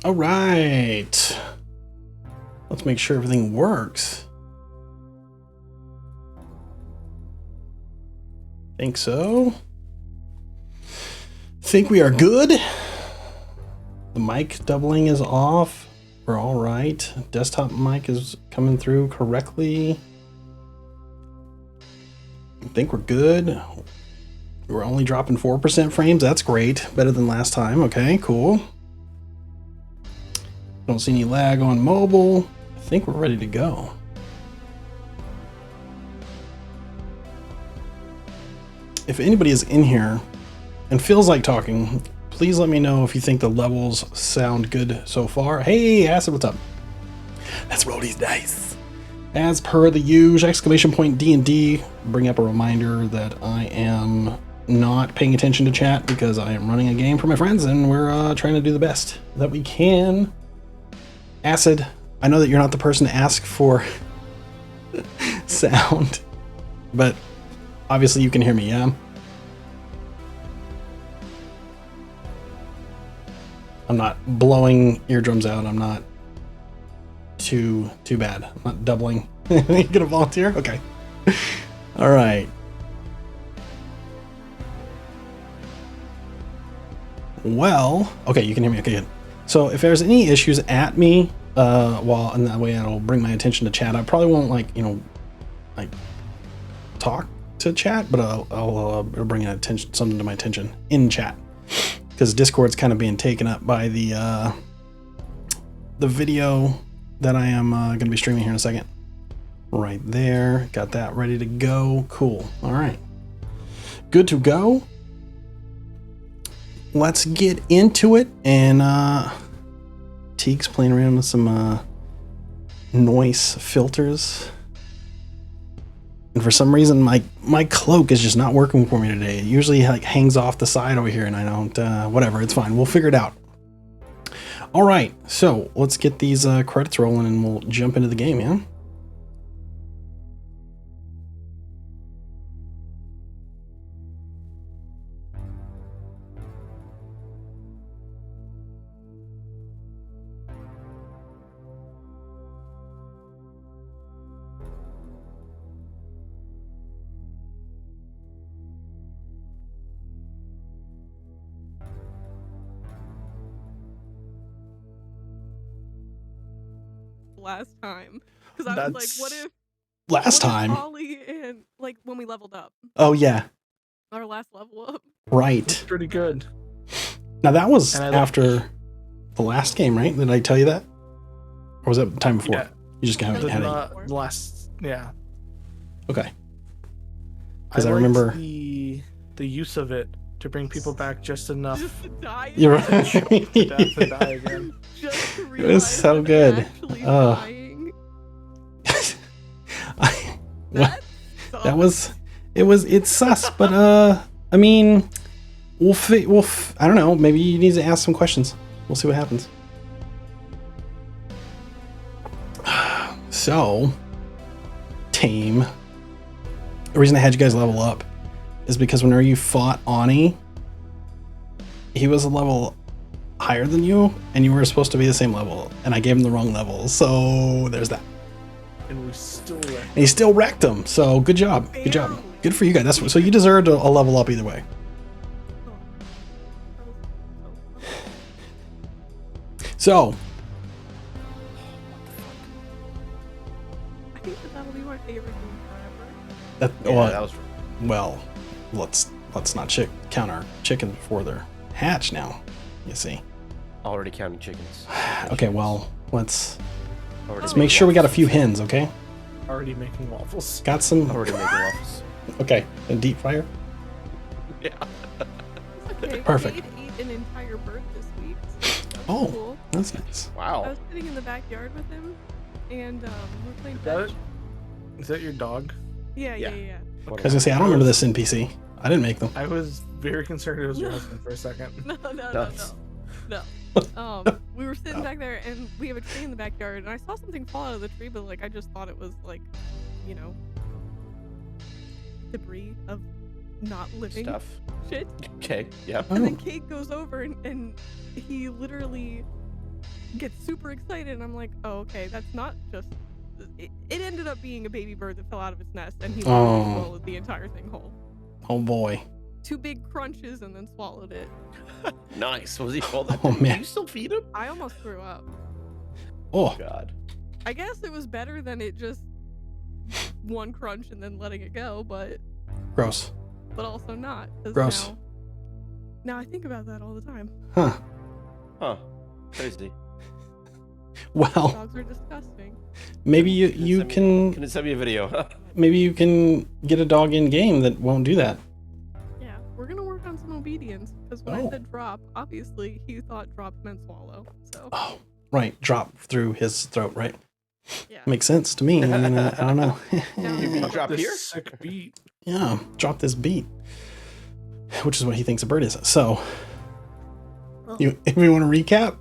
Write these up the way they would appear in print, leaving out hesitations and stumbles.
All right. Let's make sure everything works. Think so. Think we are good. The mic doubling is off. We're all right. Desktop mic is coming through correctly. I think we're good. We're only dropping 4% frames. That's great. Better than last time. Okay, cool. Don't see any lag on mobile. I think we're ready to go. If anybody is in here and feels like talking, please let me know if you think the levels sound good so far. Hey, Acid, what's up? That's Rody's Dice. As per the usual, !DnD, bring up a reminder that I am not paying attention to chat because I am running a game for my friends and we're trying to do the best that we can. Acid, I know that you're not the person to ask for sound, but obviously you can hear me, yeah? I'm not blowing eardrums out. I'm not too bad. I'm not doubling. You gonna volunteer? Okay. All right. Well, okay, you can hear me. Okay, good. So if there's any issues at me, and that way it'll bring my attention to chat. I probably won't like talk to chat, but I'll bring something to my attention in chat. Because Discord's kind of being taken up by the video that I am going to be streaming here in a second. Right there. Got that ready to go. Cool. All right. Good to go. Let's get into it. And Teague's playing around with some noise filters. And for some reason, my cloak is just not working for me today. It usually like hangs off the side over here, and I don't. Whatever, it's fine. We'll figure it out. All right, so let's get these credits rolling, and we'll jump into the game, yeah. Last time, because I was like, what if last time Ollie and like when we leveled up? Oh yeah, our last level up. Right. That's pretty good. Now that was after the last game, right? Did I tell you that, or was that the time before? Yeah. You just kind of had the last, yeah. Okay. Because I liked remember the use of it to bring people back just enough. Just to die. You're right. To death and die again. Just to It was so realize good. that I'm actually dying. It's sus, but I mean, I don't know, maybe you need to ask some questions. We'll see what happens. So, Tame. The reason I had you guys level up is because whenever you fought Ani, he was a level higher than you, and you were supposed to be the same level, and I gave him the wrong level, so there's that. And we still wrecked him. And he still wrecked him, so good job. Good job. Good for you guys. So you deserved a level up either way. So. I think that would be my favorite game forever. That was. Well, let's not count our chickens before they're hatched now. You see. Already counting chickens. Okay, well, let's make sure we got a few hens, okay? Already making waffles. Got some. Already making waffles. Okay, a deep fryer. Yeah. Okay, Perfect. We ate an entire bird this week. So that's cool. That's nice. I Wow. was sitting in the backyard with him, and we were playing Is that fetch. Is that your dog? Yeah. I was gonna say I don't remember this NPC. I didn't make them. I was very concerned it was your husband for a second. No. We were sitting back there, and we have a tree in the backyard, and I saw something fall out of the tree, but like I just thought it was like, you know, debris of not living Stuff. shit. Okay. Yeah. And then Kate goes over, and he literally gets super excited, and I'm like, oh, okay, that's not just. It ended up being a baby bird that fell out of its nest, and he literally swallowed the entire thing whole. Oh boy. 2 big crunches and then swallowed it. Nice. Was he full? That Oh, big? man. Do you still feed him? I almost threw up. Oh, God. I guess it was better than it just one crunch and then letting it go, but gross. also not. 'Cause Gross. Now I think about that all the time. Huh. Huh. Crazy. Well, Dogs are disgusting. maybe you Can you send me a video? maybe you can get a dog in game that won't do that. Yeah, we're gonna work on some obedience because when Oh. I said drop, obviously he thought drop meant swallow. So Oh, right. Drop through his throat, right? yeah. Makes sense to me. I mean, I don't know. Now You mean it's drop This here? sick beat. Yeah, drop this beat, which is what he thinks a bird is. So, if we want to recap,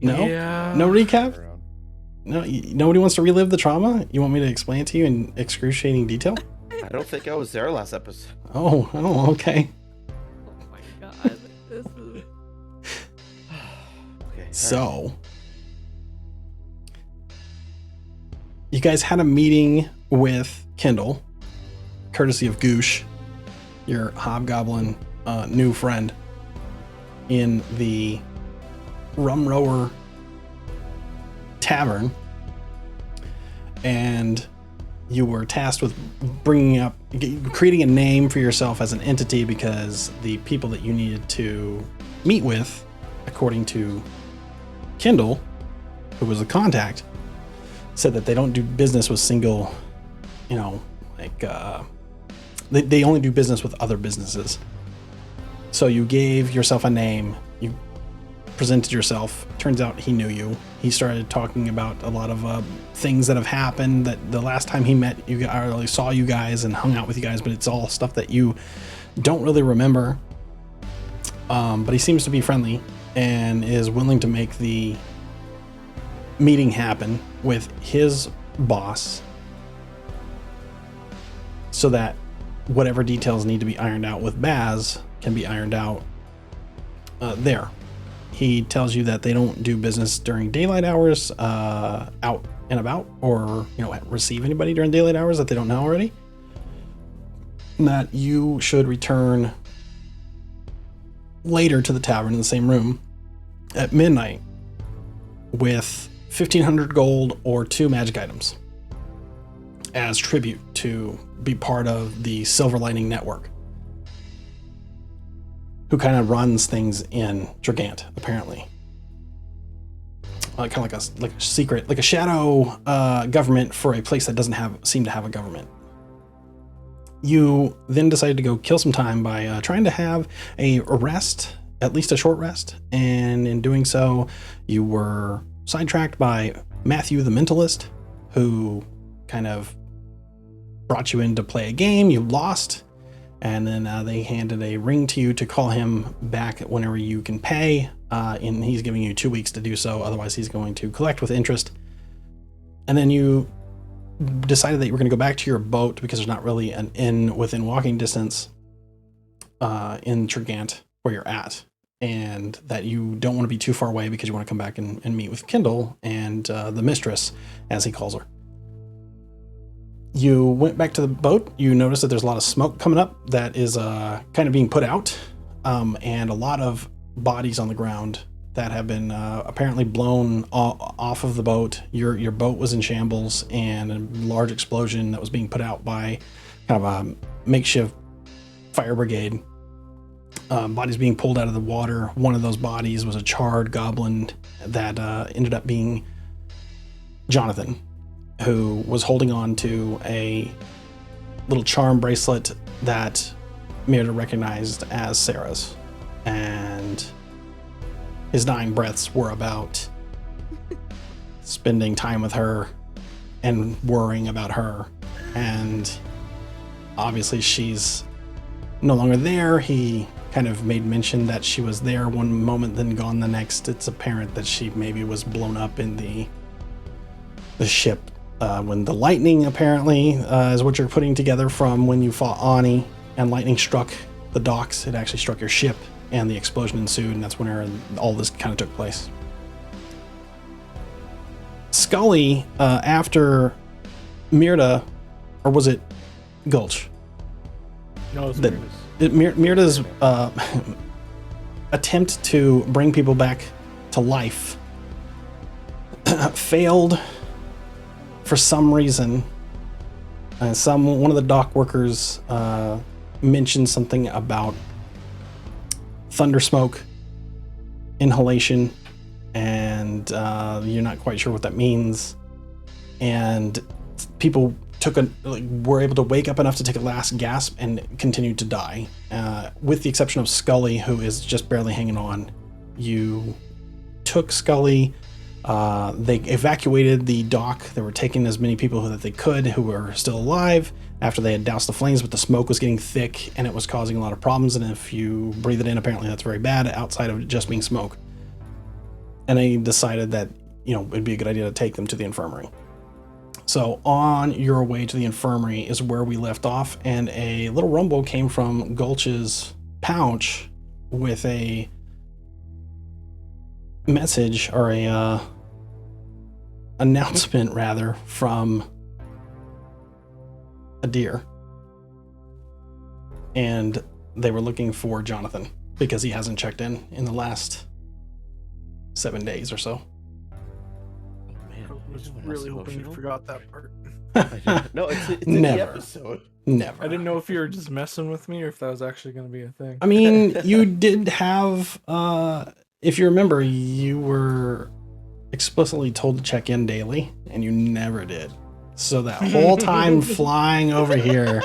no, Yeah. no recap. No, nobody wants to relive the trauma. You want me to explain it to you in excruciating detail? I don't think I was there last episode. Oh, okay. Oh my god, this is. Okay. So, you guys had a meeting with Kindle, courtesy of Goosh, your hobgoblin new friend, in the Rum Rower Tavern, and you were tasked with creating a name for yourself as an entity, because the people that you needed to meet with, according to Kindle, who was the contact, said that they don't do business with single, they only do business with other businesses. So you gave yourself a name, you presented yourself. Turns out he knew you. He started talking about a lot of things that have happened, that the last time he met you guys, or saw you guys and hung out with you guys, but it's all stuff that you don't really remember. But he seems to be friendly and is willing to make the meeting happen with his boss, so that whatever details need to be ironed out with Baz can be ironed out there. He tells you that they don't do business during daylight hours, out and about, or receive anybody during daylight hours that they don't know already. And that you should return later to the tavern in the same room at midnight with 1,500 gold or 2 magic items as tribute to be part of the Silver Lining Network, who kind of runs things in Dragant, apparently. Kind of like a secret, like a shadow government for a place that doesn't seem to have a government. You then decided to go kill some time by trying to have a rest, at least a short rest, and in doing so, you were sidetracked by Matthew the Mentalist, who kind of brought you in to play a game. You lost, and then they handed a ring to you to call him back whenever you can pay, and he's giving you 2 weeks to do so, otherwise he's going to collect with interest. And then you decided that you were going to go back to your boat, because there's not really an inn within walking distance in Trigant where you're at, and that you don't want to be too far away because you want to come back and meet with Kindle and the mistress, as he calls her. You went back to the boat. You noticed that there's a lot of smoke coming up that is kind of being put out, and a lot of bodies on the ground that have been apparently blown off of the boat. Your boat was in shambles, and a large explosion that was being put out by kind of a makeshift fire brigade. Bodies being pulled out of the water. One of those bodies was a charred goblin that ended up being Jonathan, who was holding on to a little charm bracelet that Mirda recognized as Sarah's, and his dying breaths were about spending time with her and worrying about her. And obviously she's no longer there. He kind of made mention that she was there one moment, then gone the next. It's apparent that she maybe was blown up in the ship when the lightning, apparently, is what you're putting together from when you fought Ani and lightning struck the docks. It actually struck your ship and the explosion ensued, and that's when all this kind of took place. Scully, after Myrda, or was it Gulch? No, it's That- Myrna's. Myrda's attempt to bring people back to life failed for some reason. One of the dock workers mentioned something about thunder smoke inhalation, and you're not quite sure what that means. And people were able to wake up enough to take a last gasp and continued to die, with the exception of Scully, who is just barely hanging on. You took Scully. They evacuated the dock. They were taking as many people that they could who were still alive after they had doused the flames, but the smoke was getting thick and it was causing a lot of problems. And if you breathe it in, apparently that's very bad outside of just being smoke. And they decided that, it'd be a good idea to take them to the infirmary. So on your way to the infirmary is where we left off, and a little rumble came from Gulch's pouch with a message, or a announcement rather, from a deer. And they were looking for Jonathan because he hasn't checked in the last 7 days or so. I was really hoping you forgot that part. No, it's in the Never. episode. Never. I didn't know if you were just messing with me or if that was actually going to be a thing. I mean, you did have, if you remember, you were explicitly told to check in daily, and you never did. So that whole time flying over here,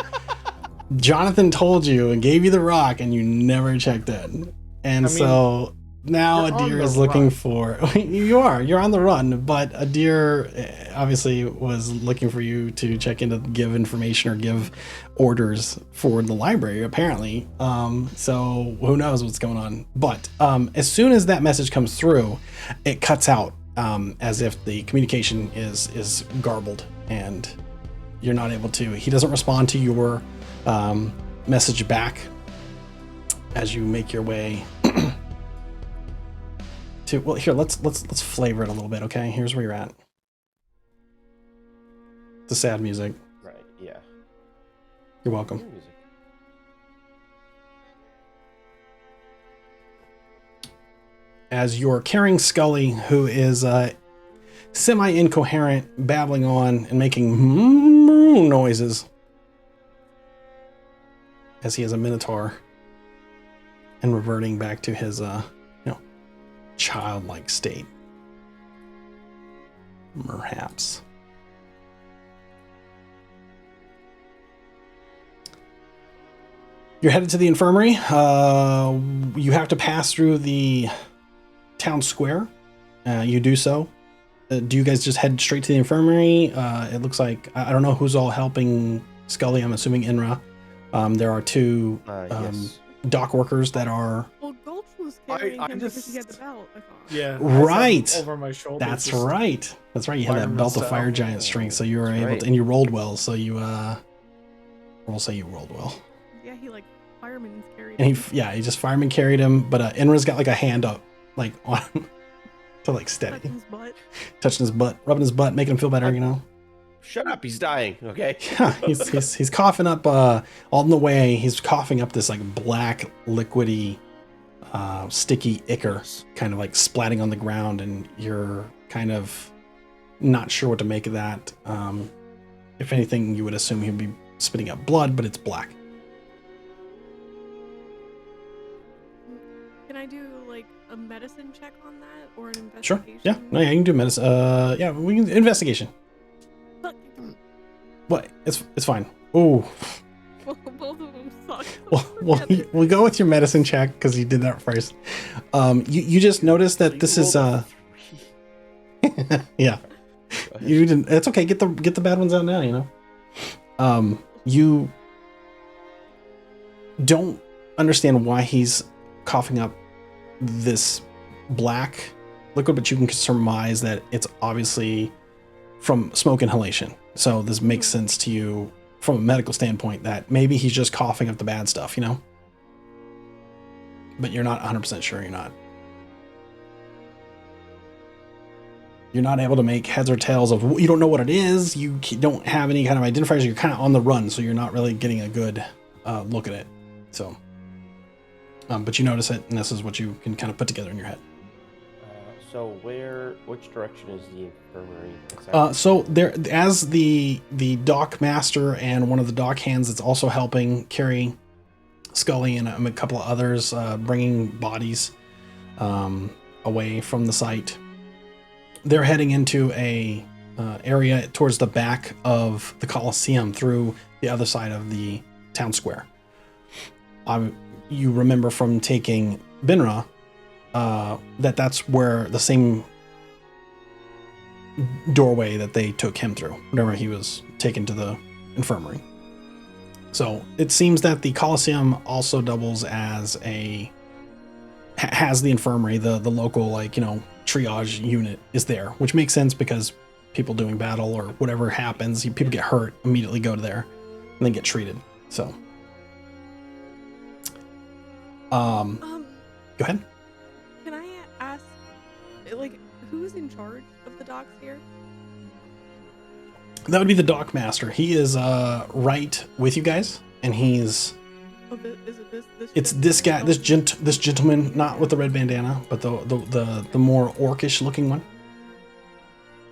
Jonathan told you and gave you the rock, and you never checked in. And so now a you're on deer the is looking run. for, you're on the run, but a deer obviously was looking for you to check in to give information or give orders for the library, apparently. So who knows what's going on. But as soon as that message comes through, it cuts out, as if the communication is garbled and you're not able to. He doesn't respond to your message back as you make your way to, well, here, let's flavor it a little bit, okay? Here's where you're at. The sad music. Right, yeah. You're welcome. Music. As you're carrying Scully, who is semi-incoherent, babbling on and making noises, as he is a minotaur and reverting back to his childlike state, perhaps. You're headed to the infirmary. You have to pass through the town square. You do so. Do you guys just head straight to the infirmary? It looks like, I don't know who's all helping Scully. I'm assuming Inra. There are two Yes. dock workers that are... Well, Gulch was carrying I him because he had just- the belt, I thought. Yeah. Right. Over my shoulder. That's just- right. That's right. You had that firing belt of myself. fire giant strength, so you were That's able right. to, and you rolled well. So you, we'll say you rolled well. Yeah, he fireman's carried And him. he just fireman carried him, but Inra's got like a hand up, like on to like steady, Touching his butt. touching his butt, rubbing his butt, making him feel better. You know. Shut up, he's dying, okay? Yeah, he's coughing up on the way. He's coughing up this like black liquidy, sticky ichor, kind of like splatting on the ground, and you're kind of not sure what to make of that. If anything, you would assume he'd be spitting up blood, but it's black. Can I do a medicine check on that or an Sure. investigation? Yeah. No, yeah, you can do medicine. Yeah, we can investigation. Fuck. What? It's fine. Ooh. Both of them suck. Well, we'll go with your medicine check because you did that first. You just noticed that this is yeah. You didn't. It's okay. Get the bad ones out now. You know. You don't understand why he's coughing up this black liquid, but you can surmise that it's obviously from smoke inhalation. So this makes sense to you from a medical standpoint that maybe he's just coughing up the bad stuff, you know? but you're not 100% sure you're not able to make heads or tails of, you don't know what it is, you don't have any kind of identifiers, you're kind of on the run, so you're not really getting a good look at it. So, but you notice it, and this is what you can kind of put together in your head. So which direction is the infirmary? So there, as the dock master and one of the dock hands that's also helping carry Scully and a couple of others, bringing bodies away from the site. They're heading into a area towards the back of the Colosseum through the other side of the town square. You remember from taking Binra that's where the same doorway that they took him through whenever he was taken to the infirmary. So it seems that the Colosseum also doubles as has the infirmary, the local, triage unit is there, which makes sense because people doing battle or whatever happens, people get hurt, immediately go to there and then get treated. So, go ahead. Can I ask, who's in charge of the docks here? That would be the dock master. He is right with you guys, and he's. Oh, is it this? It's this guy, this gentleman, not with the red bandana, but the more orcish looking one.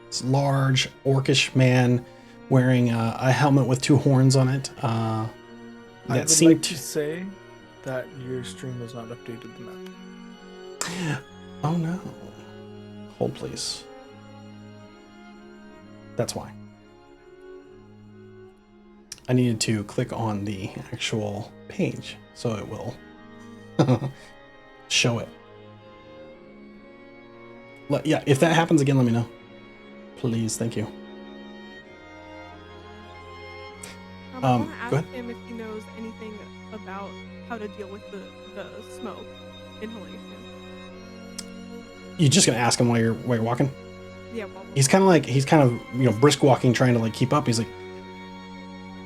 This large orcish man wearing a helmet with two horns on it. I would like to say that your stream was not updated the map. Oh no! Hold please. That's why. I needed to click on the actual page so it will show it. Yeah, if that happens again, let me know. Please, thank you. I want to ask go ahead. him if he knows anything about how to deal with the smoke inhalation. You're just gonna ask him while you're walking? Yeah, well, He's kind of brisk walking, trying to keep up. He's like,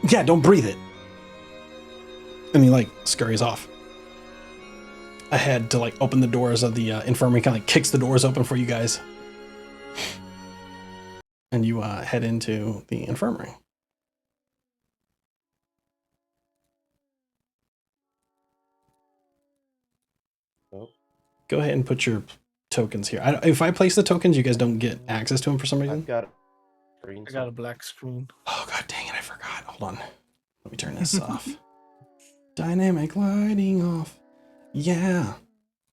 yeah, don't breathe it. And he scurries off ahead to open the doors of the infirmary, kind of kicks the doors open for you guys. And you head into the infirmary. Oh. Go ahead and put your tokens here. If I place the tokens, you guys don't get access to them for some reason. I've got green. I got a black screen. Oh, god dang it, I forgot. Hold on. Let me turn this off. Dynamic lighting off. Yeah.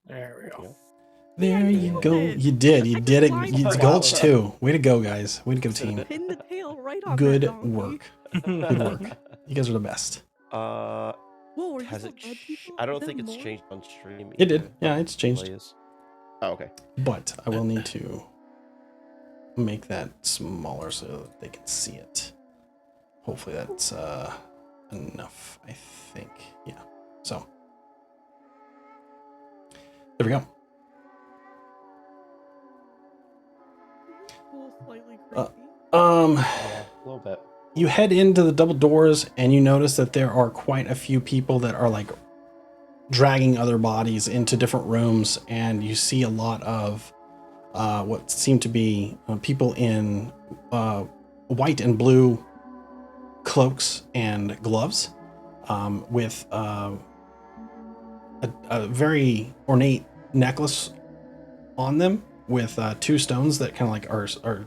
There we go. There you go. You did it. It's Gulch too. Way to go, guys. Way to go, team. pin the tail right off. Good that donkey. work. Good work. You guys are the best. Whoa, were you Has so it? dead people? I don't Is there think it's more? changed on stream. It did. either. Yeah, it's changed. Plays. Oh, okay. But I will need to make that smaller so that they can see it. Hopefully that's enough, I think. Yeah. So there we go. Cool, slightly creepy. Yeah, a little bit. You head into the double doors and you notice that there are quite a few people that are dragging other bodies into different rooms, and you see a lot of what seem to be people in white and blue cloaks and gloves, with a very ornate necklace on them with two stones that kind of are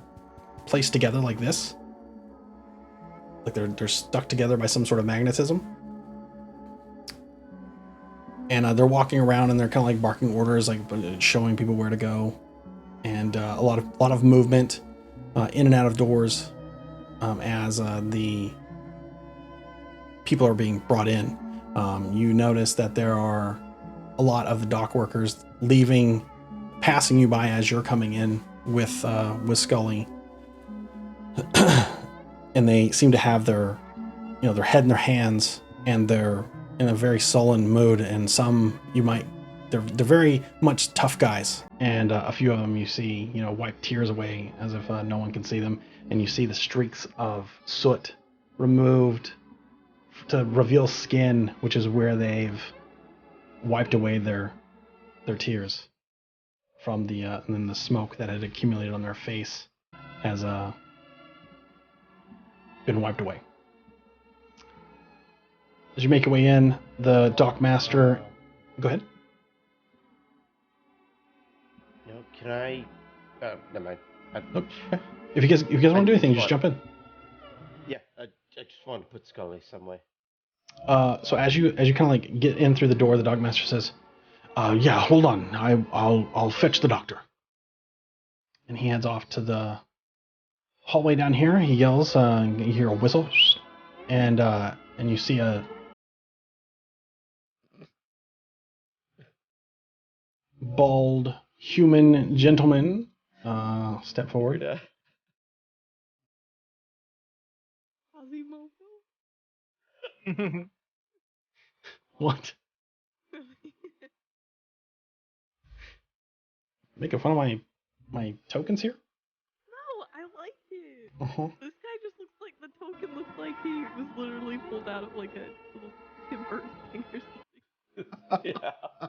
placed together like this. They're stuck together by some sort of magnetism. And they're walking around and they're kind of barking orders, showing people where to go. And a lot of movement in and out of doors as the people are being brought in. You notice that there are a lot of the dock workers passing you by as you're coming in with Scully. And they seem to have their head in their hands, and they're in a very sullen mood. And they're very much tough guys. And a few of them you see, wipe tears away as if no one can see them. And you see the streaks of soot removed to reveal skin, which is where they've wiped away their their tears from the and then the smoke that had accumulated on their face has been wiped away. As you make your way in, the dock master. Go ahead. You know, can I? Never mind. Okay. If you guys want to do anything, just jump in. Yeah, I just want to put Scully somewhere. So as you kind of like get in through the door, the dog master says, "Yeah, hold on. I'll fetch the doctor." And he heads off to the hallway down here. He yells. You hear a whistle, and you see a bald human gentleman step forward. Yeah. What? Making fun of my tokens here? No, I like it. Uh-huh. This guy just looks like the token looks like he was literally pulled out of like a little Tim Burton thing or something. Yeah.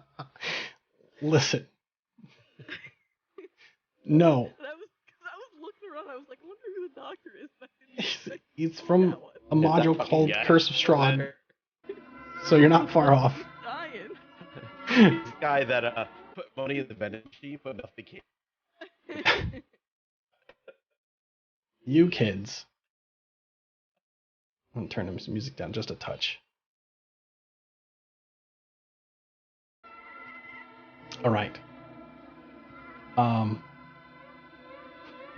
Listen. No. Because I was looking around, I was like, I wonder who the doctor is. But I didn't expect He's to see from that one. a module called Yeah. Curse of Strahd, so you're not far off. Dying. This guy that put money in the vending machine, but nothing came. You kids. I'm gonna turn the music down just a touch. All right.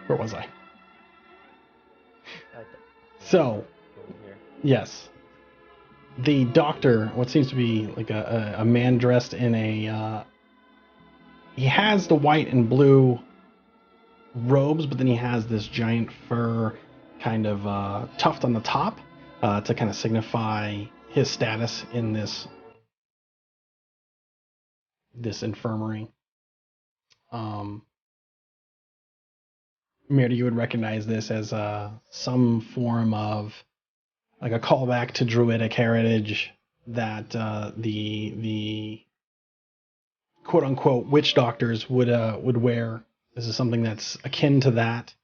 Where was I? So, yes. The doctor, what seems to be like a man dressed in a... he has the white and blue robes, but then he has this giant fur kind of tuft on the top to kind of signify his status in this infirmary. Mirda, you would recognize this as some form of like a callback to druidic heritage that the quote unquote witch doctors would wear. This is something that's akin to that.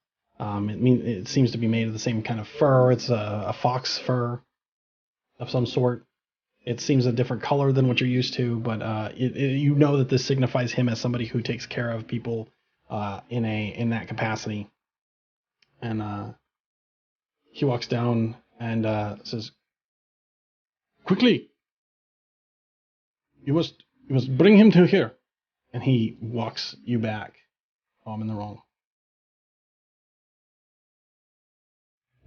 It seems to be made of the same kind of fur. It's a fox fur of some sort. It seems a different color than what you're used to, but you know that this signifies him as somebody who takes care of people in that capacity. And he walks down and says, "Quickly! You must bring him to here." And he walks you back. Oh, I'm in the wrong.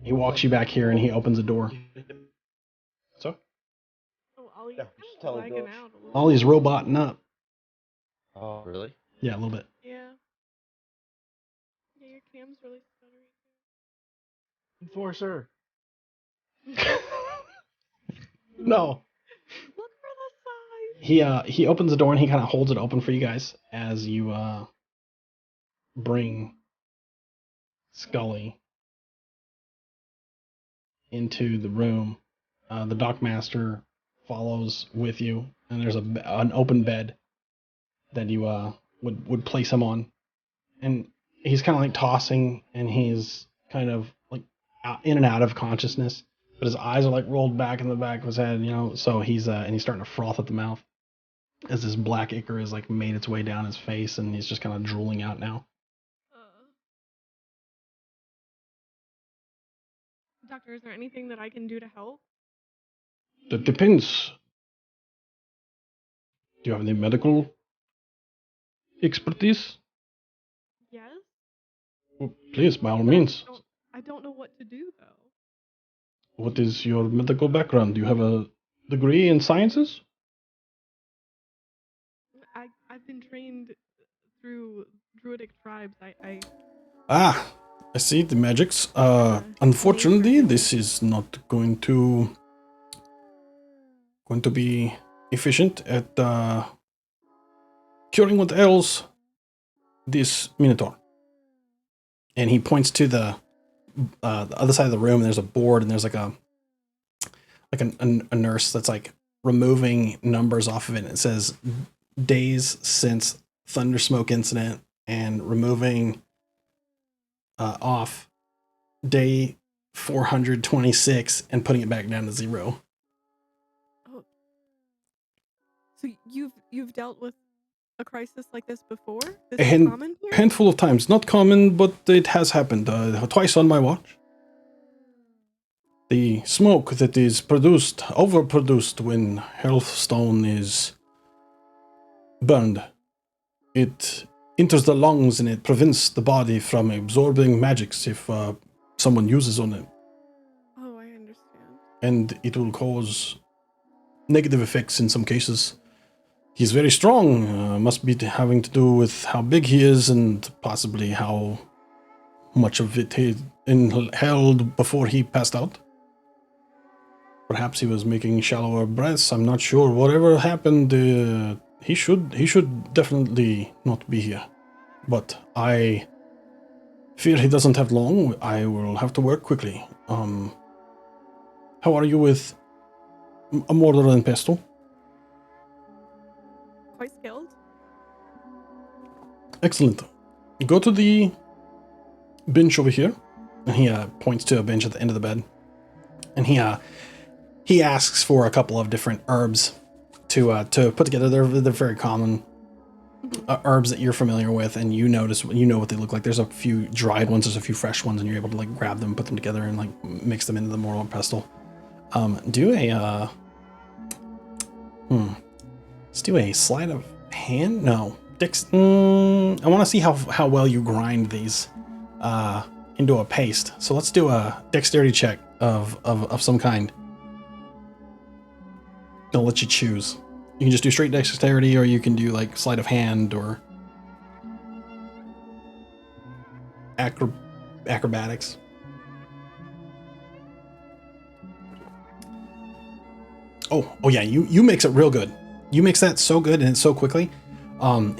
He walks you back here and he opens a door. So? Oh, Ollie's Yeah, just tell him, lagging George. out a little. Ollie's roboting up. Oh, really? Yeah, a little bit. Yeah. Yeah, your cam's really stuttery. Enforcer. No. Look for the sign. He opens the door and he kind of holds it open for you guys as you bring Scully into the room. The dockmaster follows with you, and there's an open bed that you would place him on, and he's kind of like tossing, and he's kind of like in and out of consciousness, but his eyes are like rolled back in the back of his head, so he's and he's starting to froth at the mouth as this black ichor has like made its way down his face, and he's just kind of drooling out now. Doctor, is there anything that I can do to help? That depends. Do you have any medical expertise? Yes. Well, please, by all means. I don't know what to do though. What is your medical background? Do you have a degree in sciences? I've been trained through druidic tribes. I see the magics. Unfortunately, this is not going to be efficient at curing what ails this minotaur. And he points to the other side of the room, and there's a board, and there's like a nurse that's like removing numbers off of it, and it says days since Thunder Smoke incident and removing off day 426 and putting it back down to 0. Oh. So you've dealt with a crisis like this before? This is common here? A handful of times. Not common, but it has happened. Twice on my watch. The smoke that is overproduced when Hearthstone is burned, it enters the lungs and it prevents the body from absorbing magics if someone uses on it. Oh, I understand. And it will cause negative effects in some cases. He's very strong, must be having to do with how big he is and possibly how much of it he inhaled before he passed out. Perhaps he was making shallower breaths, I'm not sure. Whatever happened, he should definitely not be here. But I fear he doesn't have long. I will have to work quickly. How are you with a mortar and pestle? Quite skilled. Excellent. Go to the bench over here. And he points to a bench at the end of the bed. And he asks for a couple of different herbs to put together. They're very common herbs that you're familiar with, and you know what they look like. There's a few dried ones, there's a few fresh ones, and you're able to like grab them, put them together, and like mix them into the mortar and pestle. Do a let's do a sleight of hand. No, I want to see how well you grind these into a paste. So let's do a dexterity check of some kind. I'll let you choose. You can just do straight dexterity, or you can do like sleight of hand or acrobatics. Oh yeah, you mix it real good. You mix that so good and so quickly.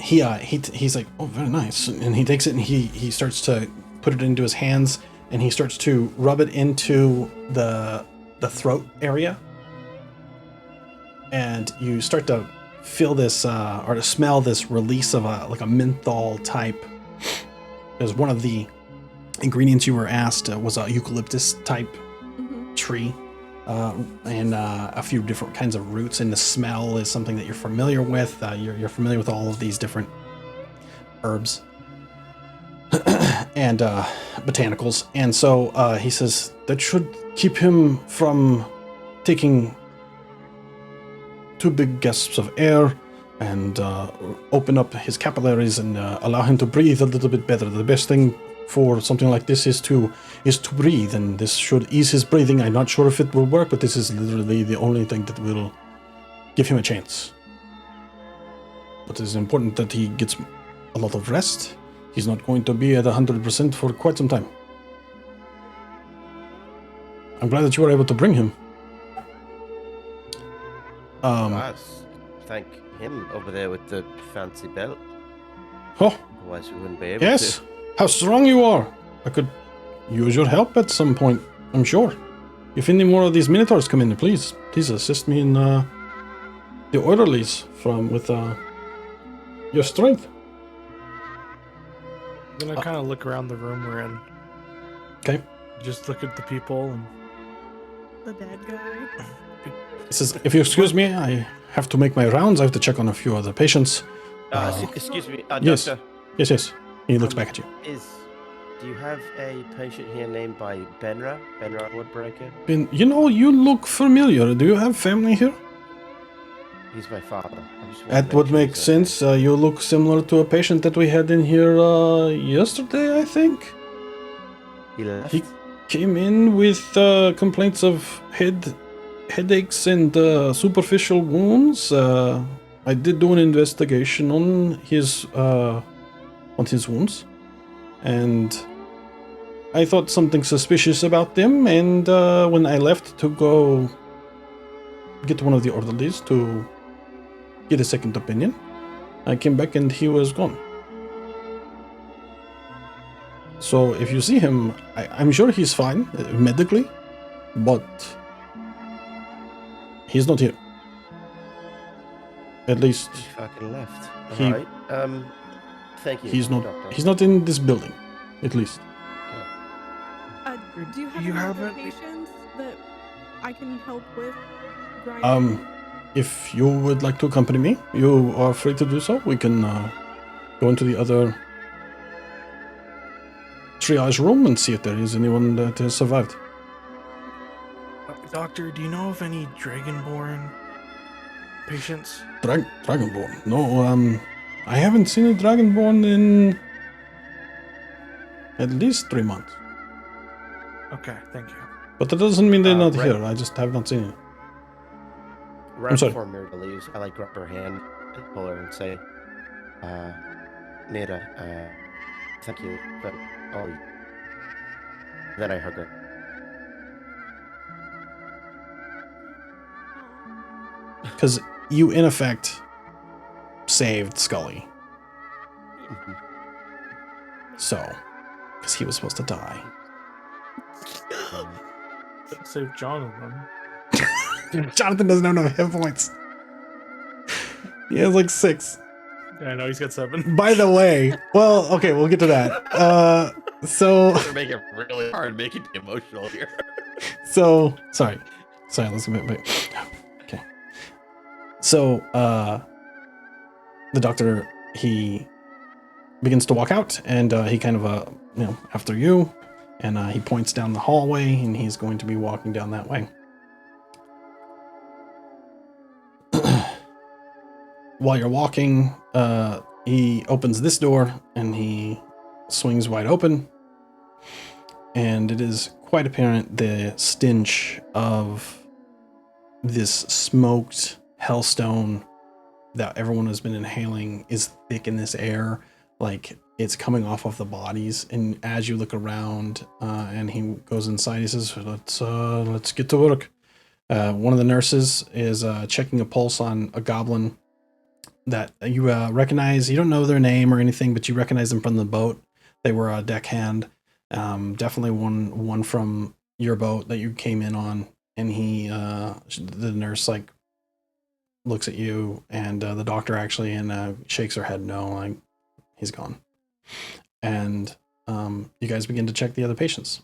He's like, oh, very nice, and he takes it and he starts to put it into his hands, and he starts to rub it into the throat area. And you start to feel this, or to smell this release of a menthol type. Because one of the ingredients you were asked was a eucalyptus type tree, and a few different kinds of roots. And the smell is something that you're familiar with. You're familiar with all of these different herbs and botanicals. And so he says that should keep him from taking two big gasps of air and open up his capillaries and allow him to breathe a little bit better. The best thing for something like this is to breathe, and this should ease his breathing. I'm not sure if it will work, but this is literally the only thing that will give him a chance. But it's important that he gets a lot of rest. He's not going to be at 100% for quite some time. I'm glad that you were able to bring him. Thank him over there with the fancy belt. Oh, Otherwise we wouldn't be able yes. to. How strong you are. I could use your help at some point, I'm sure. If any more of these minotaurs come in, please assist me in the orderlies with your strength. I'm gonna kind of look around the room we're in. Okay. Just look at the people and The dead guy. He says, if you excuse me, I have to make my rounds. I have to check on a few other patients. Excuse me, yes. doctor. Yes. He looks back at you. Do you have a patient here named by Benra Woodbreaker? You look familiar. Do you have family here? He's my father. That would make sense. You look similar to a patient that we had in here yesterday, I think. He left? He came in with complaints of headaches and superficial wounds. I did do an investigation on his wounds, and I thought something suspicious about them. And when I left to go get one of the orderlies to get a second opinion, I came back and he was gone. So if you see him, I'm sure he's fine medically, but he's not here. At least He fucking left. He- Alright. Thank you. he's Doctor. not in this building. At least. Do you have You any other haven't- patients that I can help with grinding? If you would like to accompany me, you are free to do so. We can go into the other triage room and see if there is anyone that has survived. Doctor, do you know of any Dragonborn patients? Dragonborn? No, I haven't seen a Dragonborn in at least 3 months. Okay, thank you. But that doesn't mean they're not right. here. I just have not seen it. Right sorry. before Mira leaves, I like grab her hand and pull her and say, Mira, thank you for all you. Then I hug her. Because you, in effect, saved Scully. So, because he was supposed to die. Save Jonathan. Jonathan doesn't have enough hit points. He has like 6. Yeah, I know he's got 7. By the way, well, okay, we'll get to that. So They're making it really hard, making me emotional here. sorry, let's get back. Okay. So, the doctor, he begins to walk out, and he kind of, after you, and he points down the hallway, and he's going to be walking down that way. While you're walking, he opens this door, and he swings wide open, and it is quite apparent the stench of this smoked hellstone that everyone has been inhaling is thick in this air, like it's coming off of the bodies. And as you look around, and he goes inside, he says, let's get to work. One of the nurses is checking a pulse on a goblin that you recognize. You don't know their name or anything, but you recognize them from the boat. They were a deckhand. Definitely one from your boat that you came in on. And he, the nurse, like, looks at you, and the doctor actually, and shakes her head no, like, he's gone. And you guys begin to check the other patients.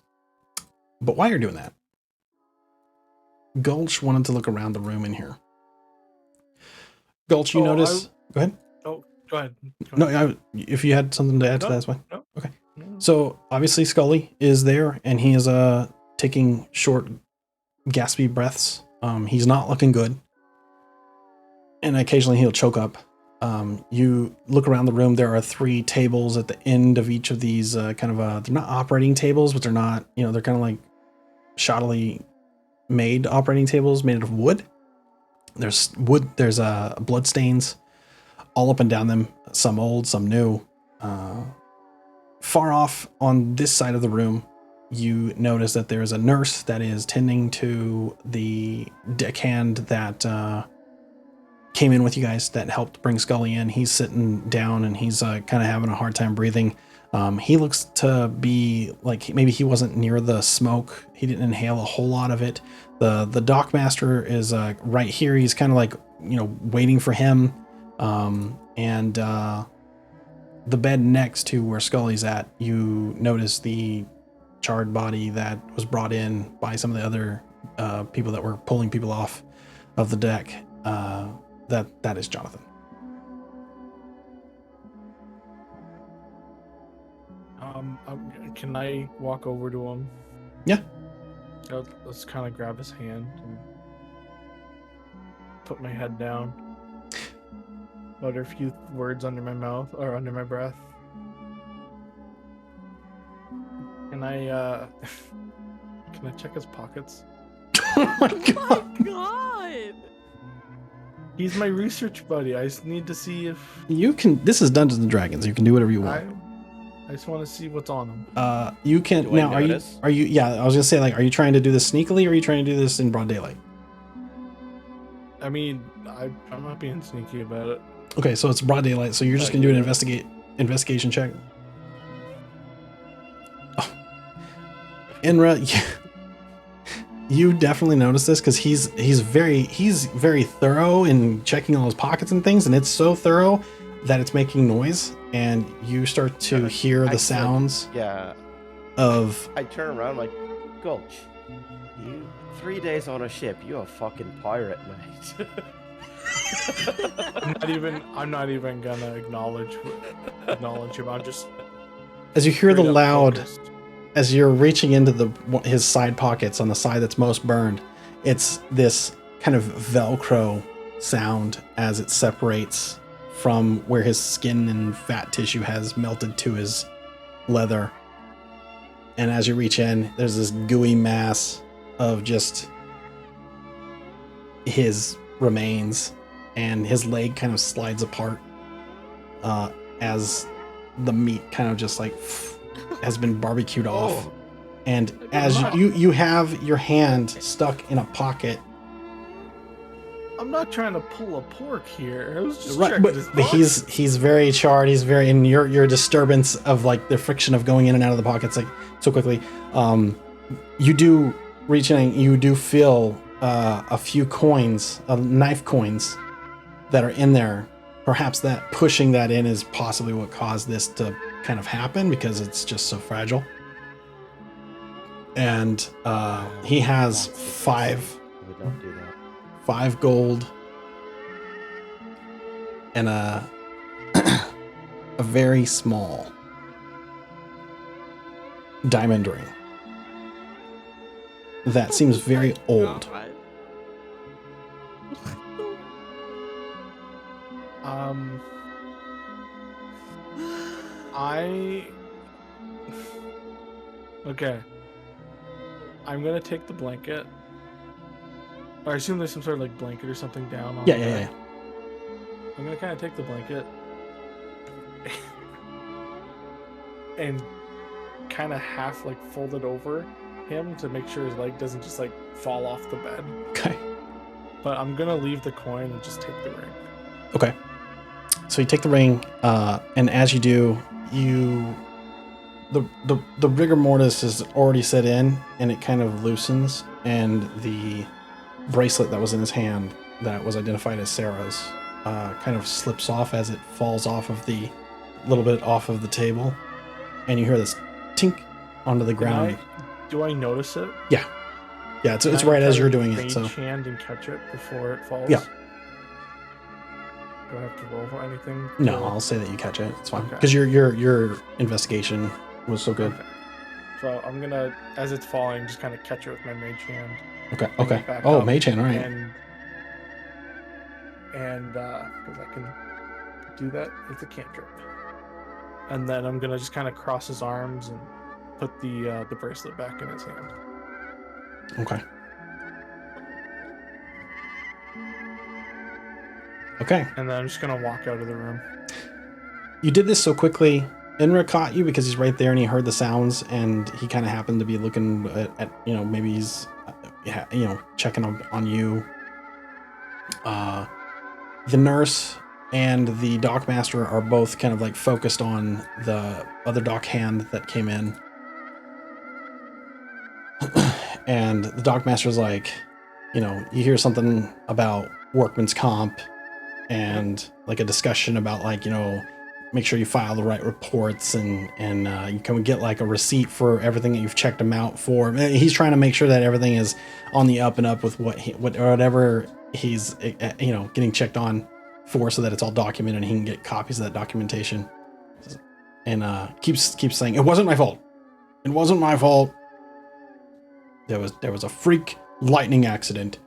But while you're doing that, Gulch wanted to look around the room in here. Gulch, you notice... Go ahead. Oh, go ahead. No, if you had something to add to that, that's fine. No. Okay. No. So, obviously, Scully is there, and he is taking short, gaspy breaths. He's not looking good. And occasionally he'll choke up. You look around the room, there are 3 tables at the end of each of these they're not operating tables, but they're not, they're kind of like shoddily made operating tables made of wood. There's wood, there's blood stains all up and down them, some old, some new. Far off on this side of the room, you notice that there is a nurse that is tending to the deckhand that came in with you guys that helped bring Scully in. He's sitting down and he's kind of having a hard time breathing. He looks to be like maybe he wasn't near the smoke. He didn't inhale a whole lot of it. The dock master is right here. He's kind of like, waiting for him. And the bed next to where Scully's at, you notice the charred body that was brought in by some of the other people that were pulling people off of the deck. That is Jonathan. Can I walk over to him? Yeah. Let's kind of grab his hand and put my head down. Utter a few words under my mouth or under my breath. Can I check his pockets? Oh my god. Oh my god! He's my research buddy. I just need to see if You can. This is Dungeons and Dragons. You can do whatever you want. I just want to see what's on him. You can Do I now. notice? Are you? Yeah, I was gonna say, like, are you trying to do this sneakily, or are you trying to do this in broad daylight? I mean, I'm not being sneaky about it. Okay, so it's broad daylight. So you're just gonna do an investigation check. Oh. Inra, You definitely notice this because he's very thorough in checking all his pockets and things, and it's so thorough that it's making noise, and you start to hear the sounds. Of. I turn around like, Gulch, you 3 days on a ship, you're a fucking pirate, mate. I'm not even gonna acknowledge him. I'm just. As you hear the loud. Focused. As you're reaching into his side pockets on the side that's most burned, it's this kind of Velcro sound as it separates from where his skin and fat tissue has melted to his leather. And as you reach in, there's this gooey mass of just his remains, and his leg kind of slides apart as the meat kind of just like has been barbecued off. And as you have your hand stuck in a pocket. I'm not trying to pull a pork here. I was just right, but he's very charred. He's very, and your disturbance of like the friction of going in and out of the pockets like so quickly. You do reach in, and you do feel a few coins, knife coins, that are in there. Perhaps that pushing that in is possibly what caused this to kind of happen because it's just so fragile. And he has five gold and a very small diamond ring that seems very old. Okay. I'm gonna take the blanket. I assume there's some sort of like blanket or something down on Yeah. I'm gonna kind of take the blanket and kind of half like fold it over him to make sure his leg doesn't just like fall off the bed. Okay. But I'm gonna leave the coin and just take the ring. Okay. So you take the ring, and as you do, the rigor mortis is already set in, and it kind of loosens, and the bracelet that was in his hand that was identified as Sarah's kind of slips off as it falls off of the little bit off of the table, and you hear this tink onto the ground. Do I notice it? Yeah, it's right as you're doing it. Mage So hand and catch it before it falls. Yeah. Do I have to roll for anything? No, I'll say that you catch it. It's fine Okay. because your investigation was so good. Okay. So I'm gonna, as it's falling, just kind of catch it with my mage hand. Okay. Bring it back Oh, up, mage hand, all right. And because I can do that, it's a cantrip. And then I'm gonna just kind of cross his arms and put the bracelet back in his hand. Okay. Okay. And then I'm just gonna walk out of the room. You did this so quickly. Inra caught you because he's right there and he heard the sounds, and he kind of happened to be looking at maybe he's checking on you. The nurse and the dock master are both kind of like focused on the other dock hand that came in. And the dock master's like, you hear something about workman's comp and like a discussion about like, make sure you file the right reports and you can get like a receipt for everything that you've checked him out for. He's trying to make sure that everything is on the up and up with whatever he's getting checked on for, so that it's all documented and he can get copies of that documentation. And keeps saying, it wasn't my fault. There was a freak lightning accident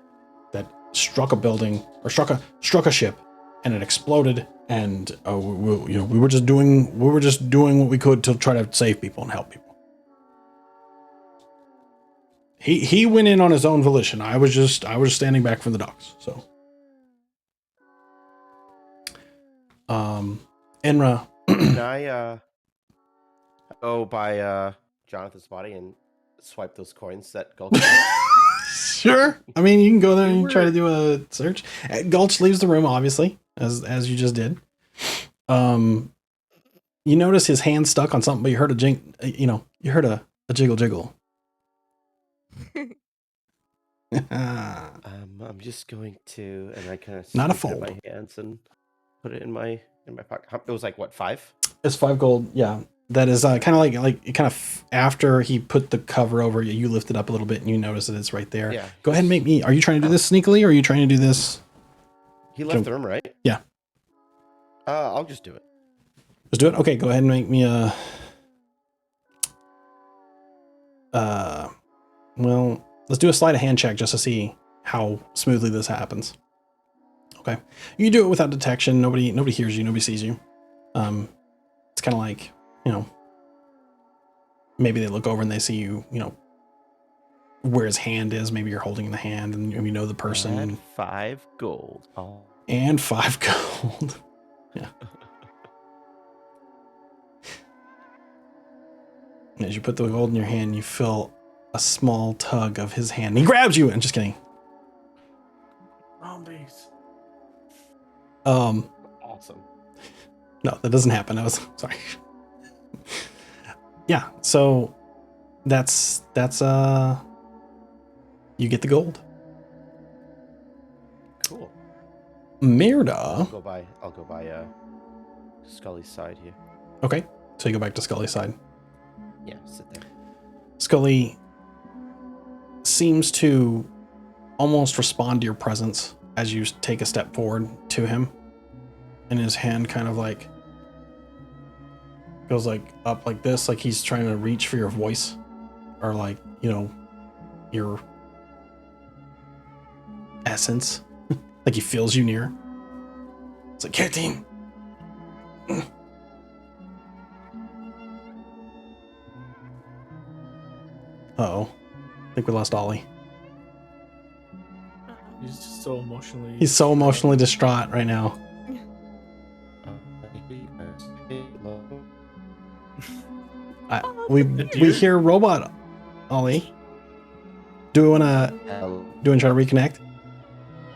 that struck a building or struck a ship, and it exploded. And we were just doing what we could to try to save people and help people. He went in on his own volition. I was just standing back from the docks. So, Enra, Can I go by Jonathan's body and swipe those coins that Gulch has? Sure. I mean, you can go there and try to do a search. Gulch leaves the room, obviously, as you just did. You notice his hand stuck on something, but you heard a jiggle jiggle. I'm just going to, and I kind of Not a scoop it in fold. my hands and put it in my pocket. It was like what, 5? It's 5 gold. Yeah, that is kind of like after he put the cover over you, you lift it up a little bit and you notice that it's right there. Yeah. Go ahead and make me. Are you trying to do this sneakily, or are you trying to do this? He left the room, right? Yeah. I'll just do it. Just do it. Okay, go ahead and make me a. Well, let's do a sleight of hand check just to see how smoothly this happens. Okay, you do it without detection. Nobody hears you. Nobody sees you. It's kind of like, maybe they look over and they see you, where his hand is. Maybe you're holding the hand and you know the person. Add 5 gold. Oh. And 5 gold. Yeah. As you put the gold in your hand, you feel a small tug of his hand. He grabs you. I'm just kidding. Zombies. Awesome. No, that doesn't happen. I was sorry. Yeah, so that's you get the gold. Cool. Merda. I'll go by Scully's side here. Okay, so you go back to Scully's side. Yeah, sit there. Scully seems to almost respond to your presence as you take a step forward to him, and his hand kind of like goes like up like this, like he's trying to reach for your voice, or like, your essence. Like he feels you near. It's like, 13. Uh-oh. I think we lost Ollie. He's just so emotionally. He's so emotionally distraught right now. We hear robot, Ollie. Do we want to try to reconnect?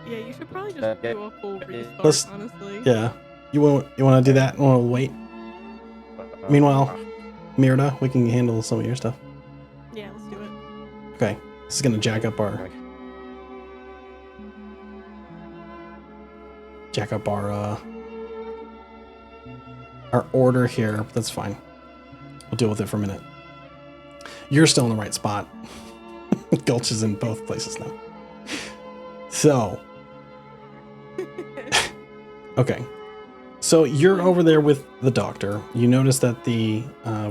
Yeah, you should probably just do a full restart, Let's- honestly. Yeah. You want to do that and we'll wait? Meanwhile, Mirda, we can handle some of your stuff. Yeah, let's do it. Okay. This is going to jack up our our order here, but that's fine. We'll deal with it for a minute. You're still in the right spot. Gulch is in both places now. So, okay. So you're over there with the doctor. You notice that the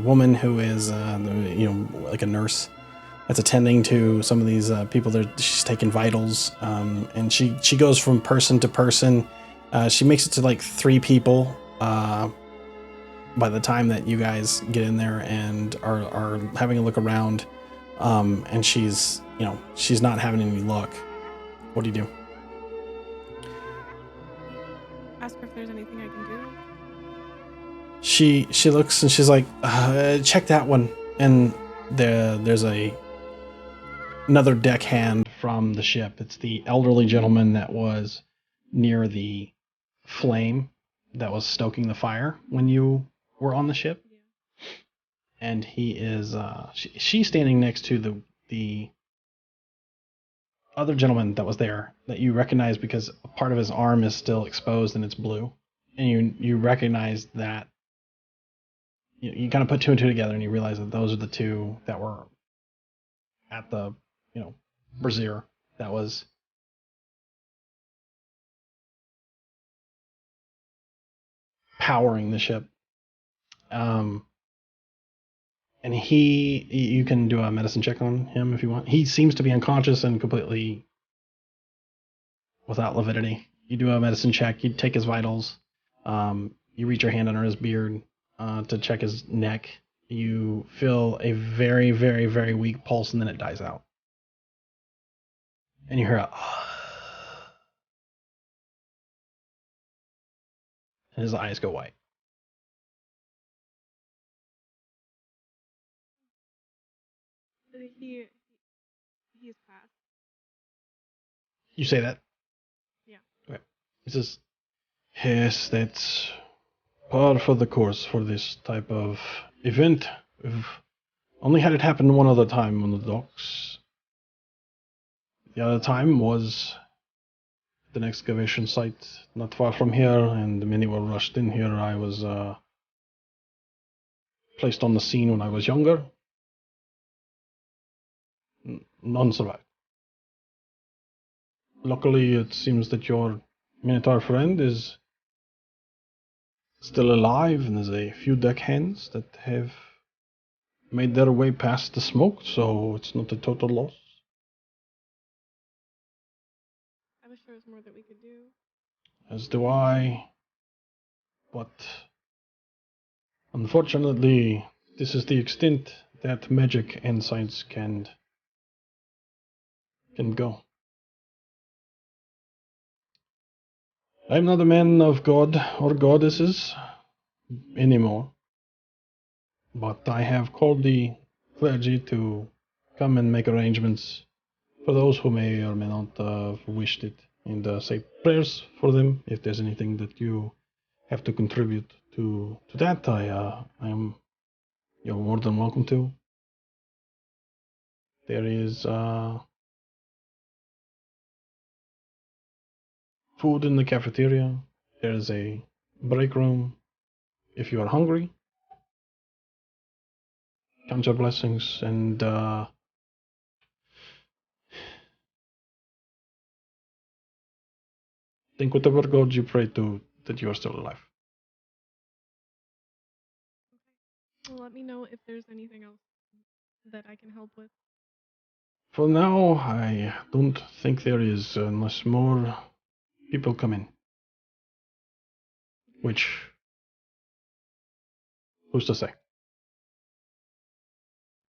woman who is, like a nurse that's attending to some of these people, she's taking vitals, and she goes from person to person. She makes it to like 3 people by the time that you guys get in there and are having a look around, and she's not having any luck. What do you do? Ask her if there's anything I can do. She looks and she's like, check that one. And there's another deckhand from the ship. It's the elderly gentleman that was near the flame that was stoking the fire when you were on the ship. Yeah. And he is she's standing next to the other gentleman that was there that you recognize because a part of his arm is still exposed and it's blue. And you recognize that you kind of put 2 and 2 together and you realize that those are the 2 that were at the, brazier that was powering the ship. And you can do a medicine check on him if you want. He seems to be unconscious and completely without lividity. You do a medicine check, you take his vitals, you reach your hand under his beard to check his neck. You feel a very, very, very weak pulse and then it dies out. And you hear and his eyes go white. He's passed. You say that? Yeah. Okay. He says, yes, that's par for the course for this type of event. We've only had it happen one other time on the docks. The other time was an excavation site not far from here, and many were rushed in here. I was placed on the scene when I was younger. None survived. Luckily, it seems that your Minotaur friend is still alive, and there's a few deckhands that have made their way past the smoke, so it's not a total loss. I wish there was more that we could do. As do I. But unfortunately, this is the extent that magic and science can go. I'm not a man of God or goddesses anymore, but I have called the clergy to come and make arrangements for those who may or may not have wished it, and say prayers for them. If there's anything that you have to contribute to that, you're more than welcome to. There is food in the cafeteria. There is a break room. If you are hungry, count your blessings and think whatever God you pray to that you are still alive. Well, let me know if there's anything else that I can help with. For now, I don't think there is, unless more people come in. Which, who's to say?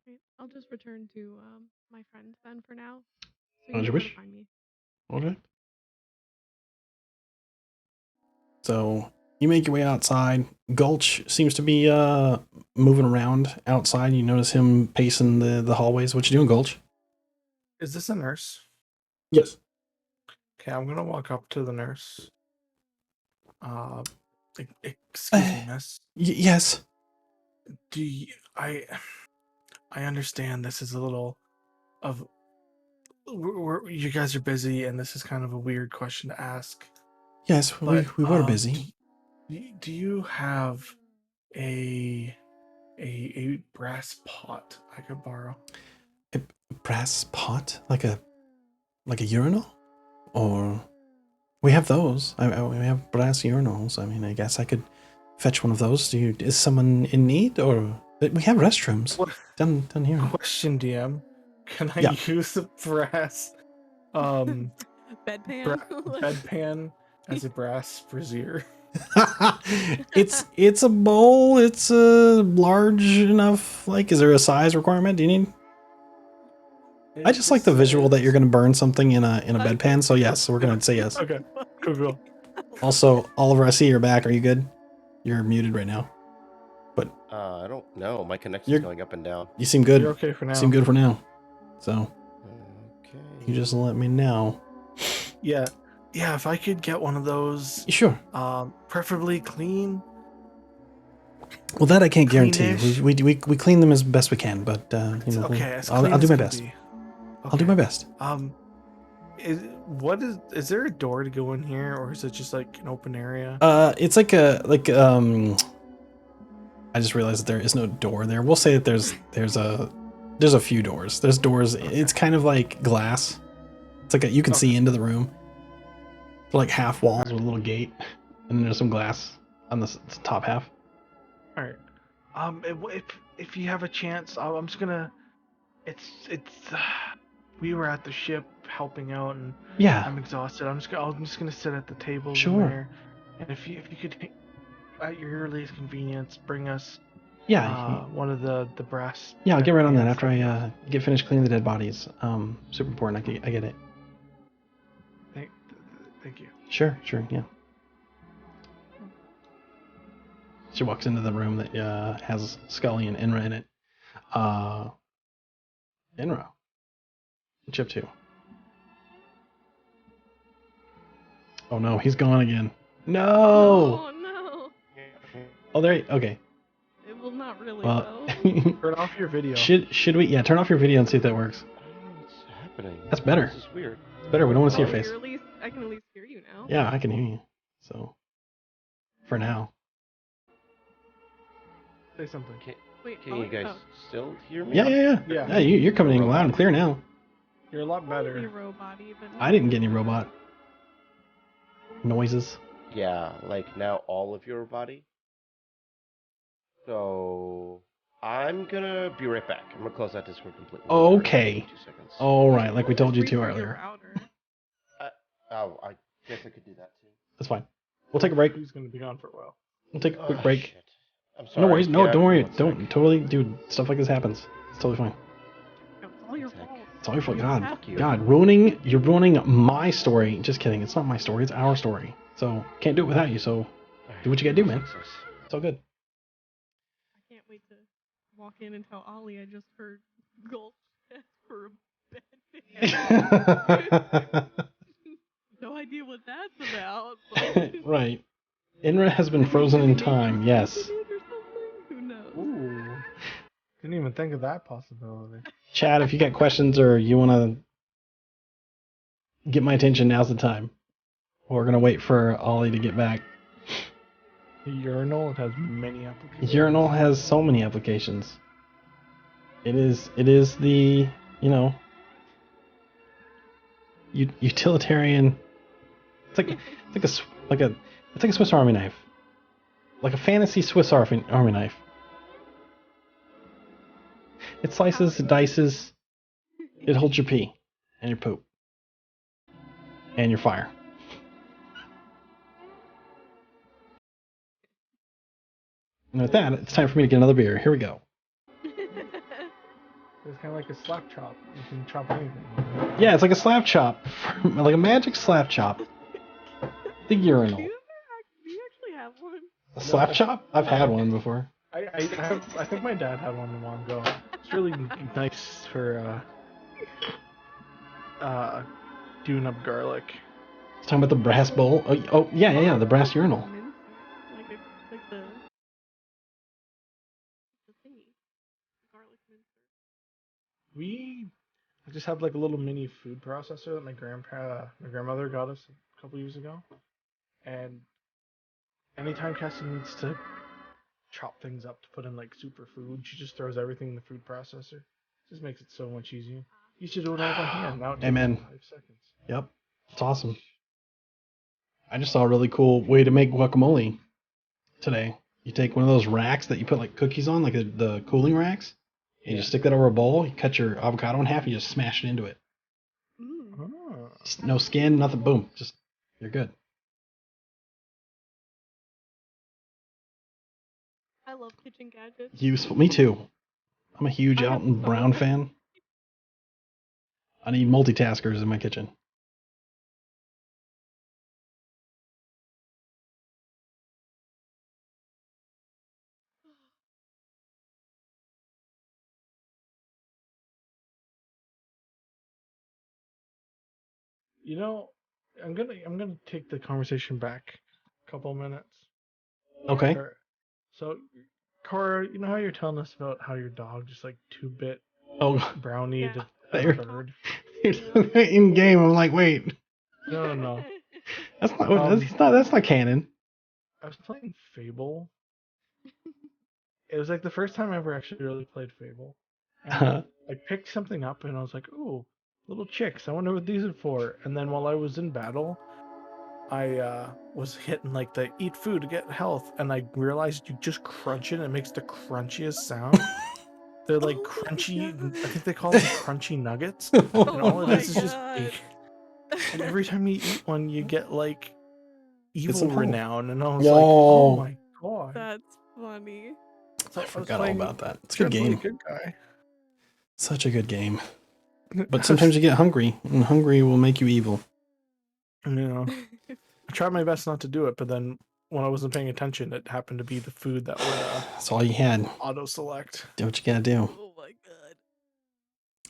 Right. I'll just return to my friends then for now. So As you know where to wish. find me. Okay. So you make your way outside. Gulch seems to be moving around outside. You notice him pacing the hallways. What you doing, Gulch? Is this a nurse? Yes. Okay, I'm gonna walk up to the nurse. Excuse me, miss. Yes. Do you, I understand this is a little of you guys are busy, and this is kind of a weird question to ask. Yes, But we were busy. Do you have a brass pot I could borrow? A brass pot, like a urinal, or we have those. We have brass urinals. I mean, I guess I could fetch one of those. Is someone in need, or we have restrooms What down here? question, DM? Can I Yeah. use the brass Bedpan. bedpan as a brass brazier? It's a bowl. It's large enough. Like, is there a size requirement? Do you need? I just like the visual that you're going to burn something in a bedpan. So yes, we're going to say yes. Okay, cool. Also, Oliver, I see your back. Are you good? You're muted right now. But I don't know. My connection's going up and down. you seem good. You're okay for now. You seem good for now. So Okay. you just let me know. Yeah. If I could get one of those, Sure. preferably clean. Well, that I can't guarantee. Cleanish. We clean them as best we can, but Okay, I'll do my best. Okay. I'll do my best. Is there a door to go in here, or is it just like an open area? It's like I just realized that there is no door there. We'll say that there's a few doors. There's doors. Okay. It's kind of like glass. It's like you can see into the room. They're like half walls with a little gate, and then there's some glass on the top half. All right. If you have a chance, I'm just gonna. It's. We were at the ship helping out, and Yeah. I'm exhausted. I'm just gonna sit at the table Sure. in there, and if you could, at your earliest convenience, bring us one of the brass. Yeah, I'll get right on that after I get finished cleaning the dead bodies. Super important. I get it. Thank you. Sure, yeah. She walks into the room that has Scully and Enra in it. Enra. Chip 2. Oh no, he's gone again. No! Oh no. Oh, there. Okay. It will not really Well, though. Turn off your video. should we? Yeah, turn off your video and see if that works. happening? That's better. This is weird. It's better. We don't want to see your Oh, face. you're at least, I can at least hear you now. Yeah, I can hear you. So, for now. Say something. Wait, Can you guys still hear me? Yeah. Yeah. You're coming in loud and clear now. You're a lot Better. better. Robot even. I didn't get any robot noises. Yeah, like now all of your body. So I'm gonna be right back. I'm gonna close that Discord completely. Okay. 2 seconds. All right, like we told you to Restart your earlier. router. I guess I could do that too. That's fine. We'll take a break. He's gonna be gone for a while. We'll take a quick Oh, break. shit. I'm sorry. No worries. No, Yeah, don't worry. one sec. Don't totally, dude. Stuff like this happens. It's totally fine. No, it's all your Heck. fault. It's all your fault. You God, have to. you. God, you're ruining my story. Just kidding. It's not my story. It's our story. So can't do it without you. So Alright, do what you gotta do, man. fix this. it's all good. I can't wait to walk in and tell Ollie I just heard gulp for a bed. No idea what that's about. But Right. Inra has been frozen in time. Yes. Or something? Who knows? Ooh. Didn't even think of that possibility. Chad, if you got questions or you want to get my attention, now's the time. We're gonna wait for Ollie to get back. The urinal, it has many applications. Urinal has so many applications. It is the, utilitarian. It's like a Swiss Army knife, like a fantasy Swiss Army knife. It slices, it dices, it holds your pee and your poop and your fire. And with that, it's time for me to get another beer. Here we go. It's kind of like a slap chop. You can chop anything. Yeah, it's like a slap chop, like a magic slap chop. The urinal. Do you actually have one? A slap chop? I've had one before. I think my dad had one a while ago. It's really nice for doing up garlic. It's talking about the brass bowl. Oh yeah, the brass urinal. Like the thingy. Garlic mincer. I just have like a little mini food processor that my grandmother got us a couple years ago, and anytime Cassie needs to chop things up to put in like superfood, she just throws everything in the food processor. Just makes it so much easier. You should do it all by hand. Now it takes Amen. 5 seconds. Yep, it's awesome. I just saw a really cool way to make guacamole today. You take one of those racks that you put like cookies on, like the cooling racks, and you just stick that over a bowl. You cut your avocado in half. You just smash it into it. Mm. Oh. No skin, nothing. Boom. Just you're good. I love kitchen gadgets. Useful. Me too. I'm a huge I have Alton both. Brown fan. I need multitaskers in my kitchen. You know, I'm gonna take the conversation back a couple minutes. Okay. So, Cora, you know how you're telling us about how your dog just like 2-bit Oh, brownie Yeah. a There. third? in game, I'm like, wait, No. that's not canon. I was playing Fable. It was like the first time I ever actually really played Fable. And Uh-huh. I picked something up and I was like, ooh, little chicks. I wonder what these are for. And then while I was in battle, I was hitting like the eat food to get health, and I realized you just crunch it and it makes the crunchiest sound. They're like Oh my crunchy. God. I think they call them crunchy nuggets. And all it my is just God. bacon. And every time you eat one, you get like evil some hope. renown. And I was Yo. like, oh my god. That's funny. So I was forgot all playing- about that. It's a good trying to game. play a good guy. Such a good game. But sometimes you get hungry, and hungry will make you evil. you know, I tried my best not to do it, but then when I wasn't paying attention, it happened to be the food that would That's all you had. auto select. Do what you gotta do. Oh my god.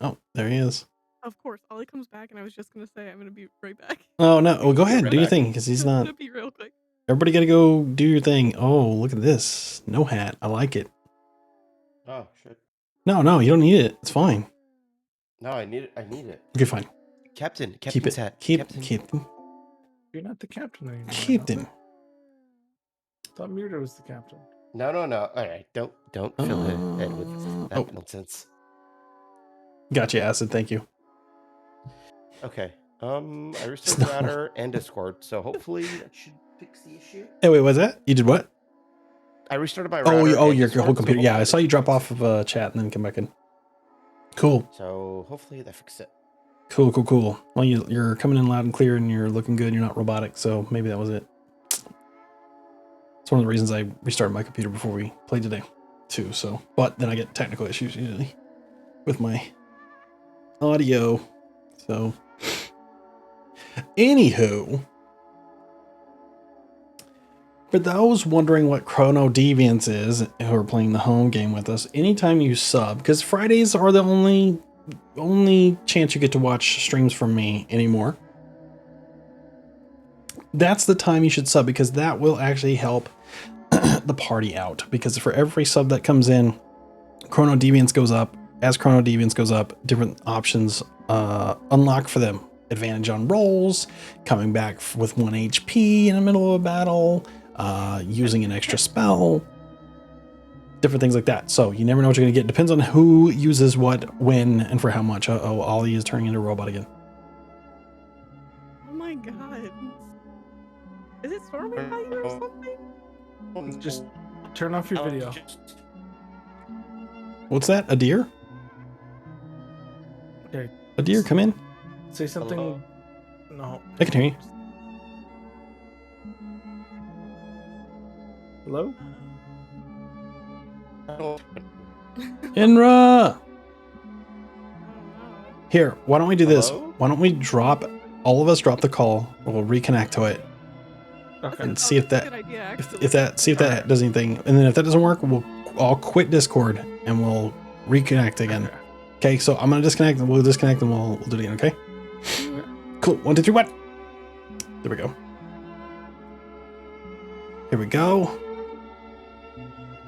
Oh, there he is. Of course, Ollie comes back, and I was just gonna say I'm gonna be right back. Oh no! Well, go ahead, Right do your back. thing, because he's I'm not. gonna be real quick. Everybody gotta go do your thing. Oh, look at this. No hat. I like it. Oh shit. No, you don't need it. It's fine. No, I need it. I need it. Okay, fine. Captain. Keep Captain's it. hat. Keep Captain. You're not the captain anymore. Captain. I thought Mirda was the captain. No. All right. Don't fill the head with that nonsense. Gotcha, Acid. Thank you. Okay. I restored router and Discord, so hopefully that should fix the issue. Hey, wait, what's that? You did what? I restarted my router. Your and Discord, whole computer. so Yeah, I saw you drop hopefully off of chat and then come back in. Cool. So hopefully that fixed it. Cool. Well, you're coming in loud and clear, and you're looking good. You're not robotic, so maybe that was it. It's one of the reasons I restarted my computer before we played today, too. So, but then I get technical issues usually with my audio. So, anywho, for those wondering what Chrono Deviants is, who are playing the home game with us, anytime you sub, because Fridays are the only chance you get to watch streams from me anymore. That's the time you should sub, because that will actually help the party out. Because for every sub that comes in, Chrono Deviants goes up. As Chrono Deviants goes up, different options unlock for them. Advantage on rolls, coming back with 1 HP in the middle of a battle, using an extra spell, different things like that. So you never know what you're going to get. Depends on who uses what, when, and for how much. Uh-oh, Ollie is turning into a robot again. Oh my god. Is it storming by you or something? Just turn off your video. What's that? A deer? Okay. A deer, come in. Say something. Hello? No. I can hear you. Hello? Inra! I don't know. Here, why don't we do this? Hello? Why don't we all of us drop the call, we'll reconnect to it, Okay. and see if That's a that, good idea, actually. if that does anything. And then if that doesn't work, we'll all quit Discord and we'll reconnect again. Okay, so I'm gonna disconnect and we'll disconnect and we'll do it again, okay? Cool, 1, 2, 3, what? There we go. Here we go.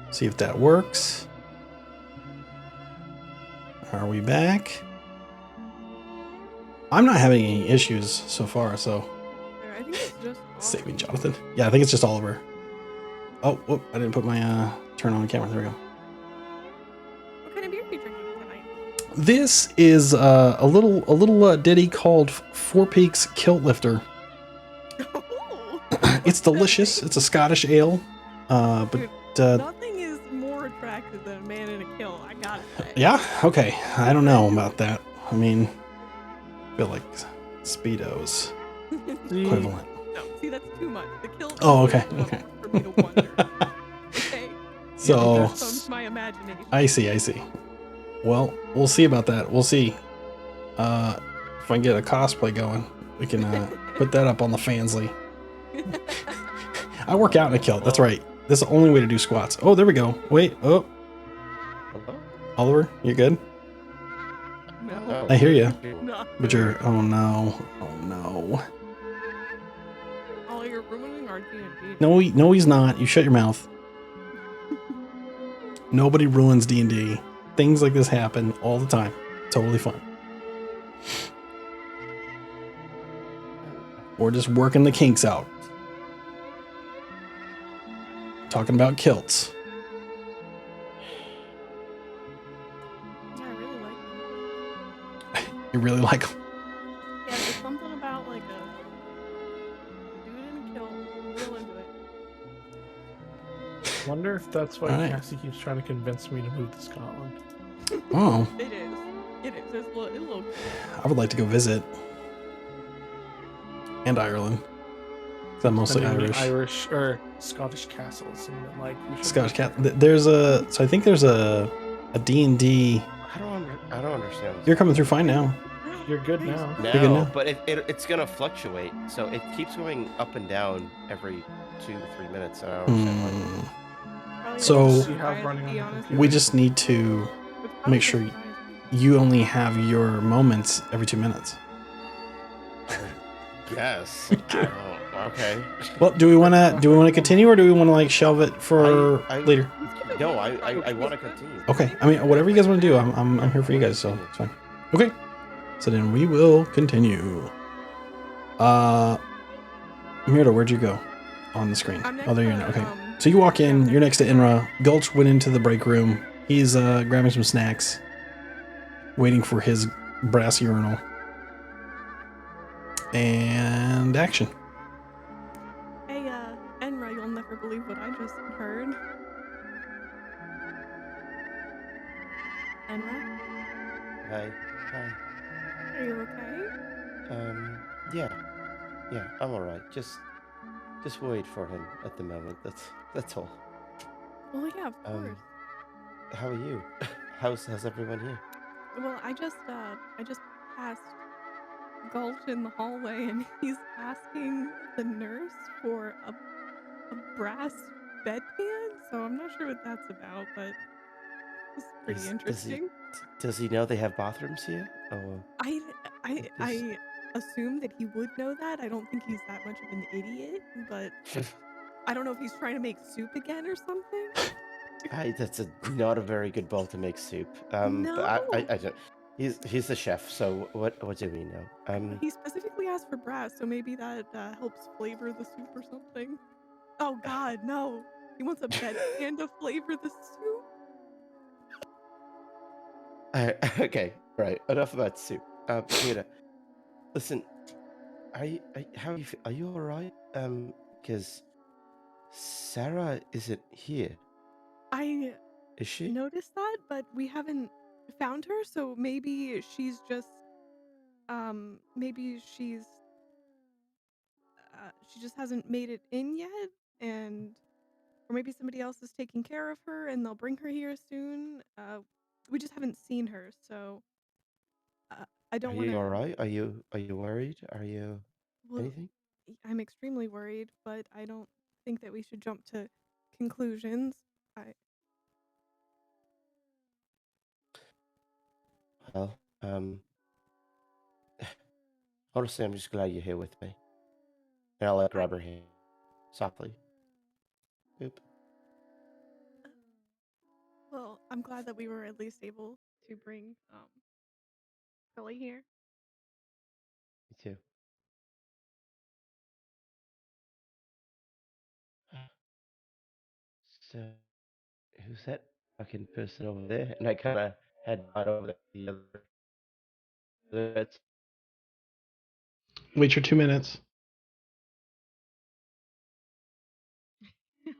See if that works. Are we back? I'm not having any issues so far, so I think it's just saving Jonathan. Yeah, I think it's just Oliver. Oh, whoop, I didn't put my turn on camera. There we go. What kind of beer are you drinking tonight? This is a little ditty called Four Peaks Kilt Lifter. It's delicious. It's a Scottish ale. Dude, But nothing is more attractive than a man in a kilt, I gotta say. yeah, okay. I don't know about that. I mean, I feel like Speedo's equivalent. No, see, that's too much. The kilt Oh, is okay, enough okay. for me to wonder. Okay? So That's from my imagination. I see. Well, we'll see about that. We'll see. If I can get a cosplay going, we can put that up on the Fansly. I work out in a kilt. That's right. That's the only way to do squats. Oh, there we go. Wait. Oh, Hello? Oliver, you good? No. I hear you. No. But you're. Oh no. Oh no. Oh, you're ruining our DnD. No, he's not. You shut your mouth. Nobody ruins D&D. Things like this happen all the time. Totally fun. We're just working the kinks out. Talking about kilts. Yeah, I really like them. You really like them? Yeah, there's something about like a dude in a kilt. I'm real into it. Wonder if that's why Alright. Cassie keeps trying to convince me to move to Scotland. Oh, It is. It is. It's a little I would like to go visit. And Ireland. 'Cause I'm mostly I mean, Irish. Irish or Scottish castles, and like we should Scottish cat. There's a. So I think there's a D&D. I don't understand. You're coming through fine now. You're good now. No, You're good now? but it's gonna fluctuate, so it keeps going up and down every 2 to 3 minutes. I don't understand. Hmm. Probably So- like So you have surprise, running to on be the honest. computer. We just need to It's probably make sure surprise. you only have your moments every 2 minutes. Yes. Okay. Well, do we want to continue, or do we want to like shelve it for I- later? No, I want to continue. Okay. I mean, whatever you guys want to do, I'm here for you guys, so it's fine. Okay. So then we will continue. Myrtle, where'd you go on the screen? I'm next Oh, there you to, are. Okay. So you walk in, you're next to Inra. Gulch went into the break room. He's grabbing some snacks, waiting for his brass urinal. And action. Hey, Enra, you'll never believe what I just heard. Enra, Hi. Hi. are you okay? Yeah. Yeah, I'm alright. Just wait for him at the moment. That's all. Well, yeah, of Um, course. how are you? How's everyone here? Well, I just passed Gulch in the hallway, and he's asking the nurse for a brass bedpan. So I'm not sure what that's about, but it's pretty interesting. Does he know they have bathrooms here? Or I I this? I assume that he would know that. I don't think he's that much of an idiot, but I don't know if he's trying to make soup again or something. That's not a very good bowl to make soup. But No. I don't. He's the chef, so what do we know? He specifically asked for brass, so maybe that helps flavor the soup or something. Oh God, no! He wants a bedpan to flavor the soup. Okay, right. Enough about soup. Mira, listen. How are you? Are you all right? Because Sarah isn't here, I is she? noticed that, but we haven't found her, so maybe she's just maybe she just hasn't made it in yet, and or maybe somebody else is taking care of her and they'll bring her here soon. We just haven't seen her, so I Are don't want you all to. right? Are you worried? Are you Well, anything? I'm extremely worried, but I don't think that we should jump to conclusions. I Well, honestly, I'm just glad you're here with me. And I'll grab her hand softly. Oop. well, I'm glad that we were at least able to bring Billy here. Me too. So, who's that fucking person over there? And I kind of head right over to the other beds. Wait your 2 minutes.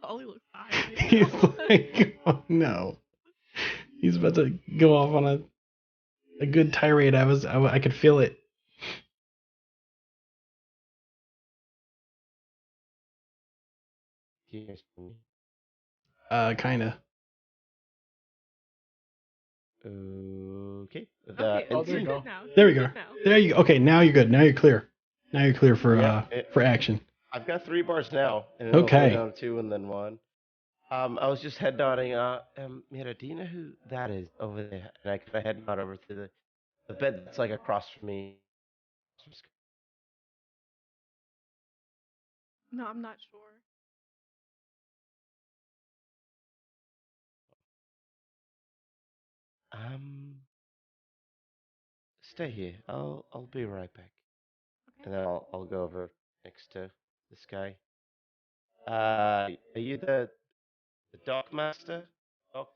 Ollie looks high right He's now. like, oh no. He's about to go off on a good tirade. I could feel it. Here's me. Kinda. Okay. Okay, Oh, there you're you good go. now. There You're we go. good now. There you go. Okay, now you're good. Now you're clear. Now you're clear for Yeah, for action. I've got 3 bars now, and it'll go Okay. down to 2 and then 1. I was just head nodding. Mira, do you know who that is over there? And I kind of head nod over to the bed that's like across from me. No, I'm not sure. Um, Stay here. I'll be right back, Okay. and then I'll go over next to this guy. Are you the dock master? Dock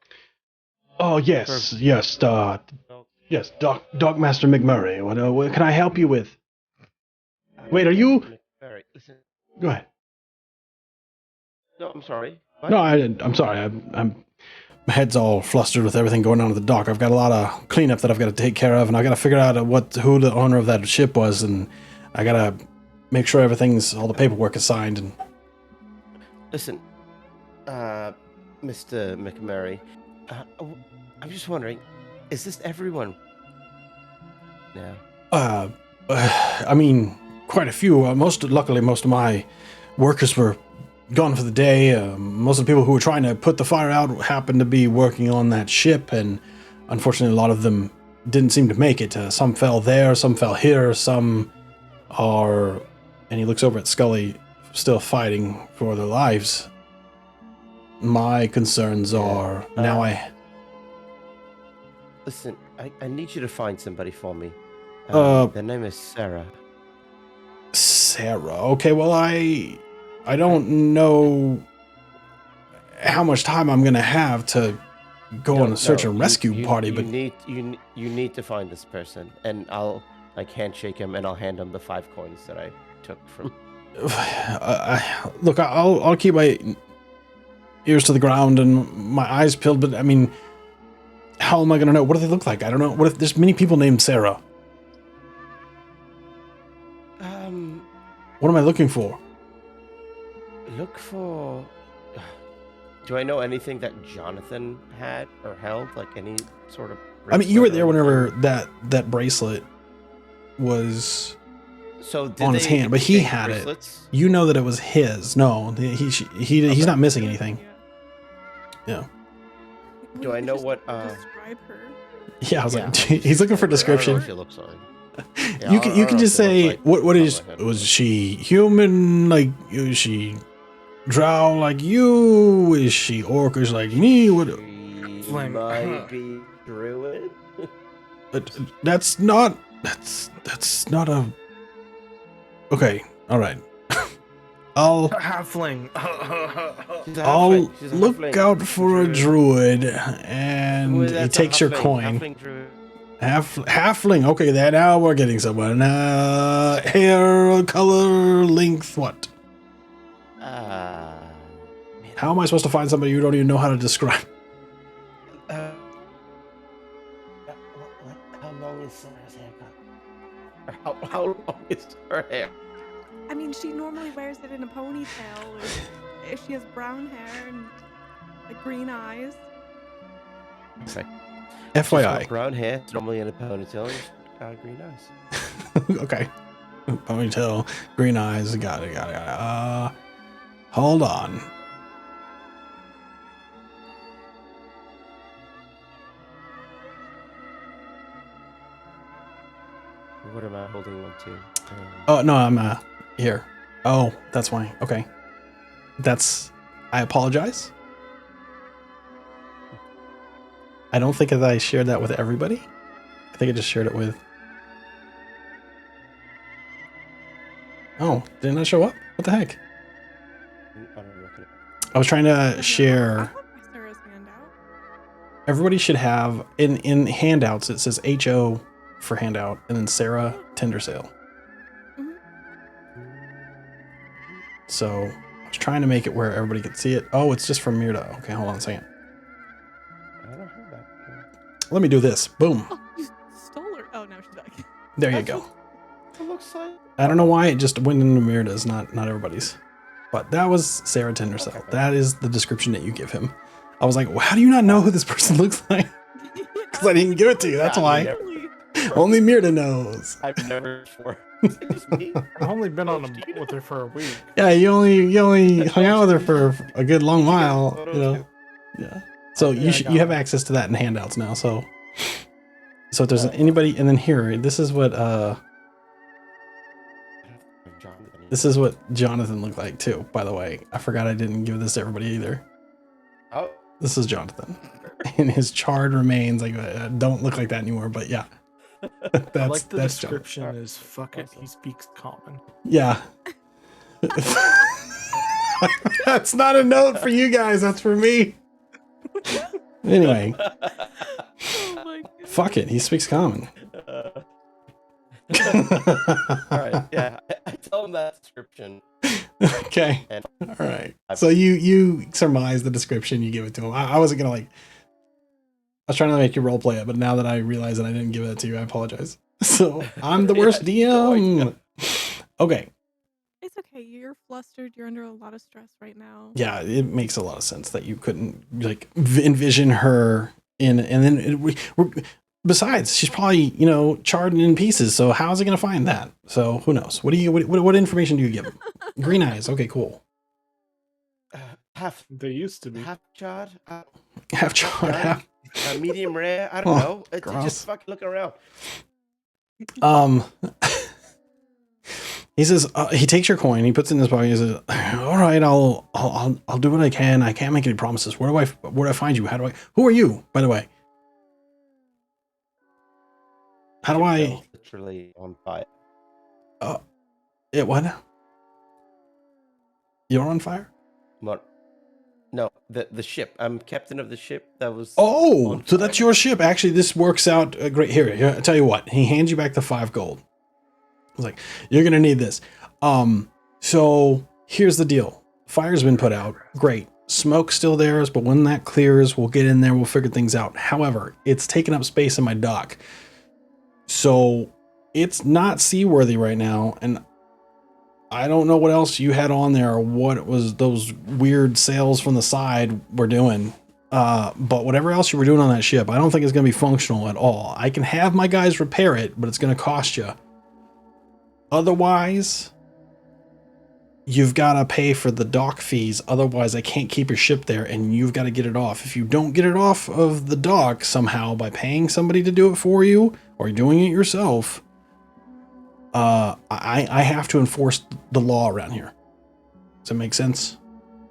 Oh yes, yes, dock. yes, Doc Master McMurray. What can I help you with? Wait, are you? McFerry. Listen. Go ahead. No, I'm sorry. What? No, I'm sorry. I'm my head's all flustered with everything going on at the dock. I've got a lot of cleanup that I've got to take care of, and I got to figure out who the owner of that ship was, and I got to make sure all the paperwork is signed. And Listen, Mr. McMurray, I'm just wondering, is this everyone now? I mean, quite a few. Luckily, most of my workers were gone for the day. Most of the people who were trying to put the fire out happened to be working on that ship, and unfortunately, a lot of them didn't seem to make it. Some fell there, some fell here, some are. And he looks over at Scully, still fighting for their lives. My concerns are now. Listen, I need you to find somebody for me. Uh, Their name is Sarah. Sarah. Okay, well, I don't know how much time I'm gonna have to go on a search and rescue party, but you need to find this person, and I'll like handshake him, and I'll hand him the 5 coins that I took from. look, I'll keep my ears to the ground and my eyes peeled, but I mean, how am I gonna know? What do they look like? I don't know. What if there's many people named Sarah? What am I looking for? Look for. Do I know anything that Jonathan had or held, like any sort of? I mean, you were bracelet there or whenever anything? that bracelet was So on his hand, but he exchange had bracelets? it. You know that it was his. No, he's not missing anything. Yeah. Well, Do you I could know just what? Describe her. Yeah, I was Yeah, like, he's looking for I don't know description. what she looks like. Yeah, You I can don't know just what she say looks like what off the is top of my head, was but- she human, like is she drow like you? Is she orcish like me? What? She Fling. might be druid. That's not a. Okay, all right. I'll Halfling. She's a I'll halfling. She's a look halfling. out for a druid, and Well, he that's a takes your halfling, coin. halfling druid. Halfling. Okay, there now we're getting somewhere. Hair color, length, what? How am I supposed to find somebody you don't even know how to describe? How long is Sarah's haircut? Or how long is her hair? I mean, she normally wears it in a ponytail. If she has brown hair and like green eyes. Okay. She's got FYI. brown hair, it's normally in a ponytail, and green eyes. Okay. Ponytail, green eyes. Got it. Hold on. What am I holding on to? Oh no, I'm here. Oh, that's why. Okay. I apologize. I don't think that I shared that with everybody. I think I just shared it with. Oh, didn't that show up? What the heck? I don't look at it. I was trying to I share. have Sarah's handout. Everybody should have in handouts. It says HO for handout, and then Sarah Tender Sale. Mhm. So I was trying to make it where everybody could see it. Oh, it's just from Mirda. Okay, hold on a second. I don't have that. Let me do this. Boom. Oh, you stole her. Oh, now she's back. There you That's go. It looks like. I don't know why it just went into Mirda's, not everybody's. But that was Sarah Tendercell. Okay. That is the description that you give him. I was like, well, how do you not know who this person looks like? Because I didn't give it to you. That's Yeah, why. never- Only Mirda knows. I've never before. Is it just me? I've only been on a boat with her for a week. Yeah, you only hung out with her for a good long while. You know. Yeah. So Yeah, I you have got it. access to that in handouts now. So if there's anybody, and then here, this is what Jonathan looked like too. By the way, I forgot I didn't give this to everybody either. Oh, This is Jonathan, and his charred remains don't look like that anymore. But yeah, that's I like the that's description Jonathan. is fuck it, he speaks common. Yeah. That's not a note for you guys. That's for me. Anyway, Oh my god. fuck it. He speaks common. all right. Yeah, I tell him that description. Okay. And All right. So you surmise the description, you give it to him. I wasn't gonna I was trying to make you role play it, but now that I realize that I didn't give it to you, I apologize. So I'm the worst no DM. idea. Okay. It's okay. You're flustered. You're under a lot of stress right now. Yeah, it makes a lot of sense that you couldn't envision her in, and then besides, she's probably charred in pieces. So how's he gonna find that? So who knows? What information do you give him? Green eyes. Okay, cool. Half They used to be. charred, Half charred. Half. medium rare. I don't Oh, know. It's gross. just fucking look around. He says he takes your coin. He puts it in his pocket. He says, "All right, I'll do what I can. I can't make any promises. Where do I find you? Who are you, by the way?" How do Ship I? that was literally on fire. What? You're on fire? What? No, the ship. I'm captain of the ship that was. Oh, on so that's fire. your ship. Actually, this works out great. Here, I tell you what. He hands you back the 5 gold. He's like, you're gonna need this. So here's the deal. Fire's been put out. Great. Smoke's still there, but when that clears, we'll get in there. We'll figure things out. However, it's taking up space in my dock, so it's not seaworthy right now, and I don't know what else you had on there or what it was those weird sails from the side were doing. But whatever else you were doing on that ship, I don't think it's going to be functional at all. I can have my guys repair it, but it's going to cost you. Otherwise, you've got to pay for the dock fees. Otherwise, I can't keep your ship there and you've got to get it off. If you don't get it off of the dock somehow by paying somebody to do it for you or doing it yourself, I have to enforce the law around here. Does that make sense?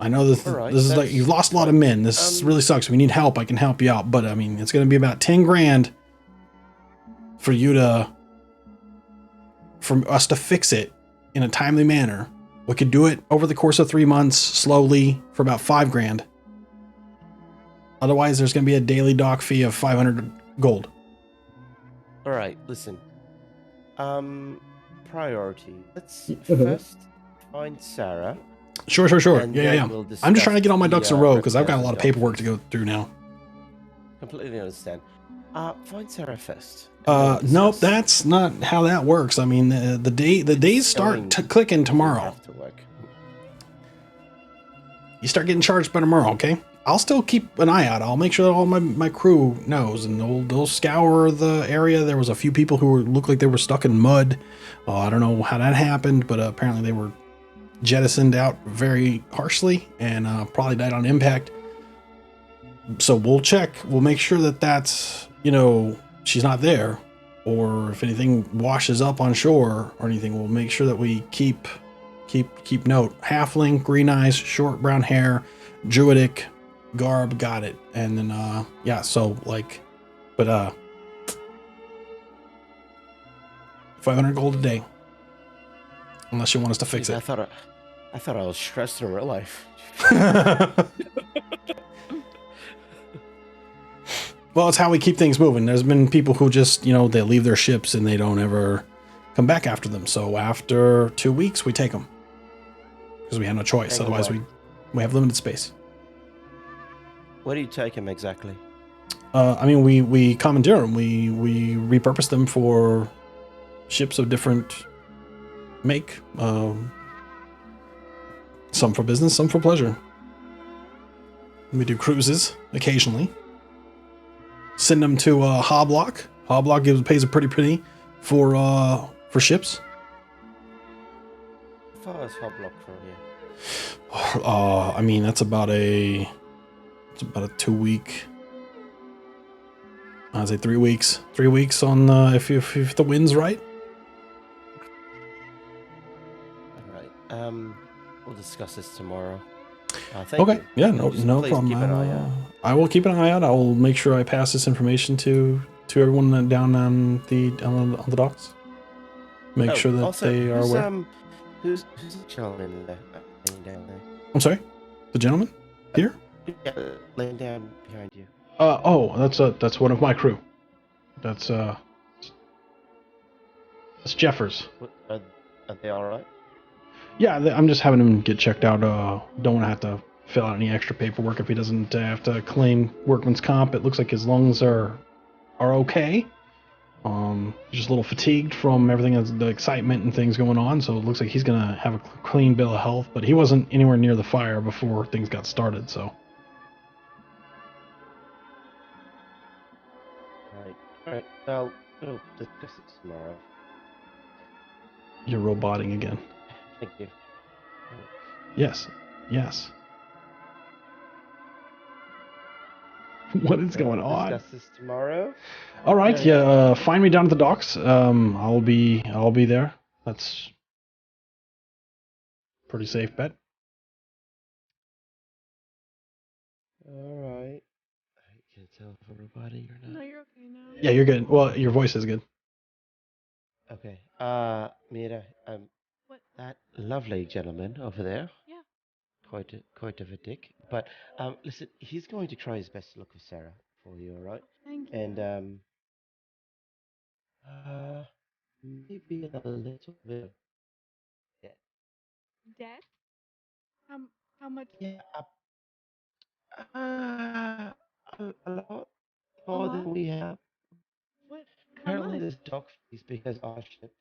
I know this, Alright, this is like you've lost a lot of men. This really sucks. We need help. I can help you out, but I mean, it's going to be about 10 grand for us to fix it in a timely manner. We could do it over the course of 3 months, slowly, for about 5 grand. Otherwise, there's going to be a daily dock fee of 500 gold. All right, listen. Priority. Let's first find Sarah. Sure. And Yeah. then we'll I'm just trying to get all my discuss ducks in a the, row because I've got a repairs lot of and paperwork to documents. go through now. Completely understand. Find Sarah first. and then Nope, discuss. that's not how that works. I mean, the days start Going clicking to tomorrow. have to work. You start getting charged by tomorrow, okay? I'll still keep an eye out. I'll make sure that all my crew knows, and they'll scour the area. There was a few people who looked like they were stuck in mud. I don't know how that happened, but apparently they were jettisoned out very harshly and probably died on impact. So we'll check. We'll make sure that that's, she's not there, or if anything washes up on shore or anything, we'll make sure that we keep note. Halfling, green eyes, short brown hair, druidic garb, got it. And then 500 gold a day, unless you want us to fix Jeez, it. I thought I was stressed in real life. Well, it's how we keep things moving. There's been people who just, they leave their ships and they don't ever come back after them. So after 2 weeks, we take them because we have no choice. Take 'em Otherwise, where? we have limited space. Where do you take him exactly? We commandeer them. We repurpose them for ships of different make. Some for business, some for pleasure. We do cruises occasionally. Send them to Hoblock. Hoblock pays a pretty penny for ships. How far is Hoblock from here? That's about a 2 week. I'd say 3 weeks. 3 weeks on if the wind's right. All right. We'll discuss this tomorrow. Thank Okay. you. Yeah. No Just please problem. keep an eye out. I will keep an eye out. I will make sure I pass this information to everyone down on the docks. Make sure that also, they are who's, aware. Who's the gentleman there? Laying down there. I'm sorry. The gentleman here. Yeah, laying down behind you. That's one of my crew. That's Jeffers. Are they all right? Yeah, I'm just having him get checked out. Don't want to have to fill out any extra paperwork if he doesn't have to claim workman's comp. It looks like his lungs are okay. Just a little fatigued from everything, the excitement and things going on. So it looks like he's gonna have a clean bill of health. But he wasn't anywhere near the fire before things got started. So All right. We'll discuss it tomorrow. you're roboting again. Thank you. Yes. What is going on? Discuss this tomorrow. All right, yeah. Find me down at the docks. I'll be there. That's pretty safe bet. All right. I can't tell if I'm roboting or not. No, you're okay now. Yeah, you're good. Well, your voice is good. Okay. Mira, What? that lovely gentleman over there, Yeah. quite of a dick. But listen, he's going to try his best to look for Sarah for you, all right? Thank And you. uh, maybe a little bit. Yeah. Dead? How how much? Yeah. Uh, a lot A more lot? than we have. What? How Apparently, much? there's dog fees because our ship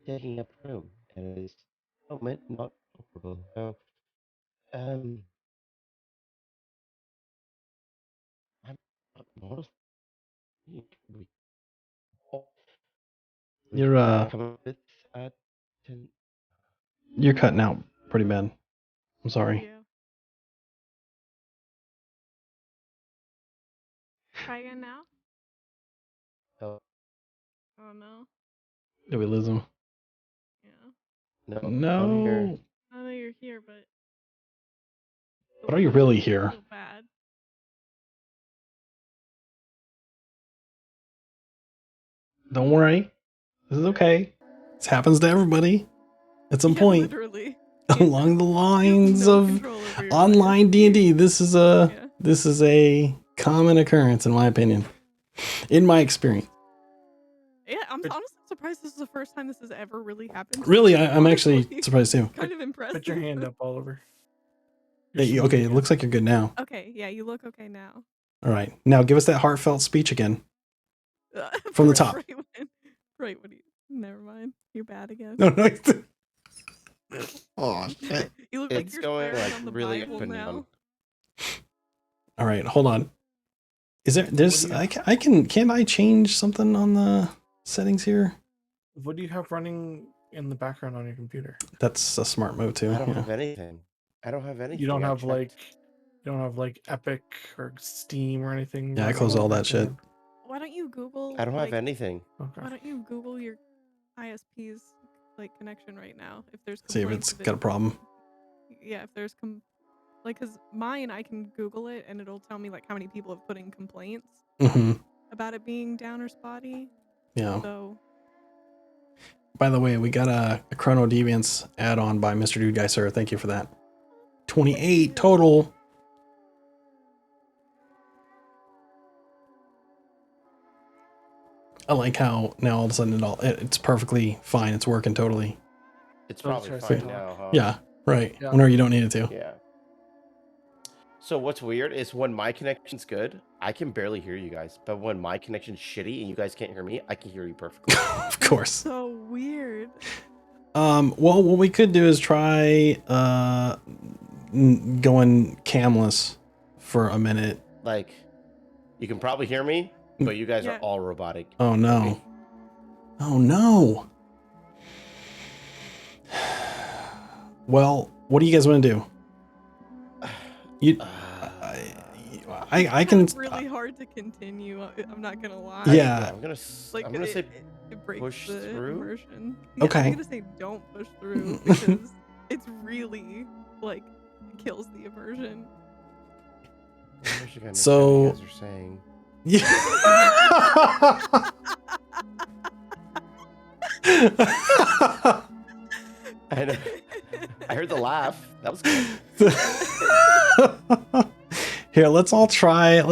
taking up room, and it is moment not operable. So, um, I'm not more. We You're come up with 10. you're cutting out pretty bad. I'm sorry. Yeah. Try again now. Oh, Oh no. Did we lose him? Yeah. no, I'm here. No. I know you're here, but But are you really I here? feel bad. Don't worry. This is okay. This happens to everybody at some Yeah, point literally. along the You have lines no of control over your online ISP. D&D. This is a Yeah. common occurrence in my opinion. In my experience. Yeah, I'm But- honestly surprised this is the first time this has ever really happened. to Really, me, I'm actually honestly. surprised too. Kind of impressed. Put your hand up, Oliver. Hey, You're okay, smooth it again. looks like you're good now. Okay, yeah, you look okay now. All right. Now give us that heartfelt speech again. From the top. Right, what do you... Never mind. You're bad again. No, no. Oh, shit. You look like It's you're going swearing like on the really Bible up and now. down. All right, hold on. Is there's, What do you- can I change something on the settings here? What do you have running in the background on your computer? That's a smart move too. I don't Yeah. have anything. I don't have anything. You don't I have checked. Epic or Steam or anything. Yeah, I running closed in the all that shit. background? Why don't you Google I don't have like anything. Okay. why don't you Google your ISP's like connection right now? If there's See if complaints it's of got a it. problem. Yeah, if there's like, cause mine I can Google it and it'll tell me like how many people have put in complaints Hmm. about it being down or spotty. Yeah. So By the way, we got a Chrono Deviance add-on by Mr. Dude Guy Sir. Thank you for that. 28 total. I like how now all of a sudden it's perfectly fine. It's working totally. It's So probably tries to fine talk. now, huh? Yeah, right. Yeah. Whenever you don't need it to. Yeah. So what's weird is when my connection's good, I can barely hear you guys. But when my connection's shitty and you guys can't hear me, I can hear you perfectly. Of course. so weird. Well, what we could do is try going camless for a minute. Like, you can probably hear me, but you guys are Yeah. all robotic. Oh no. Oh no. Well, what do you guys want to do? You, I can. It's really hard to continue. I'm not gonna lie. Yeah. I'm gonna Like I'm gonna say it breaks push the through? immersion. Yeah, Okay. I'm gonna say don't push through because it's really like kills the immersion. I wish I could understand So- what you guys are saying. I know. I heard the laugh. That was good. Here, let's all try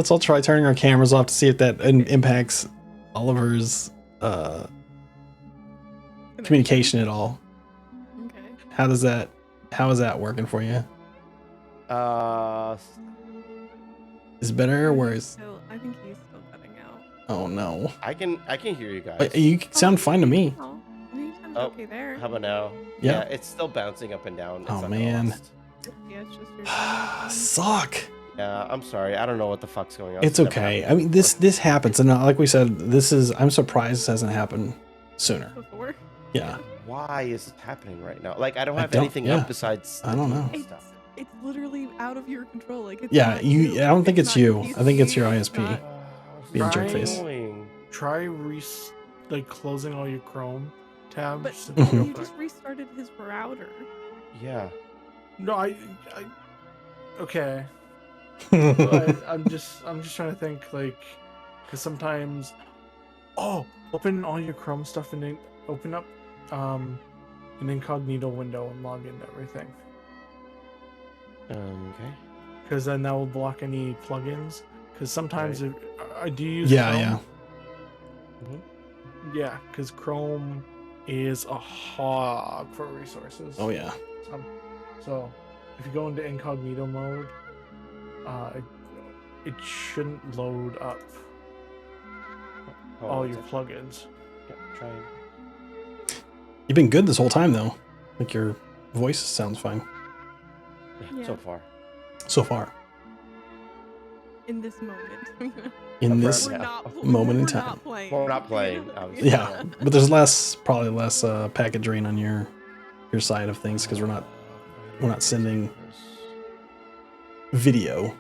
turning our cameras off to see if that impacts Oliver's communication at all. Okay. How is that working for you? Is it better or worse? I think he's still cutting out. Oh no. I can hear you guys. You sound fine to me. Oh, you sound Oh, okay there. How about now? Yeah. It's still bouncing up and down. It's Oh, not gonna man. last. Yeah, it's just your Suck. Yeah, I'm sorry. I don't know what the fuck's going on. It's never okay. happened I mean, this happens, and like we said, I'm surprised this hasn't happened sooner. before. Yeah. Why is it happening right now? Like, I don't I have don't- anything yeah. up besides. I don't the know. game It's Stuff. it's literally out of your control. Like it's Yeah, not I don't think it's not you. I think it's your PC, it's ISP. not- Being Try- jerk face. Annoying. Try closing all your Chrome tabs. But to Mhm. you open just it. restarted his router. Yeah. No, okay. But I'm just trying to think, like, because sometimes. Oh, Open all your Chrome stuff and then open up an incognito window and log into everything. Okay. Because then that will block any plugins. Because sometimes, do you use Yeah, Chrome? yeah. Yeah, because Chrome is a hog for resources. Oh yeah. So if you go into incognito mode, it shouldn't load up all your plugins. Yep, trying. You've been good this whole time though. Like your voice sounds fine Yeah, so far. so far. In this moment. In For this now. moment in we're time. not playing. Well, we're not playing, obviously. Yeah, but there's probably less packet drain on your side of things because we're not sending video.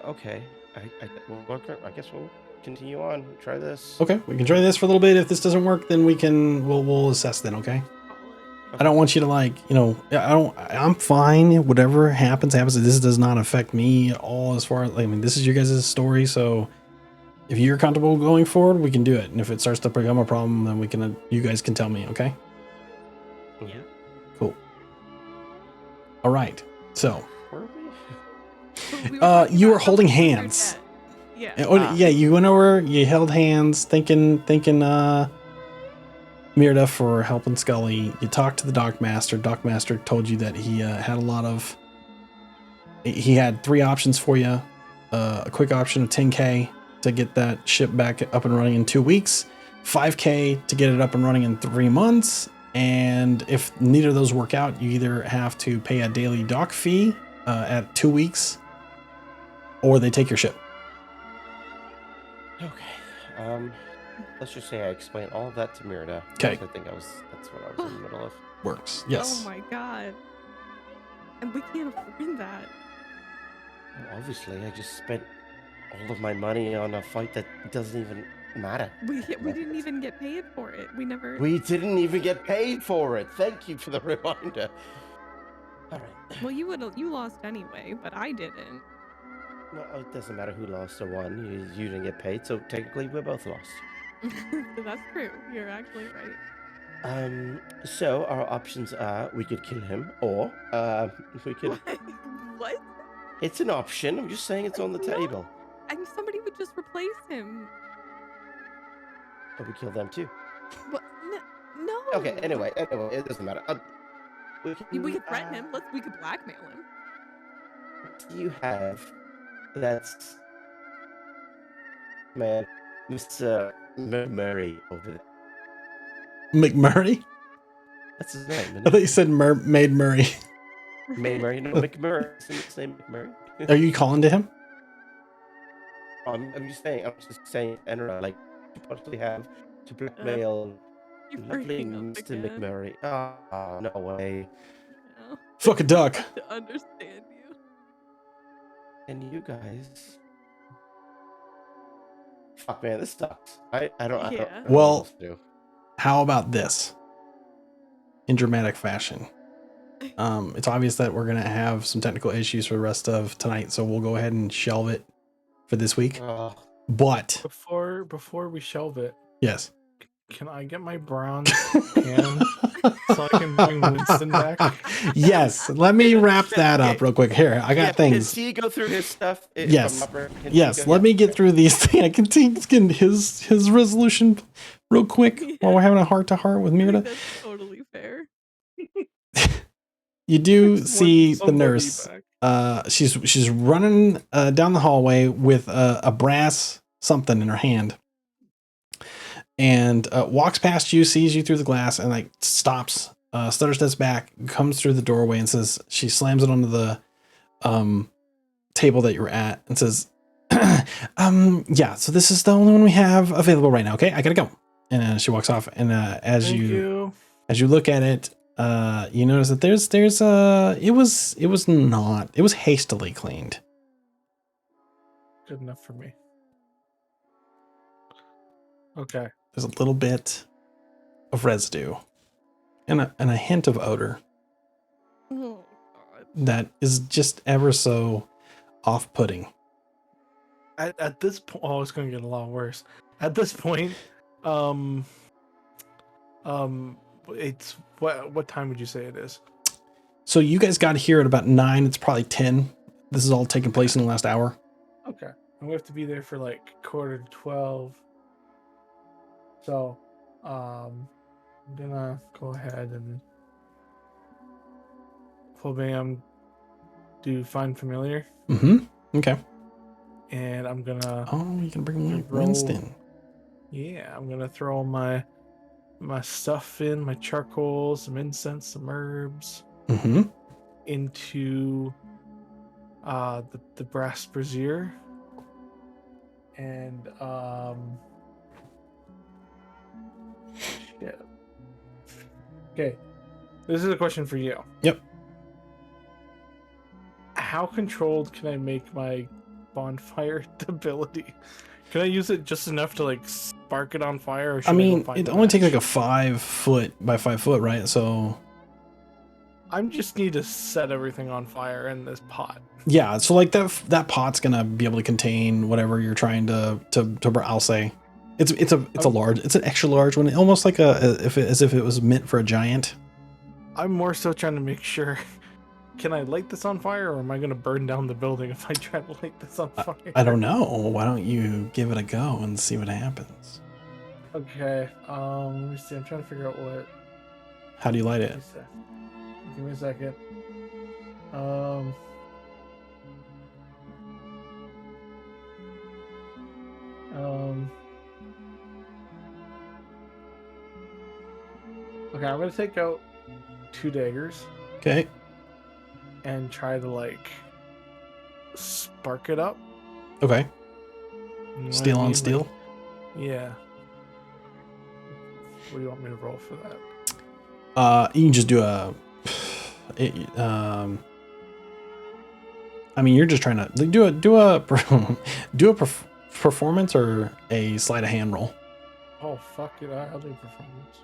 Okay. I guess we'll continue on. Try this. Okay, we can try this for a little bit. If this doesn't work, then we'll assess then. Okay. I don't want you to I'm fine. Whatever happens. This does not affect me at all as far as, this is your guys' story. So if you're comfortable going forward, we can do it. And if it starts to become a problem, then you guys can tell me. Okay. Yeah. Cool. All right. So, We you were holding hands. Yeah. Yeah. You went over, you held hands, thanking Mirda for helping Scully. You talked to the Dockmaster. Dockmaster told you that he had 3 options for you. A quick option of 10K to get that ship back up and running in 2 weeks, 5K to get it up and running in 3 months. And if neither of those work out, you either have to pay a daily dock fee at 2 weeks, or they take your ship. Okay. Let's just say I explained all of that to Mirda. Okay. I think that's what I was in the middle of. Works. Yes. Oh my god. And we can't afford that. Well, obviously, I just spent all of my money on a fight that doesn't even matter. We didn't even get paid for it. We didn't even get paid for it. Thank you for the reminder. All right. Well, you lost anyway, but I didn't. No, it doesn't matter who lost or won. You didn't get paid, so technically we're both lost. That's true. You're actually right. So our options are we could kill him, or we could. What? It's an option. I'm just saying it's on the table. And somebody would just replace him. Or we kill them too. What? No. Okay. Anyway, it doesn't matter. We could threaten him. We could blackmail him. What do you have? That's man, Mr. McMurray over there. McMurray? That's his name. I thought you said Maid Murray. Maid Murray? No, McMurray. Isn't his name McMurray? Are you calling to him? I'm just saying, Enra, like, you possibly have to blackmail lovely Mr. McMurray. Oh, no way. No. Fuck a duck. To understand you. And you guys. Fuck, man, this sucks. I don't know Well, what else to do. How about this? In dramatic fashion. It's obvious that we're gonna have some technical issues for the rest of tonight, so we'll go ahead and shelve it for this week. But before we shelve it, yes, can I get my bronze can so I can bring Winston back? Yes, let me wrap that up real quick. Here, I got things. Can he go through his stuff? Yes, let me get through these things. I can take his resolution real quick while we're having a heart-to-heart with Mirda. That's totally fair. You do see the nurse. She's running down the hallway with a brass something in her hand, and walks past you, sees you through the glass, and like stops, stutter steps back, comes through the doorway, and says, she slams it onto the table that you're at, and says, yeah, so this is the only one we have available right now. Okay, I gotta go. And she walks off, and as you look at it, you notice that it was hastily cleaned. Good enough for me. Okay. There's a little bit of residue and a hint of odor Oh, God. that is just ever so off-putting. At this point, oh, it's going to get a lot worse. At this point, it's what time would you say it is? So you guys got here at about 9. It's probably 10. This is all taking place in the last hour. Okay, and we have to be there for like 11:45. So, I'm gonna go ahead and full bam, do find familiar, Okay. and I'm gonna Oh, you can bring roll- Winston. yeah, I'm gonna throw my stuff in, my charcoal, some incense, some herbs into the brass brazier, and shit. Okay, this is a question for you. Yep. How controlled can I make my bonfire ability? Can I use it just enough to like spark it on fire? Or should I mean, go find it a only takes match? like a 5 foot by 5 foot, right? So I just need to set everything on fire in this pot. yeah, so like that pot's gonna be able to contain whatever you're trying to I'll say. It's an extra large one, almost like as if it was meant for a giant. I'm more so trying to make sure. Can I light this on fire, or am I going to burn down the building if I try to light this on fire? I don't know. Why don't you give it a go and see what happens? Okay. Let me see. I'm trying to figure out what. How do you light it? Give me a second. Okay, I'm gonna take out 2 daggers Okay. and try to like spark it up. Okay. You know what Steel I on mean? steel. Like, yeah. What do you want me to roll for that? You can just do I mean, you're just trying to like, do a performance or a sleight of hand roll. Oh fuck it! I'll do performance.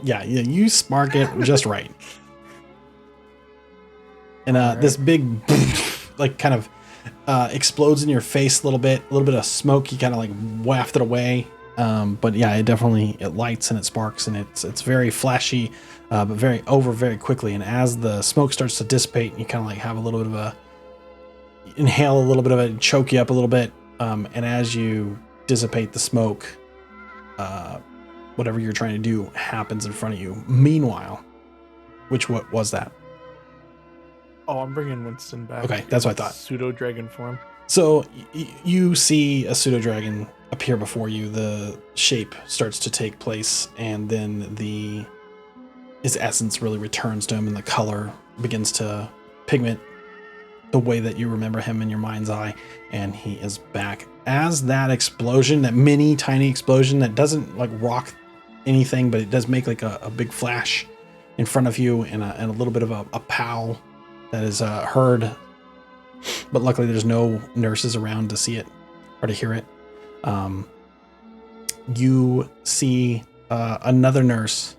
yeah, you spark it just right. And this big like kind of explodes in your face a little bit of smoke. You kind of like waft it away. But yeah, it lights and it sparks and it's very flashy, but very quickly. And as the smoke starts to dissipate, you kind of like have a little bit of inhale a little bit of it, choke you up a little bit. And as you dissipate the smoke, whatever you're trying to do happens in front of you. Meanwhile, what was that? Oh, I'm bringing Winston back. Okay, that's what I thought. Pseudo dragon form. So you see a pseudo dragon appear before you. The shape starts to take place, and then his essence really returns to him, and the color begins to pigment the way that you remember him in your mind's eye, and he is back. As that explosion, that mini tiny explosion that doesn't like rock anything, but it does make like a big flash in front of you, and a little bit of a pow that is heard. But luckily there's no nurses around to see it or to hear it. You see another nurse.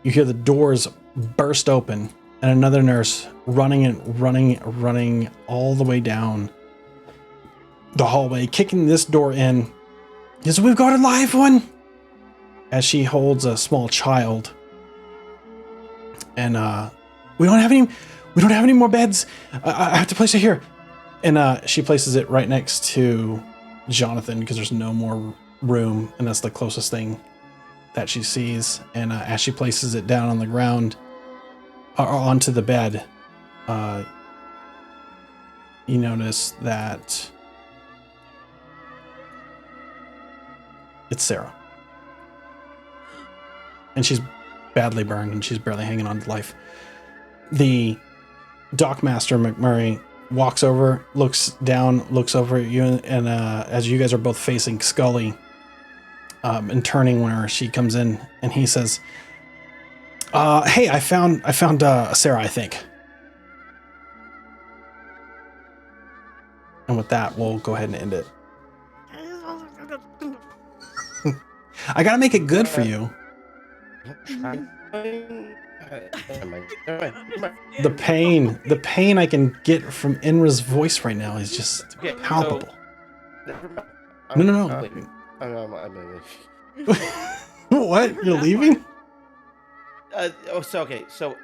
You hear the doors burst open and another nurse running all the way down the hallway, kicking this door in. Yes, we've got a live one. As she holds a small child. And we don't have any more beds. I have to place it here. And she places it right next to Jonathan because there's no more room, and that's the closest thing that she sees. And as she places it down on the ground, or onto the bed, you notice that it's Sarah. And she's badly burned, and she's barely hanging on to life. The Dockmaster McMurray walks over, looks down, looks over at you, and as you guys are both facing Scully, and turning where she comes in, and he says, "Hey, I found Sarah, I think." And with that, we'll go ahead and end it. I gotta make it good for you. Never mind. Never mind. Never mind. The pain I can get from Inra's voice right now is just Okay, palpable. Never mind. No, no, I'm no. leaving. I'm leaving. What? heard You're that leaving? So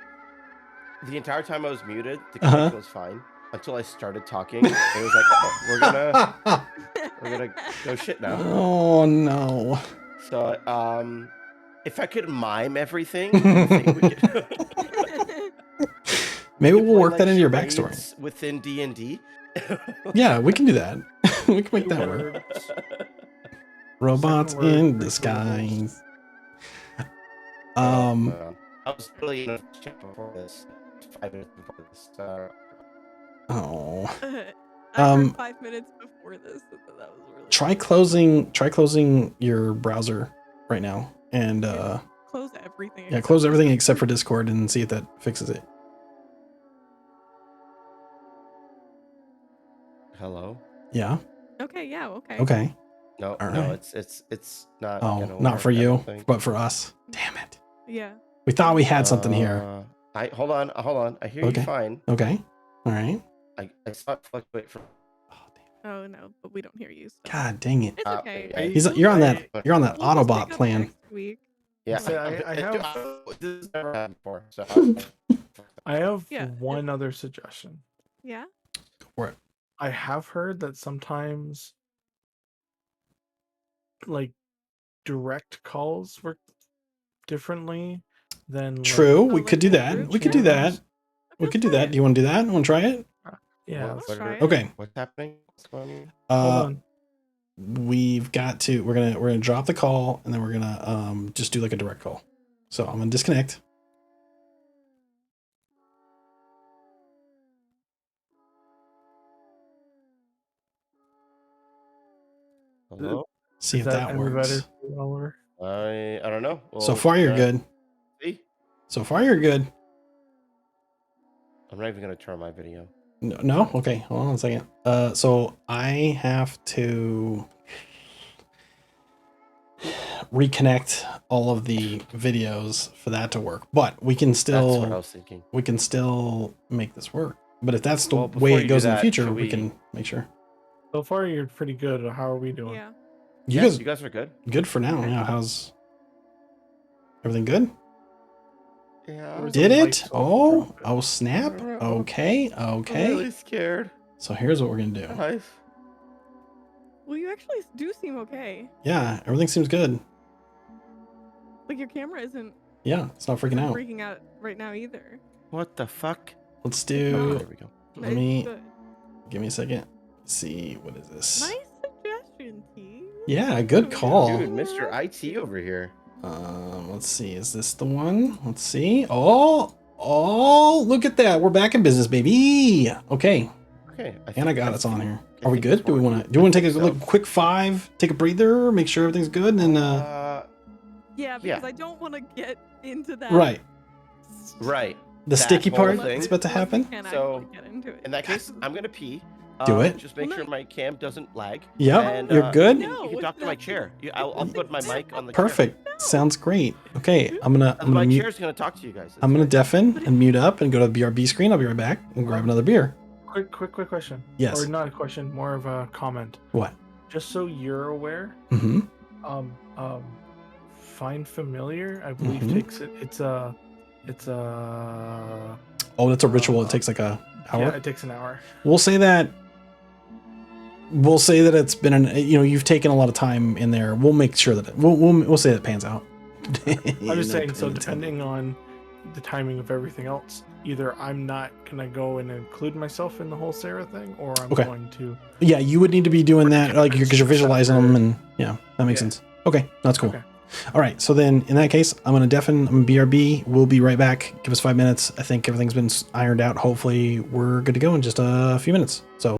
the entire time I was muted, the Uh-huh. connection was fine until I started talking. It was like, oh, we're gonna go shit now. Oh no. So if I could mime everything, I think we could. Maybe we could we'll play, work like, that into your backstory. charades within DnD. Yeah, we can do that. We can make that work. Words. Robots Second word, in 3 syllables. disguise. Oh, man. I was literally in a chat before this, 5 minutes before this. Oh. I heard 5 minutes before this, and that was really Try closing your browser right now, and close everything. yeah, except close for everything except Discord. for Discord and see if that fixes it. Hello. Yeah. Okay. Yeah. Okay. Okay. No, All no, right. it's not. Oh, gonna not work, for I you, don't think. but for us. Damn it. Yeah. We thought we had something here. Hold on. I hear you Okay. fine. Okay. All right. I saw it fluctuate from. Oh, damn. Oh no, but we don't hear you. So. God dang it. It's okay. yeah. You're on that We'll just Autobot pick up plan. next week. Yeah, So I have this has never happened before. So I have Yeah, one other suggestion. Yeah. Go for it. I have heard that sometimes like direct calls work differently than True. like, We could do that. group We could do that. channels. We Let's could do try that. it. Do you want to do that? Want to try it? Yeah. Let's try it. Okay. What's happening? What's going on? Hold Uh, on. we've got to. We're gonna drop the call, and then we're gonna just do like a direct call. So I'm gonna disconnect. Hello. See Is if that any works. better for you, Oliver? I don't know. So far, you're good. See? So far, you're good. I'm not even gonna turn on my video. No? Okay, hold on a second. So I have to reconnect all of the videos for that to work, but we can That's what I still was thinking. make this work. But if that's the Well, way before it you goes do in the that, future, should we we- can make sure. So far, you're pretty good. How are we doing? Yeah. You You guys guys are good. good for now? Yeah. How's everything good? Yeah. Where's Did the it? mic so I can Oh, drop it? oh snap. Okay, I'm okay. really scared. So here's what we're gonna do. Guys. Well, you actually do seem okay. Yeah, everything seems good. Like your camera isn't Yeah, it's not freaking out. freaking out right now either. What the fuck? Let's Oh, do. there we go. Let It's me good. give me a second. Let's see, what is this? Nice suggestion, T. Yeah, good call. Dude, Mr. IT over here. Let's see. Is this the one? Let's see. Oh, look at that. We're back in business, baby. Okay. Okay. And I got us on think- here. I Are we think good? it's Do we want working. to take a I think look, so. quick 5, take a breather, make sure everything's good, and Yeah, because Yeah. I don't want to get into that. right. Right. The That sticky whole part thing. that's about to happen. Can So, actually get into it. In that case, I'm gonna pee. Do it. Just make Well, sure no. my cam doesn't lag. Yep, And, you're good. You can No, talk to my that's- chair. I'll put my mic on the chair. Perfect. Sounds great. Okay, I'm gonna My mute. chair's gonna talk to you guys. I'm gonna It's deafen and mute up and go to the BRB screen. I'll be right back and grab another beer. Quick question. Yes. Or not a question, more of a comment. What? Just so you're aware, Mm-hmm. um, find familiar. I believe Mhm. takes it. It's a. Oh, that's a ritual. It takes like a hour. Yeah, it takes an hour. We'll say that. We'll say that it's been you've taken a lot of time in there. We'll make sure that we'll say that pans out. I'm just saying. No So pun intended. depending on the timing of everything else, either I'm not gonna go and include myself in the whole Sarah thing, or I'm Okay. going to. Yeah, you would need to be doing that, like because you're visualizing them, and yeah, that makes Yeah. sense. Okay, that's cool. Okay. All right, so then in that case, I'm gonna deafen. I'm gonna BRB. We'll be right back. Give us 5 minutes. I think everything's been ironed out. Hopefully, we're good to go in just a few minutes. So.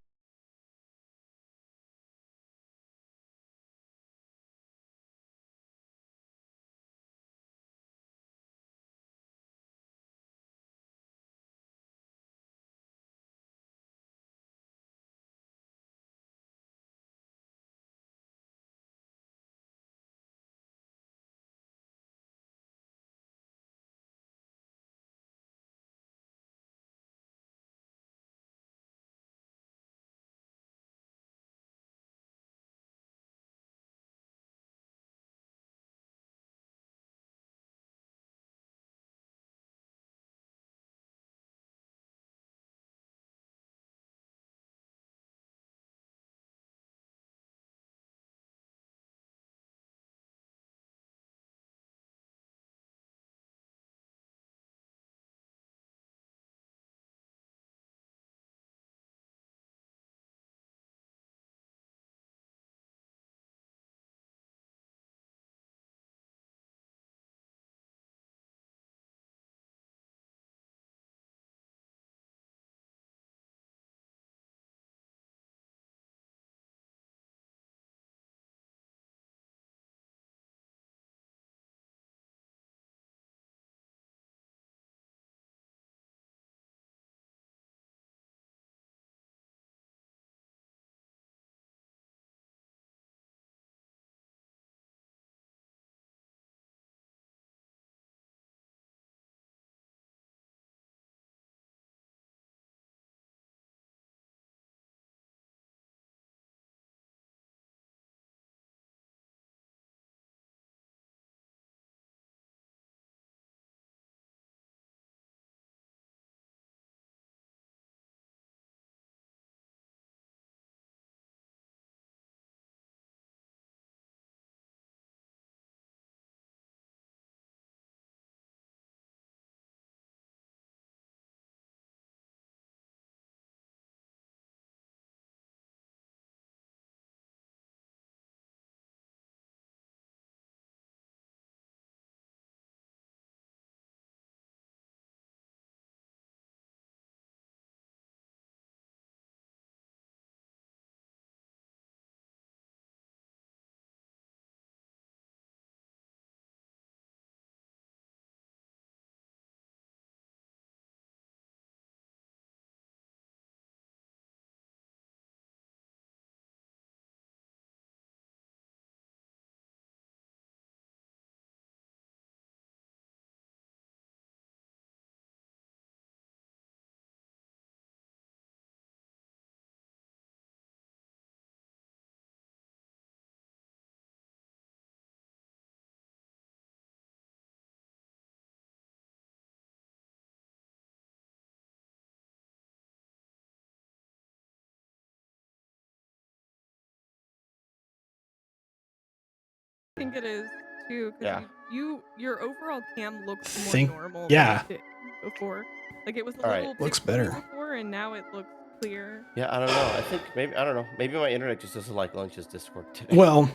think it is too, because Yeah. your overall cam looks more Think- normal yeah. than it did before. Like it was a All right. little Looks pixely better. before, and now it looks clear. Yeah, I don't know. I think maybe I don't know. Maybe my internet just doesn't like Lunch's Discord today. Well,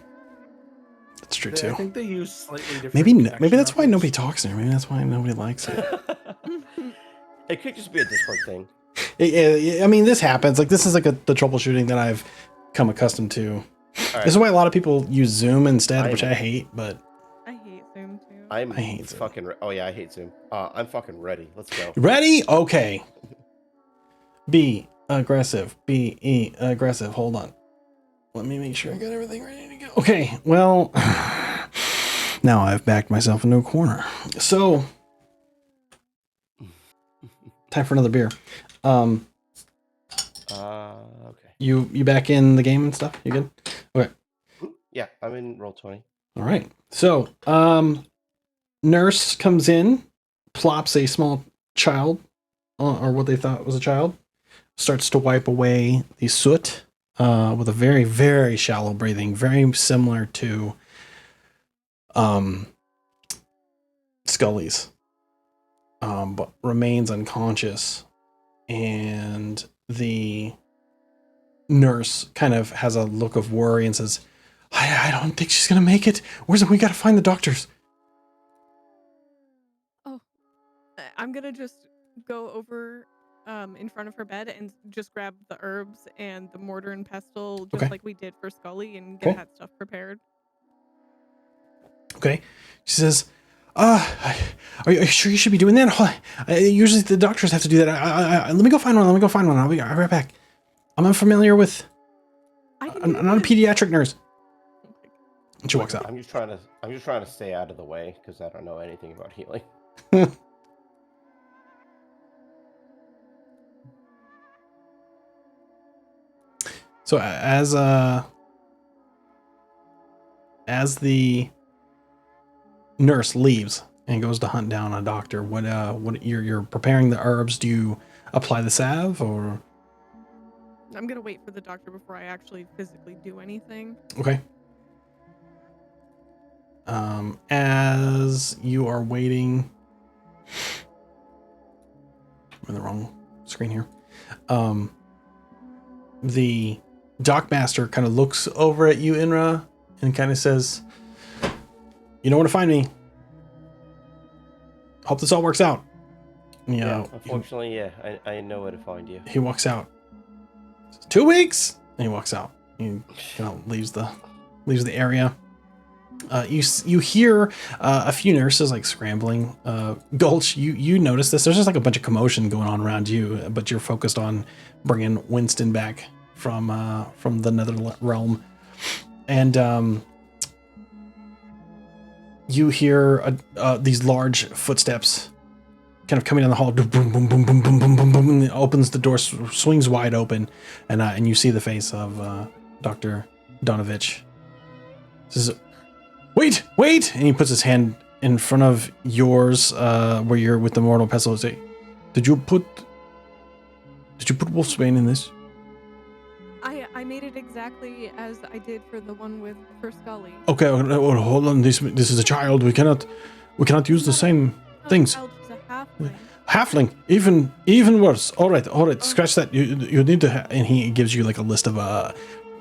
that's true I too. think they use slightly different. Maybe connection that's why methods. nobody talks there. Maybe that's why nobody likes it. It could just be a Discord thing. I mean, this happens. Like this is like the troubleshooting that I've come accustomed to. All This right. is why a lot of people use Zoom instead, which I'm- I hate. But I hate Zoom too. I'm I hate Zoom. fucking. Oh yeah, I hate Zoom. I'm fucking ready. Let's go. ready? Okay. B aggressive. B aggressive. Hold on. Let me make sure I got everything ready to go. Okay. Well, now I've backed myself into a corner. So time for another beer. Okay. You back in the game and stuff? You good? Okay. Yeah, I'm in roll 20. All right. So, nurse comes in, plops a small child, or what they thought was a child, starts to wipe away the soot with a very, very shallow breathing, very similar to Scully's, but remains unconscious. And the nurse kind of has a look of worry and says, I don't think she's gonna make it. We gotta find the doctors. I'm gonna just go over in front of her bed and just grab the herbs and the mortar and pestle, just Okay. like we did for Scully, and get Okay. that stuff prepared. Okay. She says, are you sure you should be doing that? Usually the doctors have to do that. Let me go find one. I'll be right back. I'm unfamiliar with. I'm not a pediatric nurse. And she walks out. I'm just trying to stay out of the way because I don't know anything about healing. So as the nurse leaves and goes to hunt down a doctor, what you're preparing the herbs? Do you apply the salve or? I'm gonna wait for the doctor before I actually physically do anything. Okay. As you are waiting, I'm in the wrong screen here. The dockmaster kind of looks over at you, Inra, and kind of says, "You know where to find me. Hope this all works out." Yeah, unfortunately, I know where to find you. He walks out. 2 weeks, and he walks out. He kind of leaves the area. You hear a few nurses like scrambling. Gulch, you notice this. There's just like a bunch of commotion going on around you, but you're focused on bringing Winston back from the nether realm, and you hear these large footsteps kind of coming down the hall. Boom, boom, boom, boom, boom, boom, boom, boom, boom. And it opens the door, swings wide open, and you see the face of Dr. Donovich. Says, Wait! And he puts his hand in front of yours, where you're with the mortal pestle. Say, Did you put Wolfsbane in this? I made it exactly as I did for the one with for Scully. Okay, hold on. This is a child. We cannot use the same things. Child, she's a halfling. Halfling, even worse. All right. Scratch that. You need to. And he gives you like a list of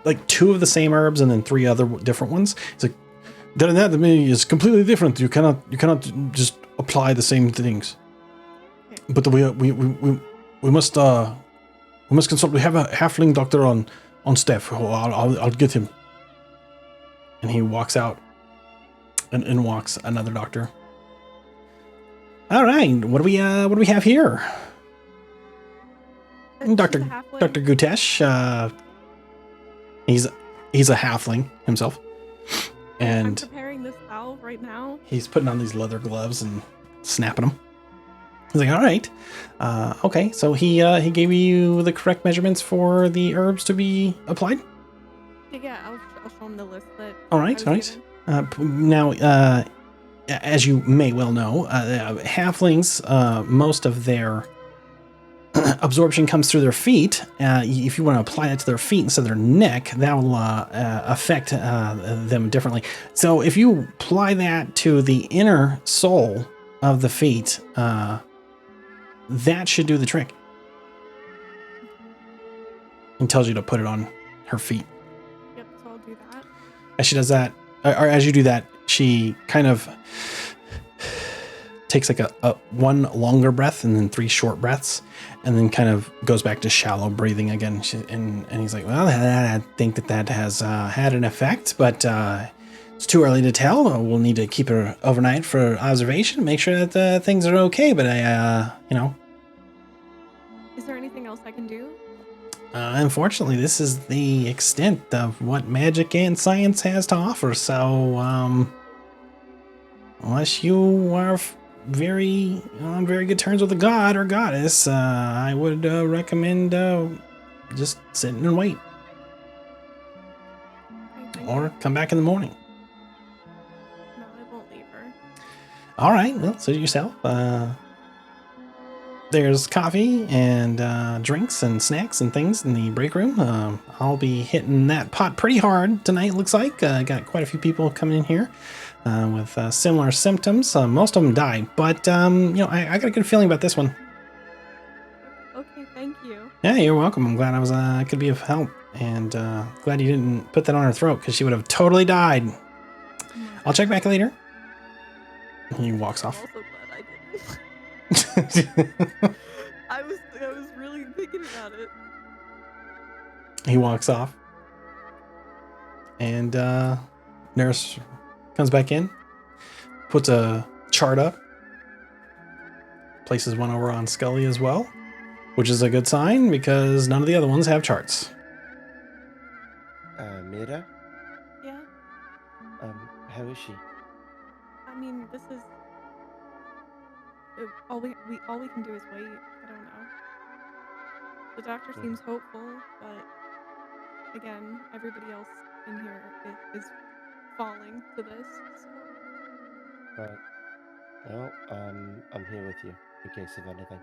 like 2 of the same herbs and then 3 other different ones. It's like their anatomy is completely different. You cannot just apply the same things. Okay. But we must consult. We have a halfling doctor on staff. Oh, I'll get him. And he walks out, and walks another doctor. All right, what do we have here? She's Dr. a halfling. Dr. Gutesh. He's a halfling himself, I'm and preparing this salve right now. he's putting on these leather gloves and snapping them. He's like, all right, okay. So he gave you the correct measurements for the herbs to be applied. Yeah, I'll show him the list that. All right. Now, as you may well know, halflings, most of their absorption comes through their feet. If you want to apply that to their feet instead of their neck, that will affect them differently. So if you apply that to the inner sole of the feet, that should do the trick. It tells you to put it on her feet. Yep, so I'll do that. As she does that, or as you do that, she kind of takes like a one longer breath and then 3 short breaths, and then kind of goes back to shallow breathing again. And he's like, well, I think that has had an effect, but it's too early to tell. We'll need to keep her overnight for observation, make sure that things are okay. But Is there anything else I can do? Unfortunately, this is the extent of what magic and science has to offer. So, unless you are on very good terms with a god or goddess, I would recommend just sitting and wait, Okay, thank or you. come back in the morning. No, I won't leave her. All right, well, suit yourself. There's coffee and drinks and snacks and things in the break room. I'll be hitting that pot pretty hard tonight, looks like. Got quite a few people coming in here with similar symptoms. Most of them died, but I got a good feeling about this one. Okay, thank you. Yeah, you're welcome. I'm glad I could be of help, and glad you didn't put that on her throat, because she would have totally died. I'll check back later. He walks I'm off. also glad I didn't. I was really thinking about it. He walks off, and nurse comes back in, puts a chart up, places one over on Scully as well, which is a good sign because none of the other ones have charts. Mira, Yeah. how is she? I mean, this is all we can do is wait. I don't know. The doctor seems hopeful, but again, everybody else in here is falling to this. So. Right. Well, I'm here with you in case of anything.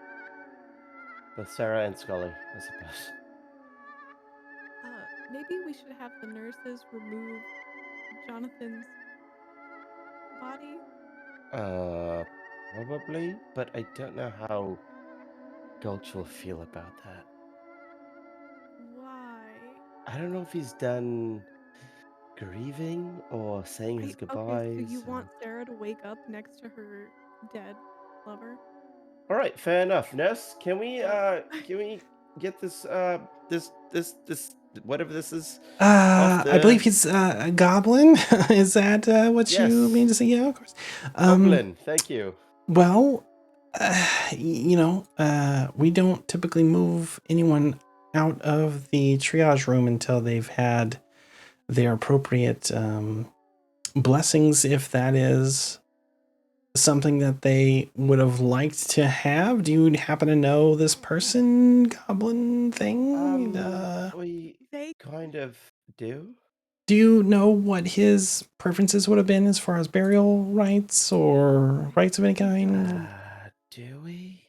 Both Sarah and Scully, I suppose. Maybe we should have the nurses remove Jonathan's body. Probably, but I don't know how Gulch will feel about that. Why? I don't know if he's done grieving or saying his goodbyes. Okay, so you want Sarah to wake up next to her dead lover? All right, fair enough. Nurse, can we get this this whatever this is off the... I believe he's a goblin. Is that what Yes. you mean to say? Yeah, of course. Goblin, thank you. Well, we don't typically move anyone out of the triage room until they've had their appropriate blessings, if that is something that they would have liked to have. Do you happen to know this person, goblin thing? We kind of do. Do you know what his preferences would have been as far as burial rites or rites of any kind? Do we?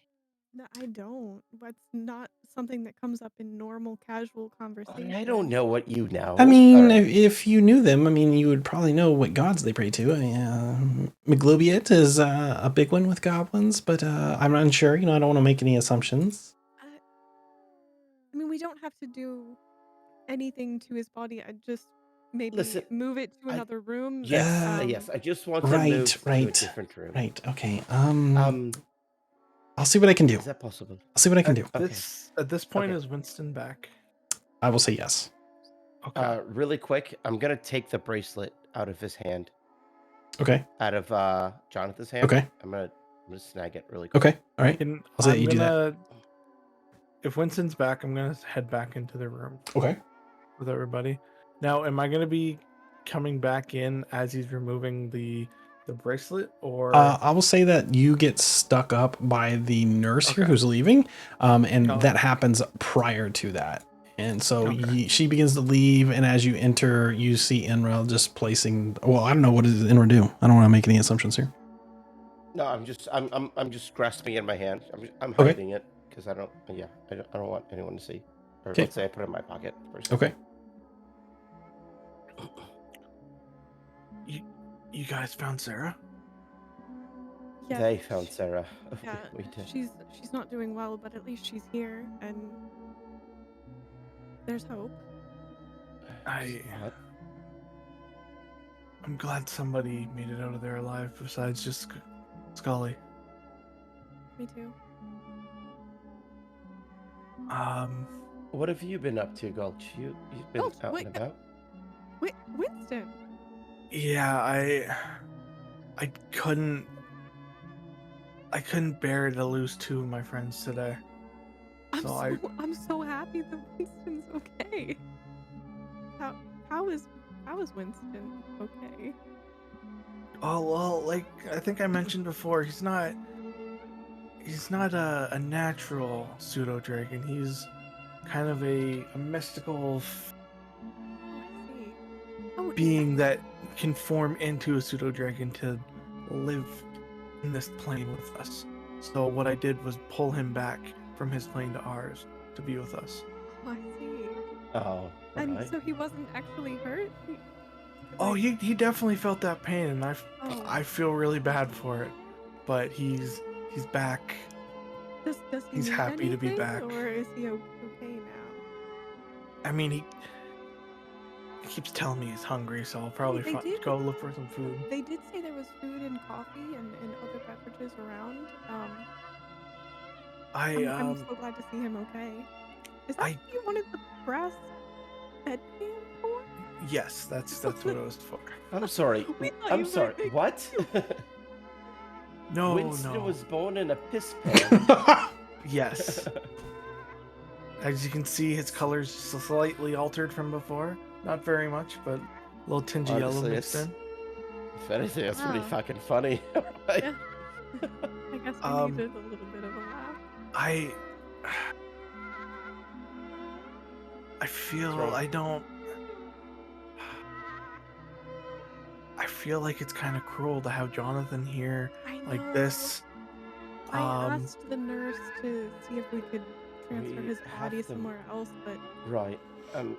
No, I don't. That's not something that comes up in normal, casual conversation. I don't know what you know. I mean, All right. if you knew them, I mean, you would probably know what gods they pray to. Maglubiet is a big one with goblins, but I'm not sure. I don't want to make any assumptions. I mean, we don't have to do anything to his body. I just maybe move it to another room. Yes. I just want to move to a different room. Right. Okay. I'll see what I can do. Is that possible? I'll see what I can do. At this point, is Winston back? I will say yes. Okay. Really quick, I'm gonna take the bracelet out of his hand. Okay. Out of Jonathan's hand. Okay. I'm gonna snag it really quick. Okay. All right. I'll say that you do that. If Winston's back, I'm gonna head back into the room. Okay. With everybody. Now, am I gonna be coming back in as he's removing the bracelet, or I will say that you get stuck up by the nurse here who's leaving, and that happens prior to that. And so she begins to leave, and as you enter, you see Enra just placing. Well, I don't know, what does Enra do? I don't want to make any assumptions here. No, I'm just grasping it in my hand. I'm hiding it. because I don't want anyone to see. Or Okay. let's say I put it in my pocket first. Okay. You guys found Sarah? Yes, They found Sarah. Yeah, We did. she's not doing well, but at least she's here, and there's hope. What? I'm glad somebody made it out of there alive besides just Scully. Me too. What have you been up to, Gulch? You've been Gulch, out wait, and about? Winston. Yeah, I couldn't bear to lose two of my friends today. I'm so happy that Winston's okay. How is Winston okay? Oh well, like I think I mentioned before, he's not a natural pseudo dragon. He's kind of a mystical I see. Oh, being that can form into a pseudo dragon to live in this plane with us. So what I did was pull him back from his plane to ours to be with us. I see. Oh, And right. so he wasn't actually hurt. Oh, he definitely felt that pain, and Oh. I feel really bad for it. But he's back. Does he He's need happy to be anything, back. or is he okay now? I mean, he keeps telling me he's hungry, so I'll probably They did- go look for some food. They did say there was food and coffee and other beverages around. I'm so glad to see him okay. Is that what you wanted the brass bedpan for? Yes, that's what it was for. I'm sorry. We thought I'm you sorry. might make- What? No, Winston no. was born in a piss pan. Yes. As you can see, his color's slightly altered from before. Not very much, but a little tinge of yellow Honestly, mixed it's- in. If anything, that's pretty Wow. fucking funny. Right? Yeah. I guess we needed a little bit of a laugh. I feel wrong? I feel like it's kind of cruel to have Jonathan here I like know. this. I asked the nurse to see if we could transfer We his have body to- somewhere else, but Right.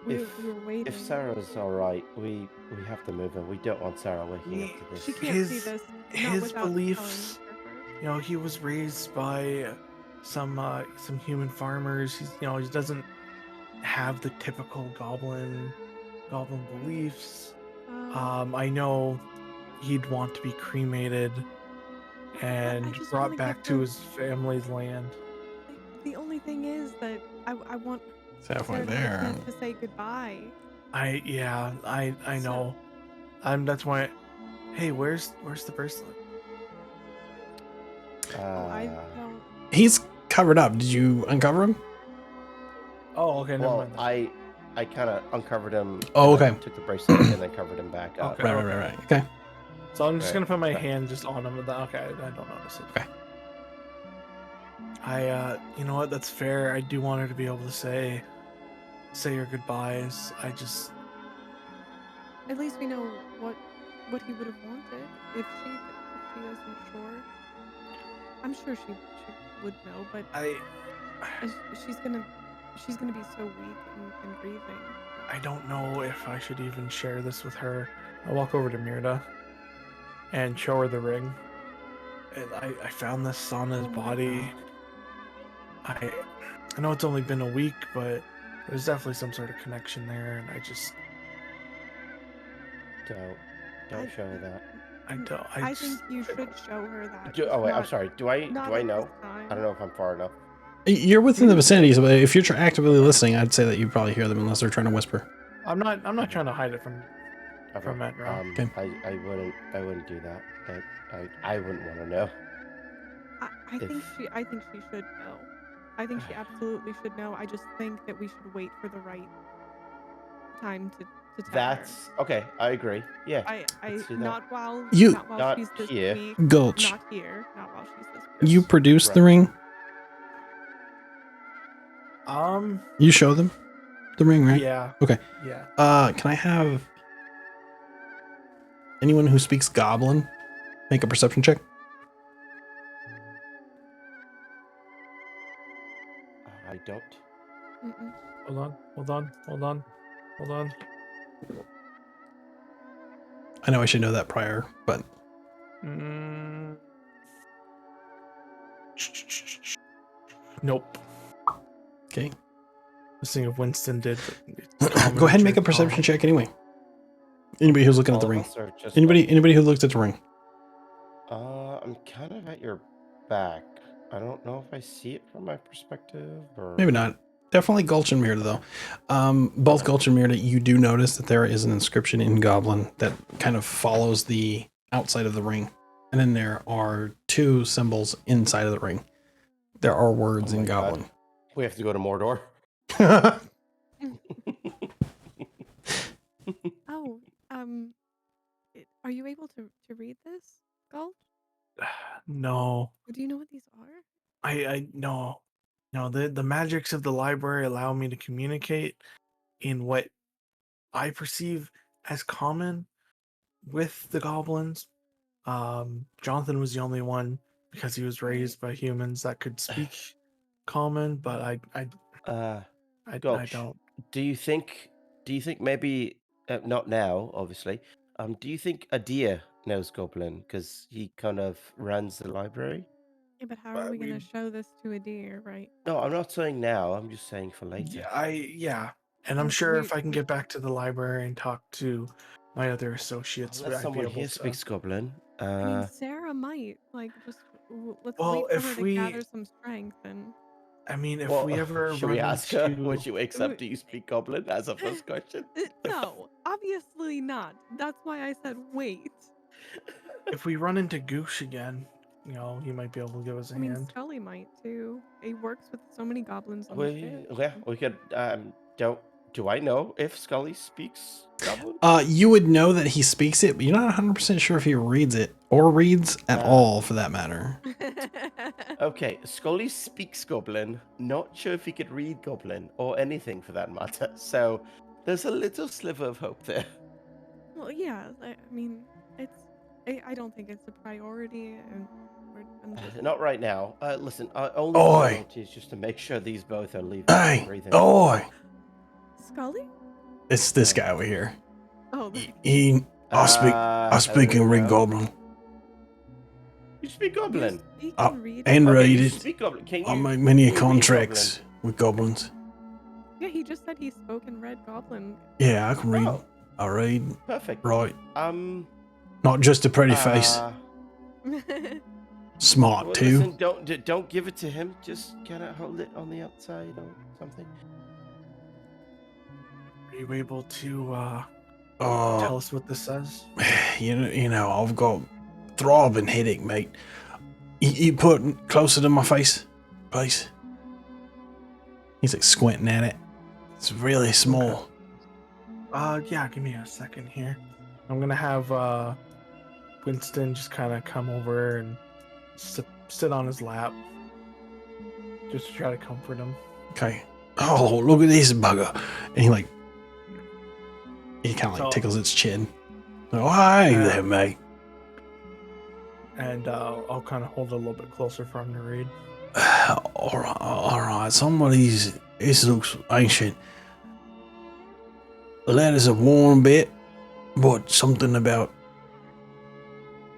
we were waiting. If Sarah's all right, we have to move her. We don't want Sarah waking up to this. She can't see his- this. Not his without beliefs- telling her. You know, he was raised by some human farmers. He doesn't have the typical goblin beliefs. I know he'd want to be cremated and just brought wanna back give to her- his family's land. The only thing is that I want It's halfway Sarah to have a there. chance to say goodbye. I So- know. That's why. Hey, where's the bracelet? I don't. He's covered up. Did you uncover him? Oh, okay, never Well, mind. then. I kind of uncovered him. Oh, and I okay. took the bracelet and then covered him back up. Okay. Right. Okay. So I'm just Right, gonna put my right. hand just on him. Okay, I don't notice it. Okay. You know what? That's fair. I do want her to be able to say her goodbyes. At least we know what he would have wanted if she wasn't sure. I'm sure she would know, but she's gonna be so weak and grieving. I don't know if I should even share this with her. I'll walk over to Mirda and show her the ring. And I found this on his Oh my body. I know it's only been a week, but there's definitely some sort of connection there, and I just Don't show her that. I think you should show her that. Oh just wait, I'm not- sorry. Do I not know? at this time. I don't know if I'm far enough. You're within the vicinity, so if you're actively listening, I'd say that you probably hear them unless they're trying to whisper. I'm not trying to hide it from Okay. Edra. Okay. I wouldn't do that. I wouldn't want to know. I think she should know. I think she absolutely should know. I just think that we should wait for the right time to tell her. That's okay. I agree. Yeah. I let's do that. not while You- she's this here. weak. Gulch, Not here. Not while she's this weak. you produced the Right. ring. You show them the ring, right? Yeah. Okay. Yeah. Can I have anyone who speaks Goblin make a perception check? don't. Mm-mm. Hold on. I know I should know that prior, but Mm. Nope. okay. Just seeing if Winston did. Go ahead and make a perception check anyway. Anybody who's looking at All the of ring. us are just Anybody who looked at the ring. I'm kind of at your back. I don't know if I see it from my perspective or Maybe not. Definitely Gulch and Mirda, though. Both Gulch and Mirda, you do notice that there is an inscription in Goblin that kind of follows the outside of the ring. And then there are two symbols inside of the ring. There are words Oh in my God. Goblin. We have to go to Mordor. Oh, are you able to read this, Gulch? No, Or do you know what these are? I no, no. The magics of the library allow me to communicate in what I perceive as common with the goblins. Jonathan was the only one because he was raised by humans that could speak common, but I Gulch, don't. do you think maybe not now, obviously. Do you think Adia knows Goblin because he kind of runs the library? Yeah, but how are we gonna We show this to a deer, right? No, I'm not saying now. I'm just saying for later. yeah, and I'm Well, sure if I can get back to the library and talk to my other associates, Unless I'd be someone able here to. speaks Goblin. I mean, Sarah might just let's Well, wait for if her to we- gather some strength and. I mean, if well, we ever should run we ask her into, when she wakes up? Do you speak Goblin as a first question? No, obviously not. That's why I said wait. if we run into Goosh again, he might be able to give us a I mean, hand. Scully might too. He works with so many goblins on the ship. We could. Do I know if Scully speaks Goblin? You would know that he speaks it, but you're not 100% sure if he reads it or reads at all, for that matter. Okay, Scully speaks Goblin. Not sure if he could read Goblin or anything for that matter. So there's a little sliver of hope there. Well, yeah. I mean, it's. I don't think it's a priority, and I'm just. Not right now. Listen, our only Oi. priority is just to make sure these both are leaving. Hey, breathing. oi! Scully? It's this guy over here. Oh, I speak in Ring Goblin. You speak Goblin? You speak Uh, and read. and it? read you it. speak Goblin. Can I you- make many can you read contracts with goblins. Yeah, he just said he spoke and read Goblin. Yeah, I can read. Oh. I read. Perfect. Right. Not Not just a pretty face. Smart Well, too. listen, don't give it to him. Just kind of hold it on the outside or something. Are you able to tell us what this says? You know, I've got throbbing headache, mate. You put it closer to my face, please. He's like squinting at it. It's really small. Yeah, give me a second here. I'm gonna have Winston just kind of come over and sit on his lap, just to try to comfort him. Okay. Oh, look at this bugger. And he kind of like So- tickles its chin. Oh, hi there, mate. And I'll kind of hold it a little bit closer for him to read. All right. Some of these, this looks ancient. The letters are worn a bit, but something about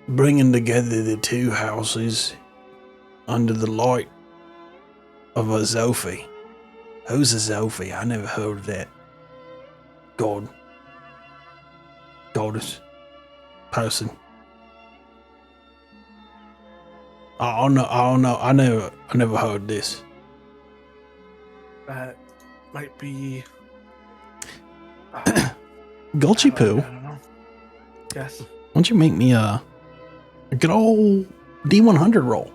bringing together the two houses under the light of a Zophie. Who's a Zophie? I never heard of that. Goddess, person. I don't know. I never heard this. That might be. Gulchy I Poo, don't know. Yes. why don't you make me a good old D100 roll?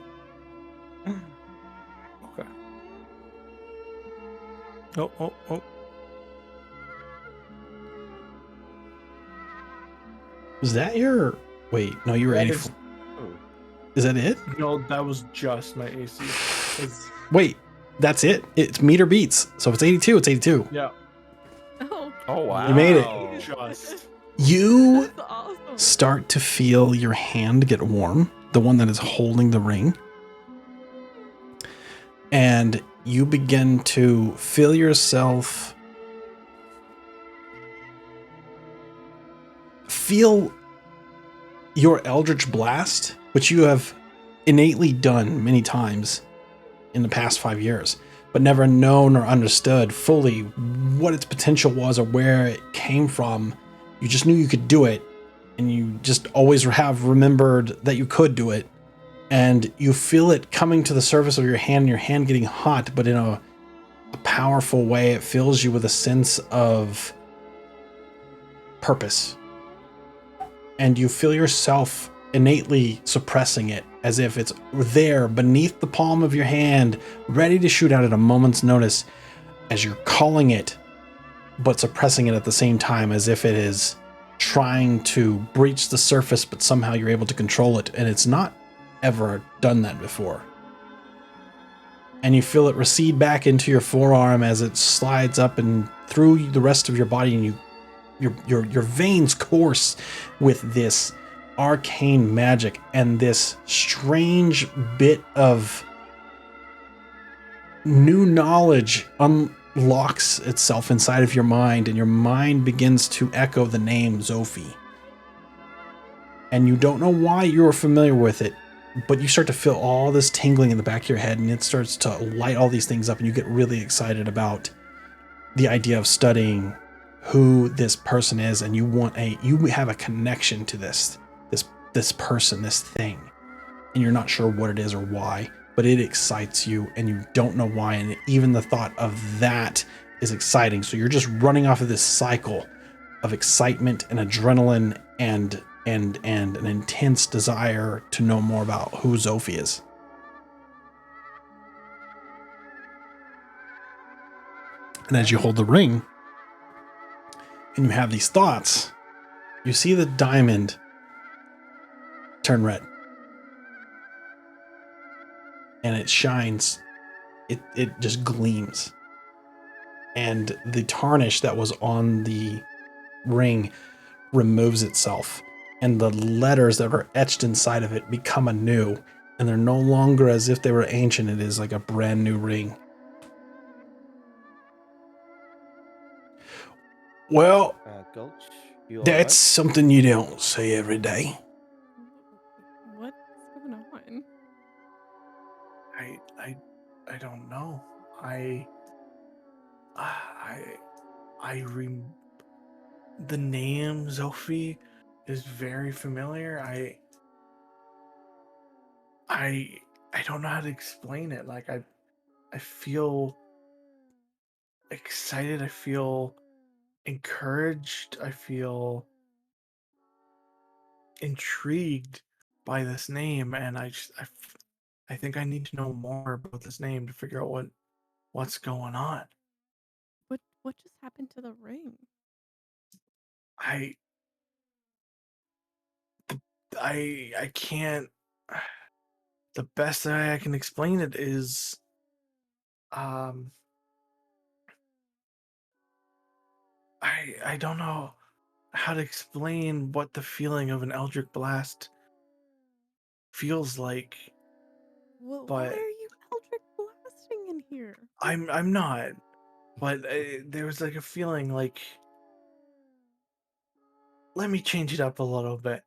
Okay. Oh. Is that your? Wait, no, you were That 84. Is that it? No, that was just my AC. It's- Wait, that's it? It's meter beats. So if it's 82, it's 82. yeah, Oh, Oh wow! You made it. just. You that's awesome. start to feel your hand get warm, the one that is holding the ring. And you begin to feel yourself feel your Eldritch Blast, which you have innately done many times in the past 5 years, but never known or understood fully what its potential was or where it came from. You just knew you could do it, and you just always have remembered that you could do it. And you feel it coming to the surface of your hand getting hot, but in a powerful way. It fills you with a sense of purpose. And you feel yourself innately suppressing it as if it's there beneath the palm of your hand, ready to shoot out at a moment's notice as you're calling it, but suppressing it at the same time as if it is trying to breach the surface, but somehow you're able to control it. And it's not ever done that before. And you feel it recede back into your forearm as it slides up and through the rest of your body, and your veins course with this arcane magic, and this strange bit of new knowledge unlocks itself inside of your mind, and your mind begins to echo the name Zophie. And you don't know why you're familiar with it, but you start to feel all this tingling in the back of your head, and it starts to light all these things up, and you get really excited about the idea of studying who this person is, and you have a connection to this person, this thing, and you're not sure what it is or why, but it excites you, and you don't know why, and even the thought of that is exciting. So you're just running off of this cycle of excitement and adrenaline and an intense desire to know more about who Zophie is. And as you hold the ring and you have these thoughts, you see the diamond turn red. And it shines. It just gleams. And the tarnish that was on the ring removes itself. And the letters that are etched inside of it become anew. And they're no longer as if they were ancient. It is like a brand new ring. Well, Gulch, you that's alright? something you don't see every day. What's going on? I don't know. The name Zophie is very familiar. I don't know how to explain it. Like I feel excited. I feel encouraged. I feel intrigued by this name, and I think I need to know more about this name to figure out what's going on. What just happened to the ring? I I can't. The best way I can explain it is, um, I don't know how to explain what the feeling of an Eldritch Blast feels like, Well, why but are you Eldritch blasting in here? I'm not. But there was like a feeling like, let me change it up a little bit.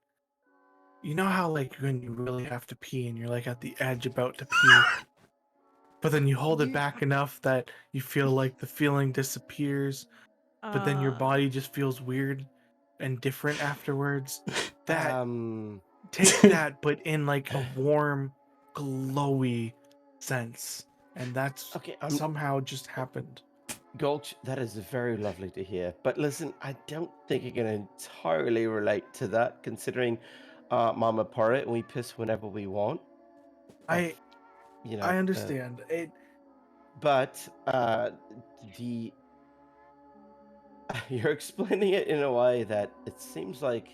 You know how like when you really have to pee and you're like at the edge about to pee, but then you hold it back enough that you feel like the feeling disappears, but then your body just feels weird and different afterwards. That take that, but in like a warm, glowy sense, and that's Okay, somehow just happened. Gulch, that is very lovely to hear. But listen, I don't think you can entirely relate to that, considering Mama Porrit and we piss whenever we want. I You know, I understand it. but the you're explaining it in a way that it seems like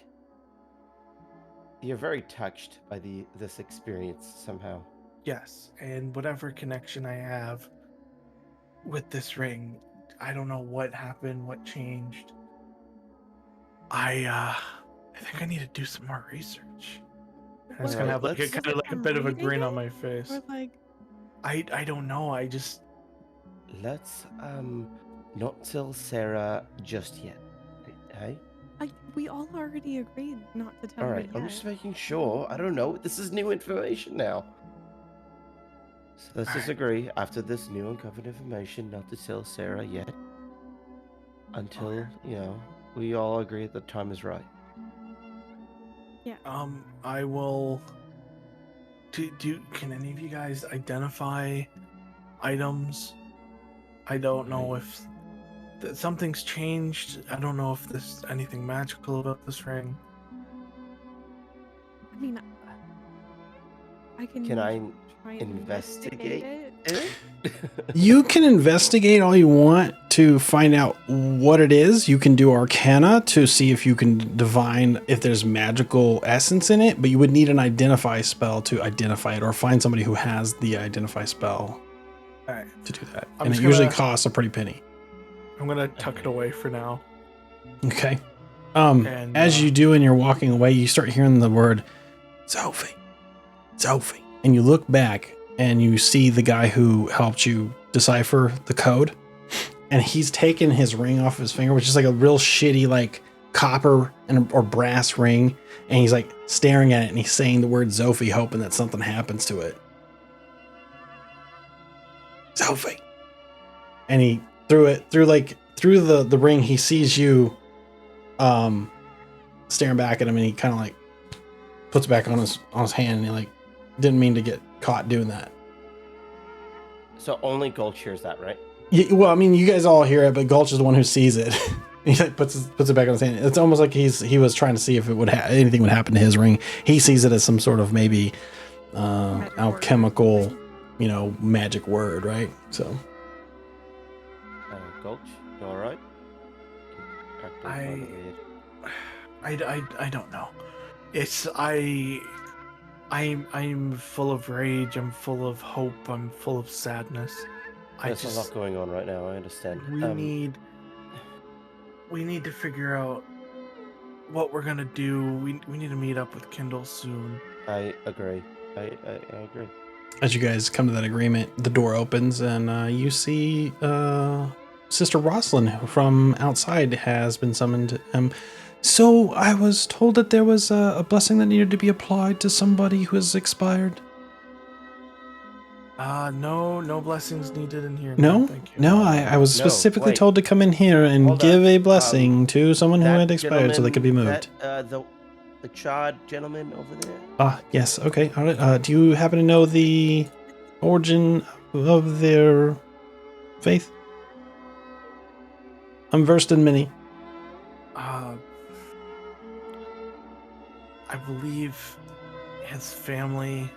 you're very touched by this experience somehow. Yes, and whatever connection I have with this ring, I don't know what happened, what changed. I think I need to do some more research. And it's gonna Alright, have like a let's- kind Was of it like a from bit of a reading grin on it? my face. Or like, I don't know. I just let's not tell Sarah just yet. Hey? We all already agreed not to tell All her right, yet. I'm just making sure. I don't know. This is new information now. So let's just agree, after this new uncovered information, not to tell Sarah yet. Until, we all agree that the time is right. Yeah. I will. Can any of you guys identify items? I don't know if something's changed. I don't know if there's anything magical about this ring. I mean, I can. Can I try and investigate it? it? You can investigate all you want to find out what it is. You can do Arcana to see if you can divine if there's magical essence in it, but you would need an identify spell to identify it, or find somebody who has the identify spell to do that. And it usually costs a pretty penny. I'm gonna tuck it away for now. Okay. As you do and you're walking away, you start hearing the word Sophie. Sophie. And you look back and you see the guy who helped you decipher the code. And he's taken his ring off his finger, which is like a real shitty, like copper or brass ring. And he's like staring at it and he's saying the word Sophie, hoping that something happens to it. Sophie. And he through the ring, he sees you staring back at him, and he kind of like puts it back on his hand, and he like didn't mean to get caught doing that. So only Gulch hears that, right? Yeah, well, I mean, you guys all hear it, but Gulch is the one who sees it. He like puts it back on his hand. It's almost like he was trying to see if it would anything would happen to his ring. He sees it as some sort of maybe alchemical, magic word, right? So. Gulch, you all right? I don't know. I'm full of rage. I'm full of hope. I'm full of sadness. There's a lot going on right now. I understand. We need to figure out what we're gonna do. We need to meet up with Kindle soon. I agree. I agree. As you guys come to that agreement, the door opens and you see Sister Rosalind from outside has been summoned. So I was told that there was a blessing that needed to be applied to somebody who has expired. No blessings needed in here. No, thank you. No, I was specifically told to come in here and give a blessing to someone who had expired so they could be moved. The charred gentleman over there? Yes, okay. All right. Do you happen to know the origin of their faith? I'm versed in many. I believe his family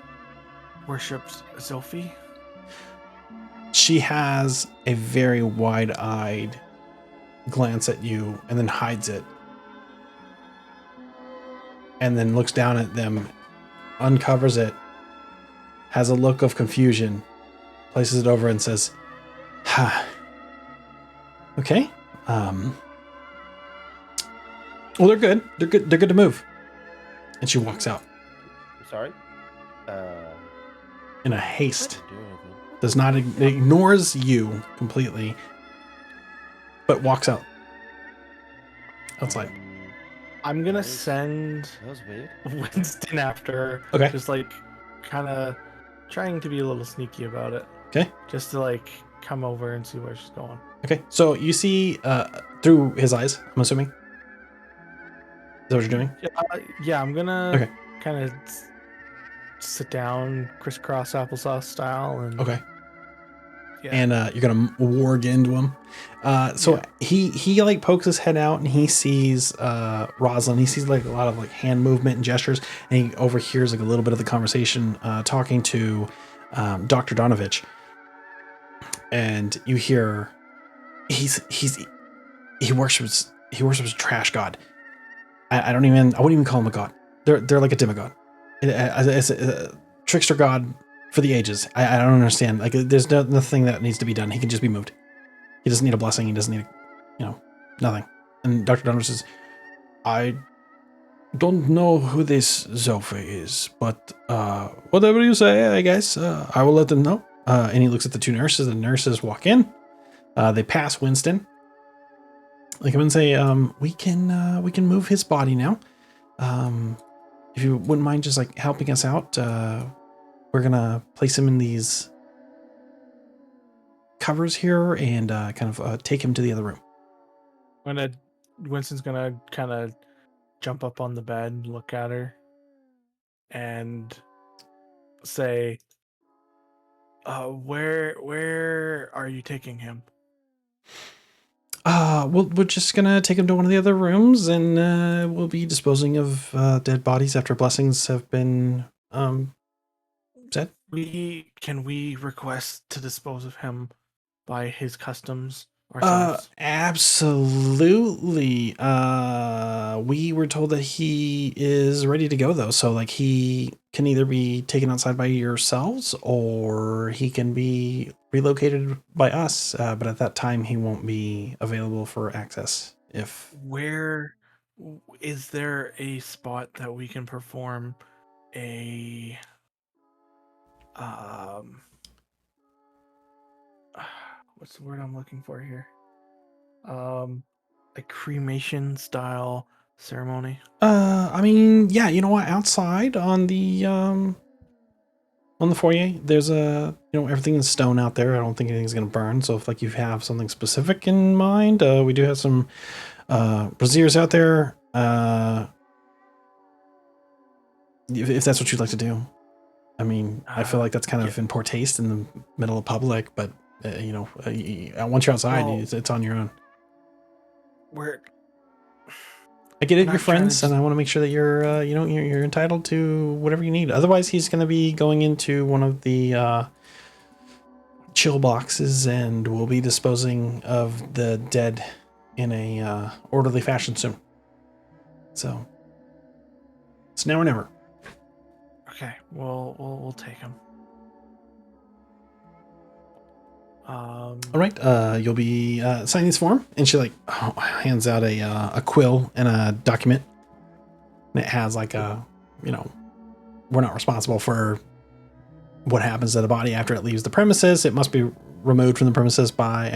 worships Sophie. She has a very wide-eyed glance at you and then hides it. And then looks down at them, uncovers it, has a look of confusion, places it over and says, "Ha. Okay. Well, they're good. They're good. They're good to move." And she walks out. Sorry? In a haste. Does not ignores you completely, but walks out. Outside. I'm gonna send That was weird. Winston after her. Okay. Just like kind of trying to be a little sneaky about it. Okay. Just to like come over and see where she's going. Okay. So you see through his eyes, I'm assuming. Is that what you're doing? Yeah, I'm gonna kind of sit down, crisscross applesauce style, and Okay. Yeah. And you're gonna warg into him. He like pokes his head out and he sees Rosalind. He sees like a lot of like hand movement and gestures, and he overhears like a little bit of the conversation talking to Dr. Donovich. And you hear he worships a trash god. I wouldn't even call him a god. They're like a demigod. It's a trickster god for the ages. I don't understand. Like, there's nothing that needs to be done. He can just be moved. He doesn't need a blessing. He doesn't need, nothing. And Dr. Donovan says, "I don't know who this Zophie is, but whatever you say, I guess I will let them know." And he looks at the two nurses. The nurses walk in. They pass Winston. They come and say, we can move his body now. If you wouldn't mind just like helping us out, we're gonna place him in these covers here and kind of take him to the other room. Winston's gonna kind of jump up on the bed, look at her, and say, where are you taking him? We're just gonna take him to one of the other rooms, and we'll be disposing of dead bodies after blessings have been said. Can we request to dispose of him by his customs ourselves? Absolutely. We were told that he is ready to go though, so like he can either be taken outside by yourselves or he can be relocated by us. But at that time, he won't be available for access. If Where is there a spot that we can perform a what's the word I'm looking for here? A cremation style ceremony. I mean, yeah, you know what? Outside on the foyer, there's everything is stone out there. I don't think anything's gonna burn. So if like you have something specific in mind, we do have some braziers out there. If that's what you'd like to do. I mean, I feel like that's kind of in poor taste in the middle of public, but once you're outside, it's on your own. I get it, you're friends, and I want to make sure that you're you're entitled to whatever you need. Otherwise, he's going to be going into one of the chill boxes, and we'll be disposing of the dead in a orderly fashion soon. So it's now or never. Okay, we'll take him. All right, you'll be signing this form, and she like hands out a quill and a document, and it has like we're not responsible for what happens to the body after it leaves the premises. It must be removed from the premises by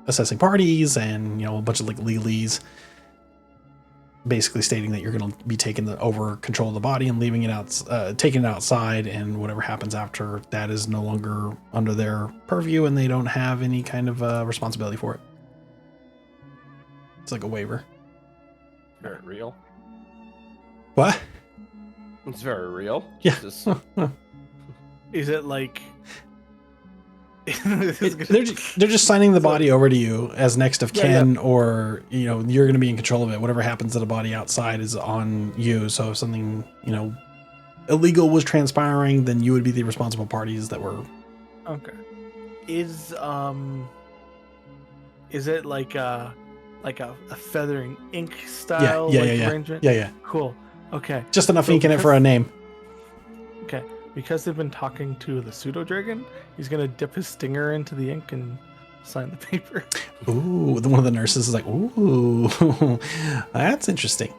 assessing parties and a bunch of like legalese, basically stating that you're going to be taking over control of the body and leaving it out, taking it outside, and whatever happens after that is no longer under their purview, and they don't have any kind of responsibility for it. It's like a waiver. Very real. What? It's very real. Yeah. Is it like? They're just signing the body over to you as next of kin, or you're going to be in control of it. Whatever happens to the body outside is on you. So if something illegal was transpiring, then you would be the responsible parties that were. Okay. Is it like a feathering ink style arrangement? Yeah. Cool. Okay. Just enough ink in it for a name. Okay. Because they've been talking to the pseudo dragon, he's gonna dip his stinger into the ink and sign the paper. Ooh, one of the nurses is like, ooh, that's interesting.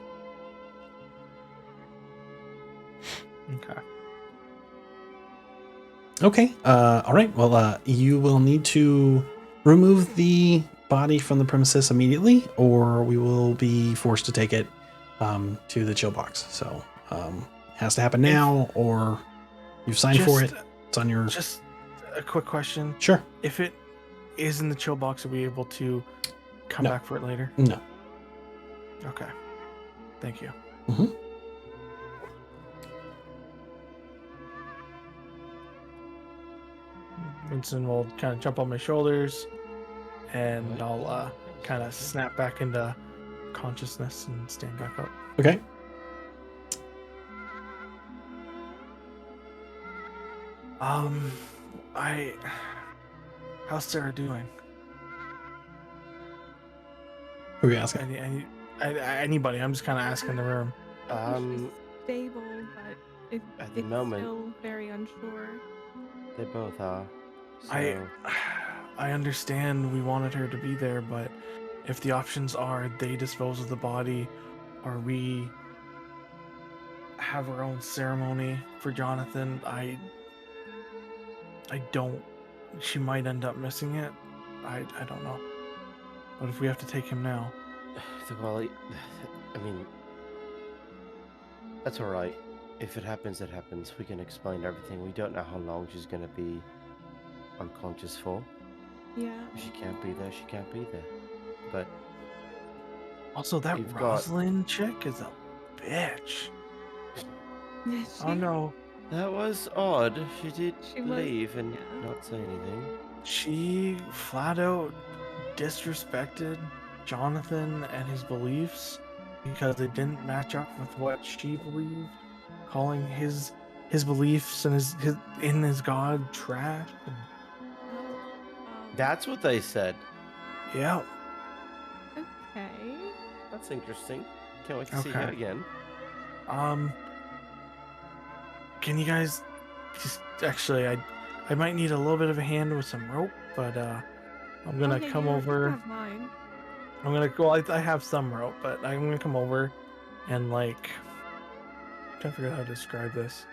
Okay. All right. Well, you will need to remove the body from the premises immediately, or we will be forced to take it to the chill box. So it has to happen now, or you've signed for it. It's on your. Just a quick question. Sure. If it is in the chill box, are we able to come back for it later? No. Okay. Thank you. Mm-hmm. Winston will kind of jump on my shoulders, and I'll kind of snap back into consciousness and stand back up. Okay. How's Sarah doing? Who are you asking? Anybody. I'm just kind of asking the room. She's stable, but it's moment, still very unsure. They both are. So... I understand we wanted her to be there, but if the options are they dispose of the body, or we have our own ceremony for Jonathan, I don't. She might end up missing it. I don't know. What if we have to take him now? Well, I mean, that's all right. If it happens, it happens. We can explain everything. We don't know how long she's gonna be unconscious for. Yeah. If she can't be there, she can't be there. But Also, that you've got Rosalind chick is a bitch. Oh no. that was odd. She did She was- leave and yeah. not say anything. She flat out disrespected Jonathan and his beliefs because they didn't match up with what she believed, calling his beliefs and his god trash. And, Oh, That's what they said. yeah. okay. That's interesting. Can't wait to see Okay. her again. Can you guys just actually I might need a little bit of a hand with some rope, but I'm gonna yeah, come you over. have mine. I'm gonna well, I have some rope, but I'm gonna come over and like I'm trying to figure out how to describe this.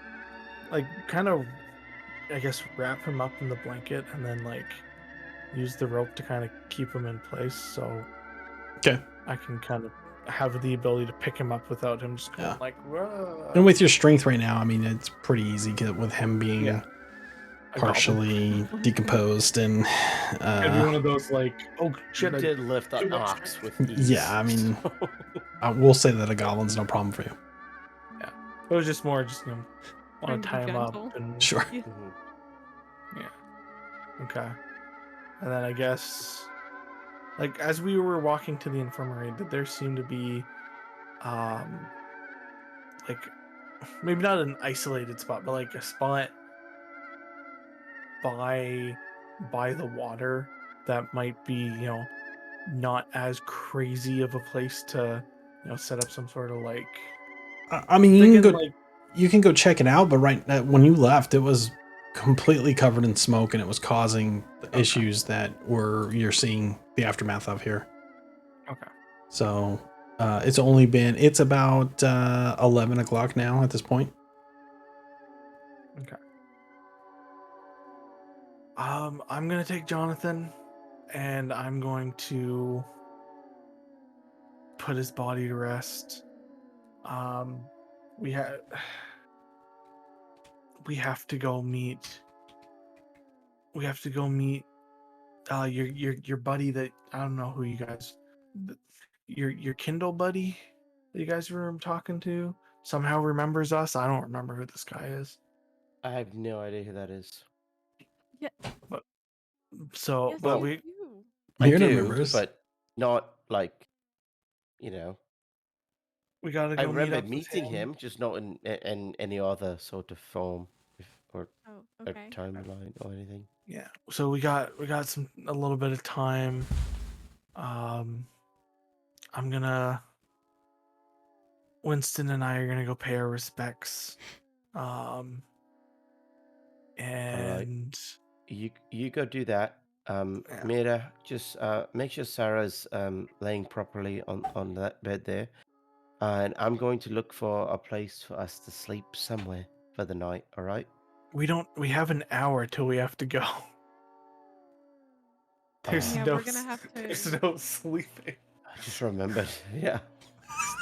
Like kind of I guess wrap him up in the blanket and then like use the rope to kind of keep him in place so Okay. I can kind of have the ability to pick him up without him just going Yeah. like whoa. And with your strength right now, I mean, it's pretty easy with him being Yeah. I got one. partially decomposed and It'd be one of those like, oh shit, You I did lift too an much ox with ease. yeah, I mean, so- I will say that a goblin's no problem for you. It was just more just Trying want to to be tie him up gentle. and Sure. Yeah. Mhm. okay. And then I guess like as we were walking to the infirmary, did there seem to be like maybe not an isolated spot, but like a spot by the water that might be, not as crazy of a place to, set up some sort of like I mean, you can thinking go. like You can go check it out, but when you left, it was completely covered in smoke, and it was causing the issues that you're seeing the aftermath of here. okay. So it's about 11 o'clock now at this point. Okay. I'm gonna take Jonathan and I'm going to put his body to rest. We have we have to go meet we have to go meet your buddy that I don't know who you guys your Kindle buddy that you guys were talking to somehow remembers us. I don't remember who this guy is. I have no idea who that is. Yeah. So, Yes, but Well, you we do. I You're do, members. but not like, you know. we gotta I go meet remember up with meeting him. him, just not in any other sort of form, or Oh, a okay. timeline or anything. Yeah. So we got a little bit of time. I'm gonna Winston and I are gonna go pay our respects. And You go do that. yeah, Mira, just make sure Sarah's laying properly on that bed there, and I'm going to look for a place for us to sleep somewhere for the night. All right? we have an hour till we have to go. There's Yeah, no we're gonna have to. there's no sleeping. I just remembered. Yeah,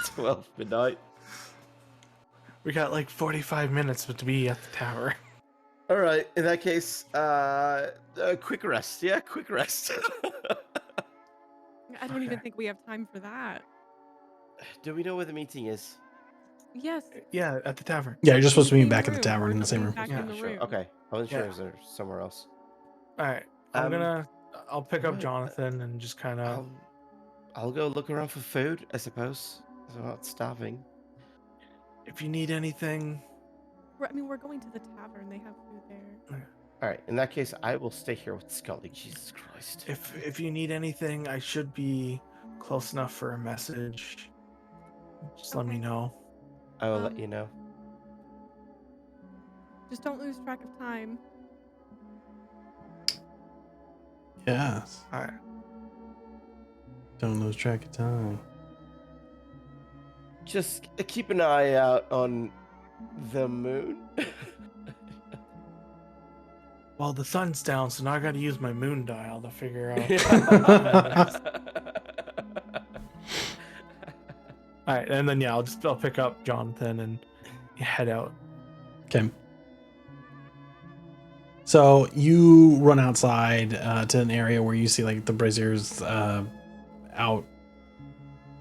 it's 12 midnight. We got like 45 minutes to be at the tower. All right. In that case, quick rest. Yeah, quick rest. I don't even Okay. think we have time for that. Do we know where the meeting is? Yes. Yeah, at the tavern. Yeah, you're just in the supposed to be same back at the room. tavern We're in the just same being room. back Yeah, in the Sure. room. Okay. I wasn't sure Yeah. if there's somewhere else. All right. I'll pick up Right, Jonathan and just kind of. I'll go look around for food, I suppose. So I'm not starving. If you need anything, We're going to the tavern. They have food there. All right. In that case, I will stay here with Scully. Jesus Christ. if you need anything, I should be close enough for a message. Just let me Okay. know. I will let you know. Just don't lose track of time. Yes. All right. Don't lose track of time. Just keep an eye out on the moon. Well, the sun's down, so now I got to use my moon dial to figure out. All right, and then I'll pick up Jonathan and head out. Okay. So you run outside to an area where you see like the braziers out,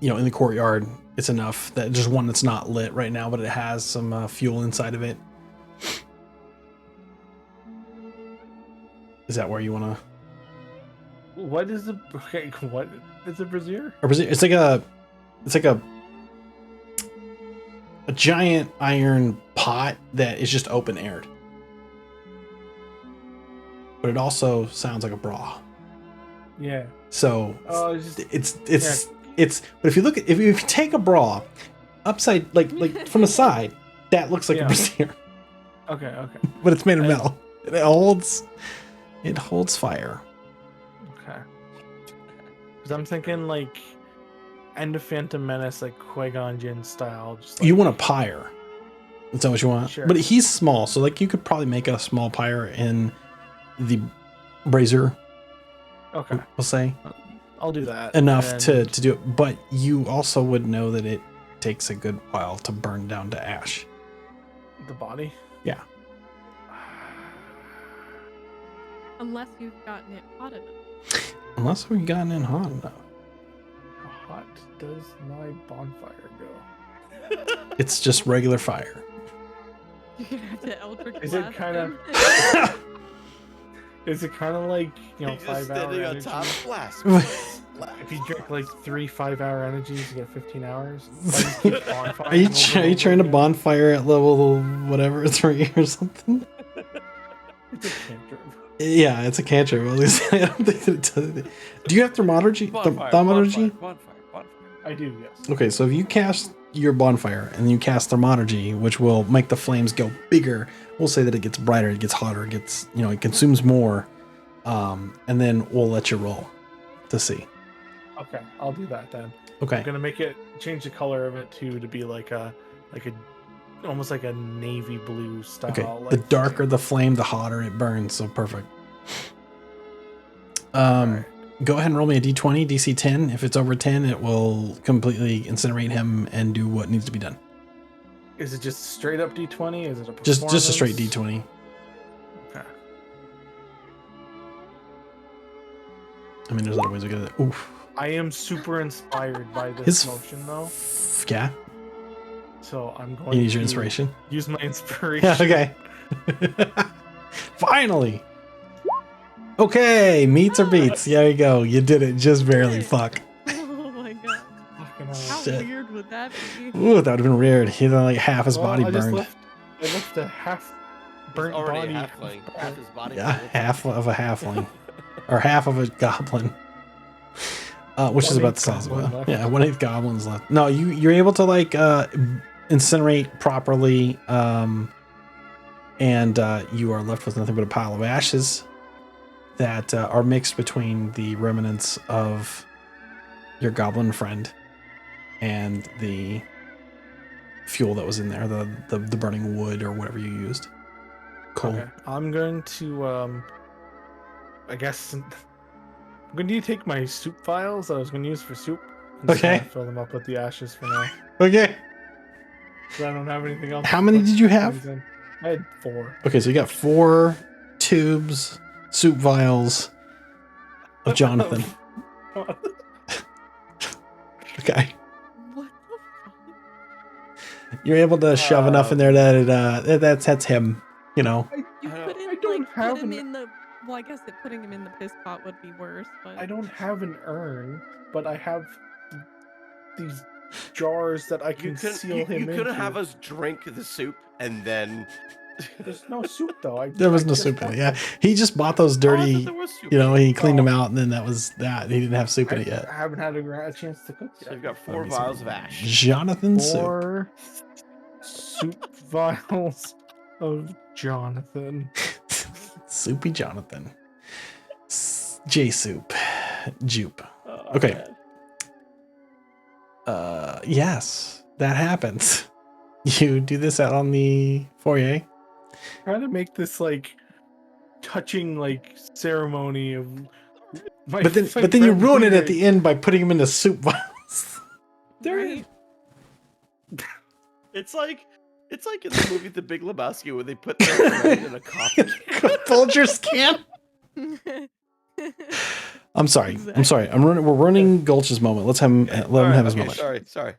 in the courtyard. It's enough that just one that's not lit right now, but it has some fuel inside of it. Is that where you want to? What is a brazier? It's like a giant iron pot that is just open aired. But it also sounds like a bra. Yeah. So it's but if you take a bra upside like from the side, that looks like a brazier. Okay. But it's made of metal. It holds fire. Okay. Because I'm thinking like End of Phantom Menace, like Qui-Gon Jinn style. Just you want a pyre. Is that what you want? Sure. But he's small, so like you could probably make a small pyre in the brazier. Okay. We'll say. I'll do that. Enough to do it. But you also would know that it takes a good while to burn down to ash. The body? Yeah. Unless you've gotten it hot enough. Unless we've gotten in hot enough. How hot does my bonfire go? It's just regular fire. You're gonna have to Eldritch Is it blast kinda- him. Is it kind of like, He's just 5 hour standing on energy? top. Blast. If you drink like 3 5-hour energies, you get 15 hours. Why do you keep bonfiring Are you over and over trying to again? bonfire at level whatever 3 or something? It's a cantrip. Yeah, it's a cantrip. At least I don't think that it does it. Do you have thermometry? Thaumaturgy? Bonfire. I do, yes. Okay, so if you cast your bonfire and you cast thermometry, which will make the flames go bigger, we'll say that it gets brighter, it gets hotter, it gets, it consumes more, and then we'll let you roll to see. Okay, I'll do that then. Okay. I'm gonna change the color of it to be like a almost like a navy blue style. Okay. Like, The darker the flame, the hotter it burns. So perfect. Go ahead and roll me a d20, DC 10. If it's over 10, it will completely incinerate him and do what needs to be done. Is it just straight up D20? Is it a Just a straight performance? d20. Okay. I mean, there's other ways to get it. Oof. I am super inspired by this His motion though, Yeah. so I'm going You need your to inspiration. use my inspiration. Yeah. Okay. Finally. Okay. Meets or beats. There you go. You did it just barely. Fuck. Oh my god. Fucking hell. How Shit. weird would that be? Ooh, that would have been weird. He had like half his Well, body I just burned. I left a half burnt He's already body. a halfling. Half his body. Yeah, half of a halfling. Or half of a goblin. Which is about the size of goblin a... left. Yeah, 1/8 goblins left. No, you're able to like incinerate properly, and you are left with nothing but a pile of ashes that are mixed between the remnants of your goblin friend and the fuel that was in there, the burning wood or whatever you used. Cool. Okay. I'm going to I guess I'm going to take my soup files that I was going to use for soup and just Okay. kinda fill them up with the ashes for now. Okay. 'Cause I don't have anything else. How to many put did you have? things in. I had 4. Okay, so you got 4 tubes, soup vials of Jonathan. Okay. What the fuck? You're able to shove enough in there that that's him, You I couldn't don't like have put him an- in the. Well, I guess that putting him in the piss pot would be worse, but I don't have an urn, but I have these jars that I can seal him You into. couldn't have us drink the soup and then. There's no soup though. There was I no just soup in got it. Yeah, them. he just bought those Oh, I dirty. thought there was soup. He cleaned them Oh. out, and then that was that. He didn't have soup in it I yet. haven't had a chance to cook So yet. you've got 4 Let me see. vials of ash. Jonathan soup. 4 soup vials of Jonathan. Soupy Jonathan. J soup. Jupe. Okay. Yes, that happens. You do this out on the foyer. Trying to make this like touching like ceremony of my. But then you friend ruin it at Blueberry. the end by putting him into soup vials. Right? It's like in the movie The Big Lebowski where they put their friend in a coffee. Folger's can. I'm sorry. I'm Exactly. sorry. We're running Gulch's moment. Let's have him. Let him have his moment. Sorry.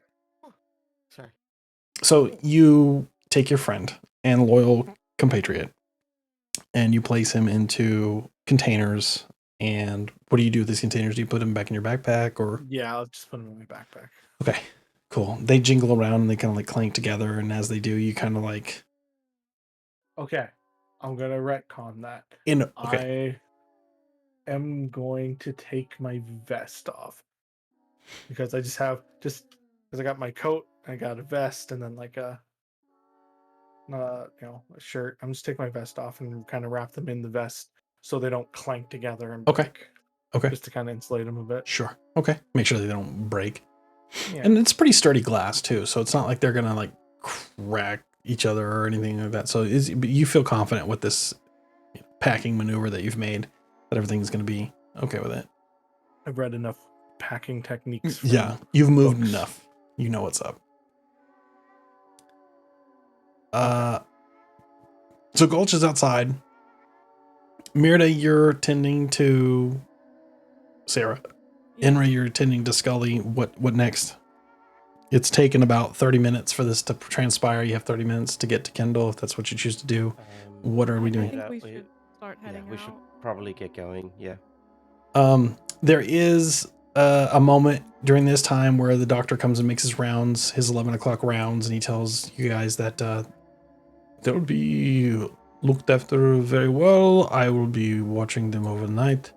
So you take your friend and loyal compatriot, and you place him into containers. And what do you do with these containers? Do you put them back in your backpack, or? Yeah, I'll just put them in my backpack. Okay, cool. They jingle around and they kind of like clank together, and as they do, you kind of like. Okay, I'm gonna retcon that. Okay. I am going to take my vest off because I because I got my coat, I got a vest, and then like a shirt. I'm just taking my vest off and kind of wrap them in the vest so they don't clank together and Okay. break. Okay. Just to kind of insulate them a bit. Sure. Okay. Make sure they don't break. Yeah. And it's pretty sturdy glass too, so it's not like they're gonna like crack each other or anything like that. So you feel confident with this packing maneuver that you've made that everything's gonna be okay with it. I've read enough packing techniques. Yeah, you've moved books. enough. You know what's up. So Gulch is outside. Mirda, you're tending to Sarah. Enra, you're tending to Scully. What next? It's taken about 30 minutes for this to transpire. You have 30 minutes to get to Kendall if that's what you choose to do. What are we I doing? think we should start heading out. We should probably get going. Yeah. There is a moment during this time where the doctor comes and makes his rounds, his 11 o'clock rounds, and he tells you guys that they'll be looked after very well. I will be watching them overnight.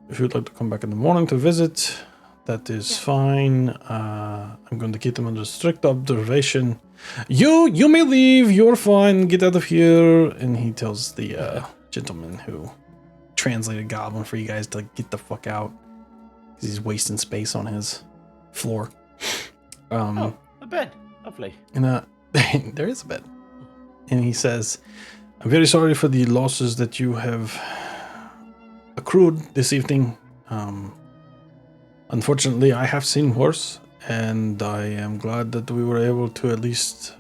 If you'd like to come back in the morning to visit, that is fine. I'm going to keep them under strict observation. You may leave. You're fine. Get out of here. And he tells the gentleman who translated Goblin for you guys to get the fuck out. Because he's wasting space on his floor. A bed. Lovely. And there is a bed. And he says, I'm very sorry for the losses that you have accrued this evening. Unfortunately, I have seen worse, and I am glad that we were able to at least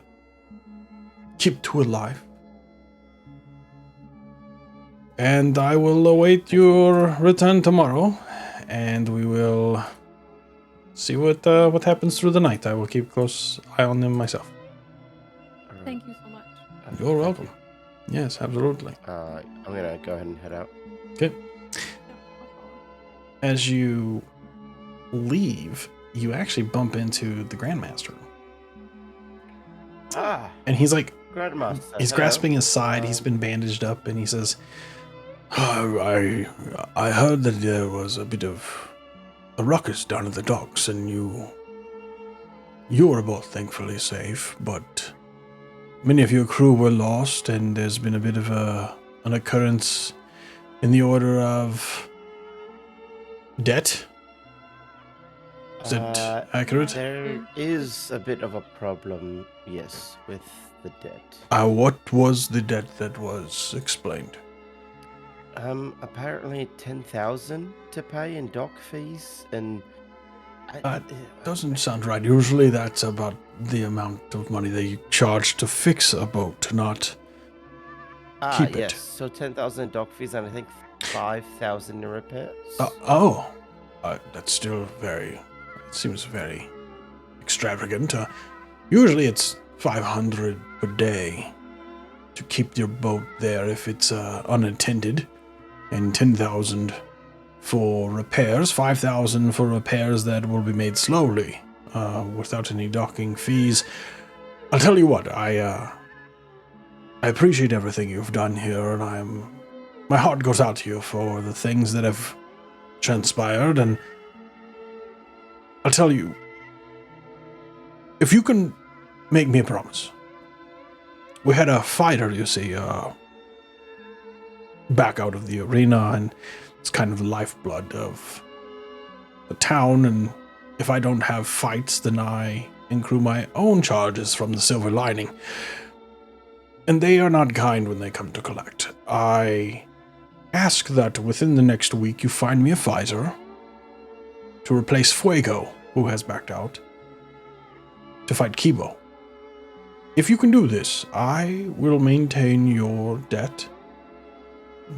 keep two alive. And I will await your return tomorrow, and we will see what happens through the night. I will keep a close eye on them myself. Thank you so much. You're welcome. Yes, absolutely. I'm gonna go ahead and head out. Okay. Yeah, I'll follow. As you leave, you actually bump into the Grandmaster. And he's like, Grandmaster. he's grasping his side. He's been bandaged up, and he says, I heard that there was a bit of a ruckus down at the docks, and you were both thankfully safe, but many of your crew were lost, and there's been a bit of an occurrence in the order of debt. Is it accurate? There is a bit of a problem, yes, with the debt. What was the debt that was explained? Apparently 10,000 to pay in dock fees, and Doesn't sound right. Usually that's about the amount of money they charge to fix a boat, not keep yes. it. So 10,000 dock fees, and I think 5,000 in repairs. That's still it seems very extravagant. Usually it's 500 per day to keep your boat there if it's unattended, and 10,000 for repairs, 5,000 for repairs that will be made slowly, without any docking fees. I'll tell you what, I appreciate everything you've done here, and my heart goes out to you for the things that have transpired, and I'll tell you, if you can make me a promise. We had a fighter, you see, back out of the arena, and it's kind of the lifeblood of the town, and if I don't have fights, then I accrue my own charges from the Silver Lining. And they are not kind when they come to collect. I ask that within the next week you find me a Pfizer to replace Fuego, who has backed out, to fight Kibo. If you can do this, I will maintain your debt.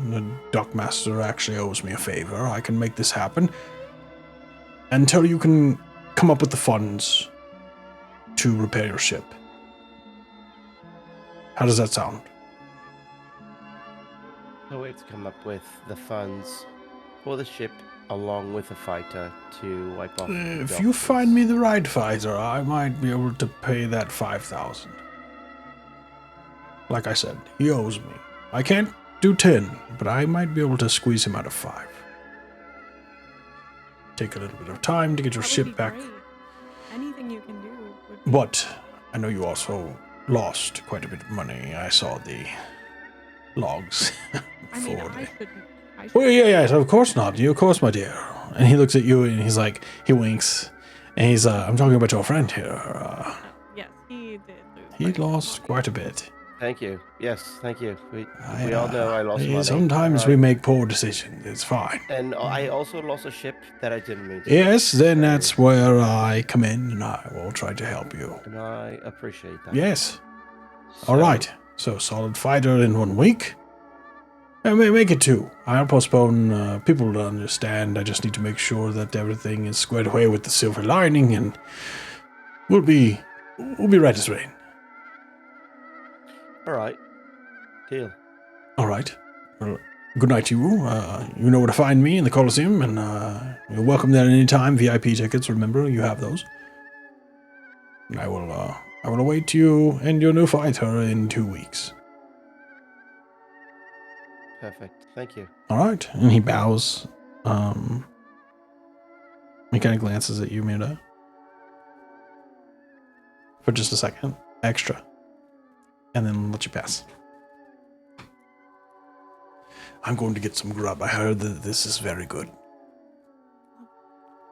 The Dockmaster actually owes me a favor. I can make this happen until you can come up with the funds to repair your ship. How does that sound? So it's come up with the funds for the ship along with a fighter to wipe off. the If you doctors. find me the right Pfizer, I might be able to pay that 5,000. Like I said, he owes me. I can't do 10, but I might be able to squeeze him out of 5. Take a little bit of time to get your That would ship be back. great. Anything you can do would be But I know you also lost quite a bit of money. I saw the logs. I mean, for I the- shouldn't. Well, yeah, of course not. You, of course, my dear. And he looks at you and he's like, he winks. And he's, I'm talking about your friend here. Yes, he did lose. He quite a bit of lost money. quite a bit. Thank you. Yes, thank you. We all know I lost money. Sometimes we make poor decisions. It's fine. And I also lost a ship that I didn't mean to. Yes, then So- that's where I come in and I will try to help you. And I appreciate that. Yes. So- All right. So solid fighter in 1 week. Make it 2. I'll postpone. People will understand. I just need to make sure that everything is squared away with the silver lining, and we'll be right as rain. All right. Deal. All right. Well, good night to you. You know where to find me in the Coliseum, and you're welcome there any time. VIP tickets, remember, you have those. And I will await you and your new fighter in 2 weeks. Perfect. Thank you. All right. And he bows. He kind of glances at you, Mirda. For just a second. Extra. And then let you pass. I'm going to get some grub. I heard that this is very good.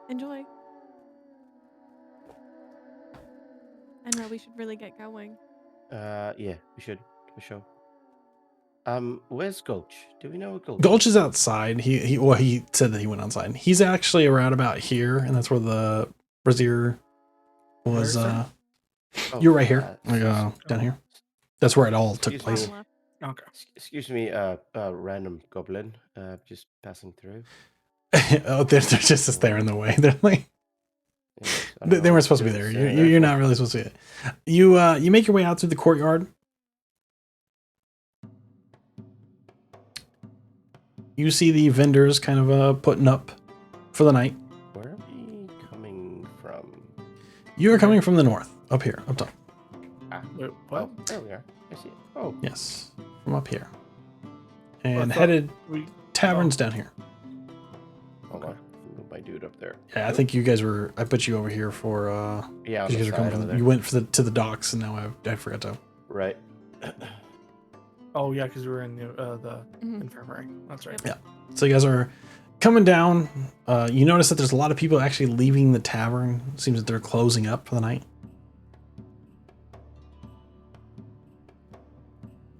Enjoy. I know we should really get going. Yeah, we should for sure. Where's Gulch? Do we know where Gulch? Gulch is outside. He said that he went outside. He's actually around about here, and that's where the brazier was. Where, sir? Oh, You're right here, s- down here. That's where it all took Excuse place. me. Left. Okay. Excuse me, random goblin, just passing through. Oh, they're just there in the way. They're like Yes, I they don't know weren't what supposed to be you're there. saying You're for. not really supposed to be there. You make your way out through the courtyard. You see the vendors kind of putting up for the night. Where are we coming from? You are coming from the north, up here, up top. Ah, Wait, what? oh, there we are. I see it. Oh, Yes, from up here, I and thought headed we taverns down here. hold on. Move my dude up there. Yeah, I think you guys were. I put you over here for. Yeah, on You the guys are side coming over from. there. You went to the docks, and now I forgot to. Right. Oh yeah, because we were in the Mhm. infirmary. That's right. Yeah. So you guys are coming down. You notice that there's a lot of people actually leaving the tavern. It seems that they're closing up for the night.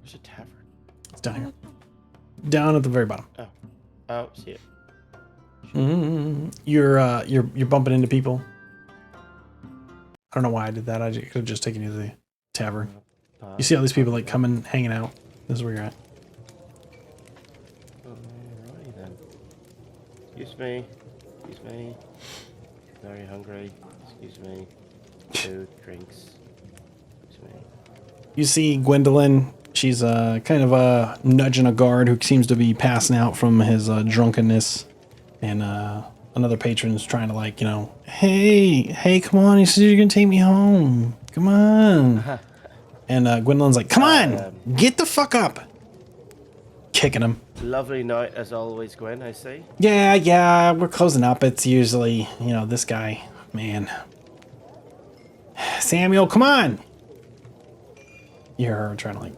There's a tavern. It's down here, down at the very bottom. Oh, see it. You're bumping into people. I don't know why I did that. I could have just taken you to the tavern. You see all these people like coming, hanging out. This is where you're at. Alrighty then. Excuse me. Excuse me. Very hungry. Excuse me. Food, drinks. Excuse me. You see Gwendolyn. She's kind of nudging a guard who seems to be passing out from his drunkenness, and another patron's trying to hey, come on! You said you're gonna take me home. Come on! And Gwendolyn's like, come on, get the fuck up! Kicking him. Lovely night as always, Gwen, I see. Yeah, we're closing up. It's usually, this guy, man. Samuel, come on! You hear her trying to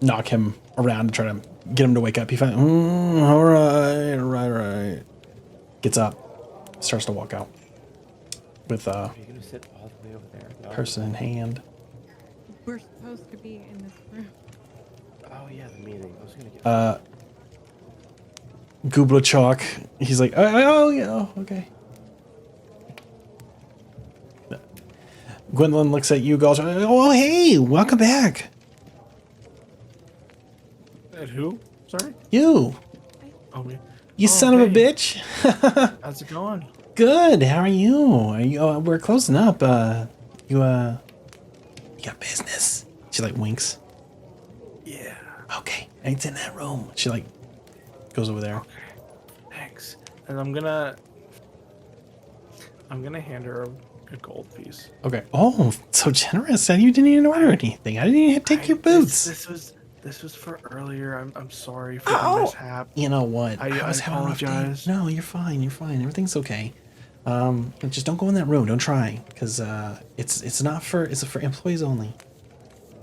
knock him around to try to get him to wake up. He finally, all right. Gets up, starts to walk out with Are you gonna sit all the way over there? No. person in hand. We're supposed to be in this room. Oh yeah, the meeting. I was gonna get. Goobla Chalk. He's like, oh yeah, oh, okay. Gwendolyn looks at you, Gulch. Oh, hey, welcome back. At who? Sorry. You Oh me. son of a hey. bitch. How's it going? Good. How are you? Are you? We're closing up. You got business? She like winks. Yeah. Okay, it's in that room. She like goes over there. Okay. Thanks. And I'm gonna hand her a gold piece. Okay. Oh, so generous. And you didn't even order anything. I didn't even take your boots. This was for earlier. I'm sorry for the mishap. You know what? I was having a rough day. apologize. No, you're fine. You're fine. Everything's okay. Just don't go in that room. Don't try, because it's not for it's for employees only.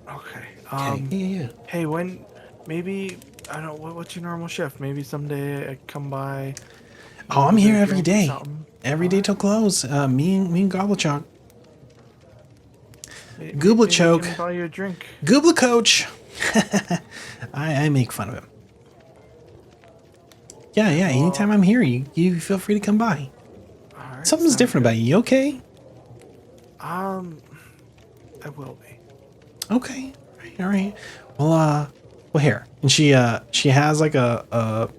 Okay. Okay. Yeah. Hey, when maybe I don't know what's your normal shift? Maybe someday I come by. Oh, I'm get a here every drink or day. something. Every day till close. Me and Gobblechock. Maybe I Choke. can buy you a drink. Goobla Coach. I make fun of him. Yeah. Anytime I'm here, you feel free to come by. All right, Something's sounds different good. about you. You okay? I will be. Okay. All right. Well, here. And she has like a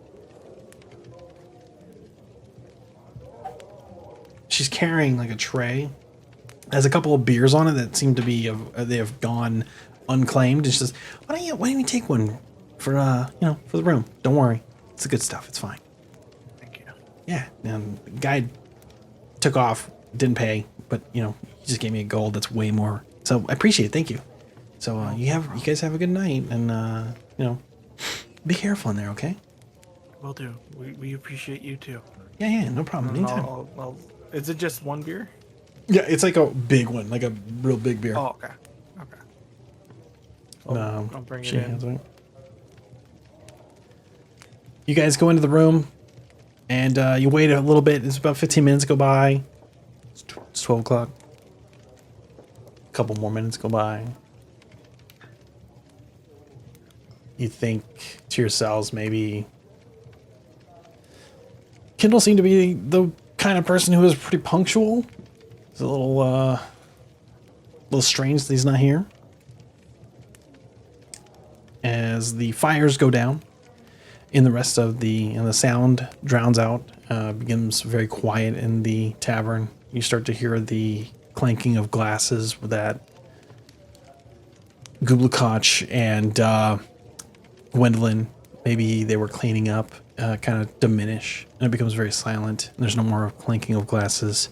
she's carrying like a tray. Has a couple of beers on it that seem to be they have gone unclaimed. And she says, why don't you take one for for the room? Don't worry. It's the good stuff. It's fine. Thank you. Yeah. And the guy took off, didn't pay, but he just gave me a gold that's way more. So I appreciate it. Thank you. So you guys have a good night, and be careful in there, okay? Will do. We appreciate you too. Yeah, no problem. Anytime. I'll, is it just one beer? Yeah, it's like a big one, like a real big beer. Oh, okay. I'll bring it in. You guys go into the room, and you wait a little bit. It's about 15 minutes go by. It's 12 o'clock. A couple more minutes go by. You think to yourselves, maybe Kindle seemed to be the kind of person who is pretty punctual. It's a little strange that he's not here. As the fires go down, and the sound drowns out, becomes very quiet in the tavern. You start to hear the clanking of glasses that Gublakach and Gwendolyn, maybe they were cleaning up, kind of diminish, and it becomes very silent. And there's no more clanking of glasses,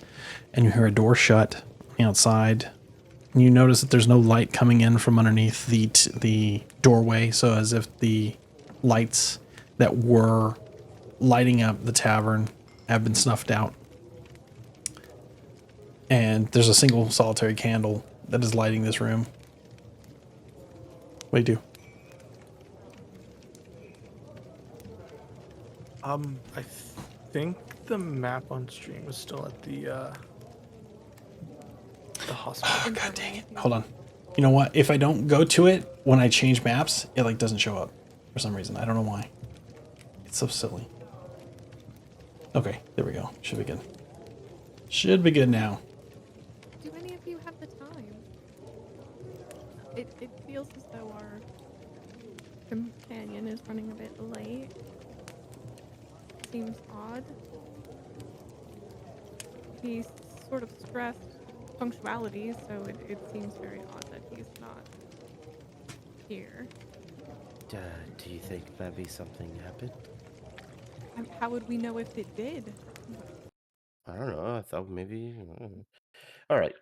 and you hear a door shut on the outside. And you notice that there's no light coming in from underneath the doorway, so as if the lights that were lighting up the tavern have been snuffed out. And there's a single solitary candle that is lighting this room. What do you do? I think the map on stream is still at the hospital. Oh, God dang it. Hold on. You know what? If I don't go to it when I change maps, it like doesn't show up for some reason. I don't know why. It's so silly. Okay, there we go. Should be good. Should be good now. Do any of you have the time? It feels as though our companion is running a bit late. Seems odd. He's sort of stressed punctuality, so it seems very odd that he's not here. Do you think maybe something happened? How would we know if it did? I don't know. I thought maybe. All right.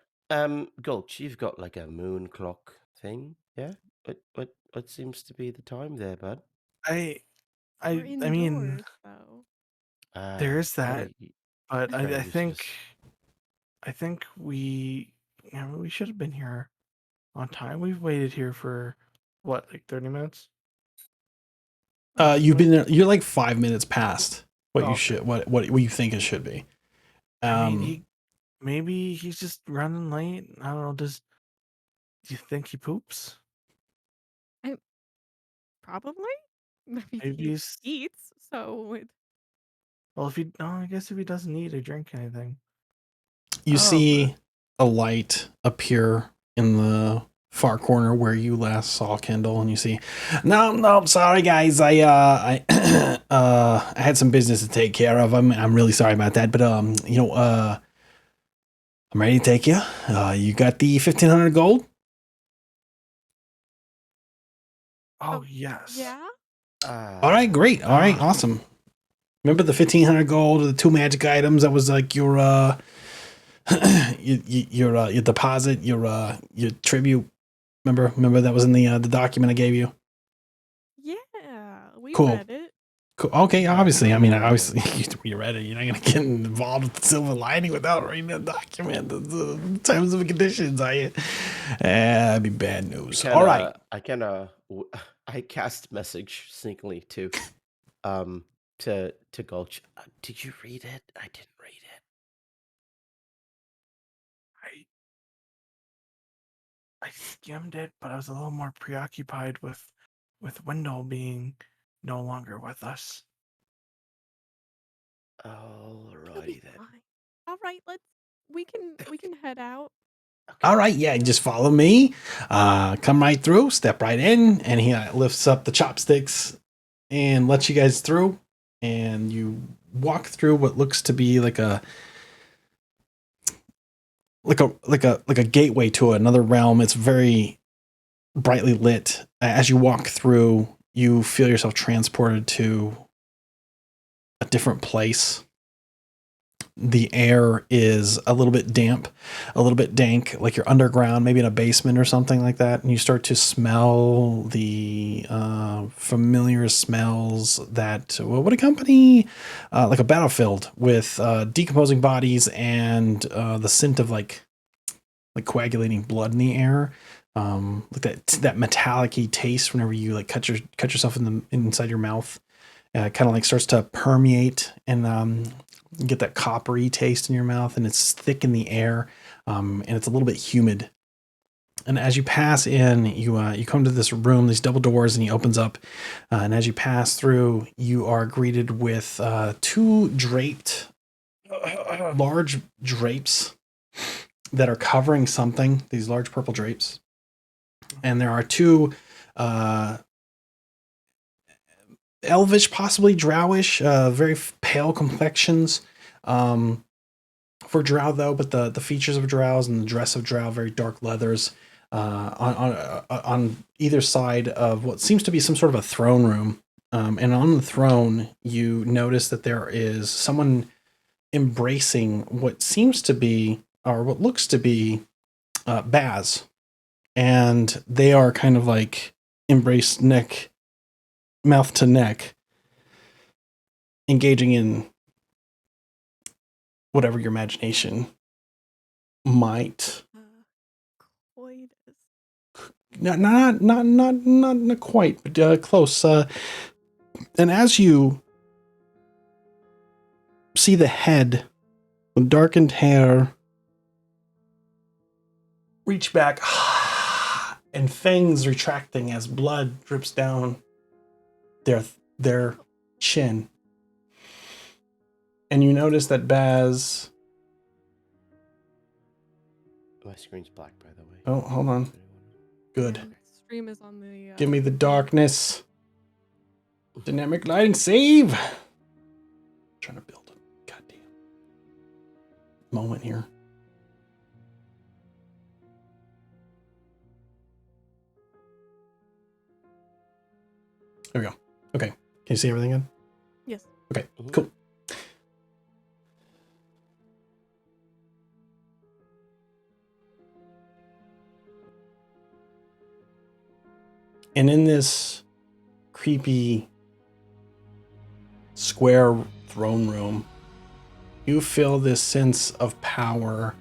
Gulch, you've got like a moon clock thing, yeah? What seems to be the time there, bud? We're I indoors, mean, though. there is that, very, but very I think useless. we should have been here on time. We've waited here for what, like 30 minutes? You've been there. You're like 5 minutes past what Oh, you okay. should, what you think it should be. I mean, maybe he's just running late. I don't know. Do you think he poops? Probably. I mean, Maybe he he's. eats, so it, Well, if he. No, I guess if he doesn't eat or drink anything. You Oh, see a light appear in the far corner where you last saw Kendall, and you see, no, sorry guys, I I had some business to take care of. I'm really sorry about that, but I'm ready to take you. You got the 1,500 gold? Oh, yes. yeah. All right, great. All right, awesome. Remember the 1,500 gold, the 2 magic items? That was like your your deposit, your tribute. Remember that was in the document I gave you. Yeah, we Cool. read it. Cool. Okay, obviously. I mean, Yeah. obviously, you read it. You're not gonna get involved with the silver lining without reading the document, the terms and conditions. That'd be bad news. All right. I cast message sneakily to Gulch. Did you read it? I didn't read it. I skimmed it, but I was a little more preoccupied with Wendell being no longer with us. He'll be Alrighty then. fine. All right, we can head out. Okay. All right. Yeah. Just follow me. Come right through. Step right in, and he lifts up the chopsticks and lets you guys through. And you walk through what looks to be like a gateway to another realm. It's very brightly lit. As you walk through, you feel yourself transported to a different place. The air is a little bit damp, a little bit dank, like you're underground, maybe in a basement or something like that. And you start to smell the familiar smells that would accompany like a battlefield with decomposing bodies and the scent of like coagulating blood in the air. Like that metallic-y taste whenever you like cut yourself inside your mouth. Kind of like starts to permeate and you get that coppery taste in your mouth, and it's thick in the air, and it's a little bit humid. And as you pass in, you come to this room, these double doors, and he opens up. And as you pass through, you are greeted with 2 draped, large drapes that are covering something. These large purple drapes, and there are 2 elvish, possibly drowish, very pale complexions for drow though, but the features of drows and the dress of drow, very dark leathers on either side of what seems to be some sort of a throne room. And on the throne, you notice that there is someone embracing what seems to be, or what looks to be, Baz, and they are kind of like embraced mouth to neck, engaging in whatever your imagination might. Coitus. Not quite, but close. And as you see the head with darkened hair reach back and fangs retracting as blood drips down their chin. And you notice that Baz... My screen's black, by the way. Oh, hold on. Good. Stream is on the. Give me the darkness. Dynamic lighting save. I'm trying to build a goddamn moment here. There we go. Okay. Can you see everything good? Yes. Okay, cool. And in this creepy square throne room, you feel this sense of power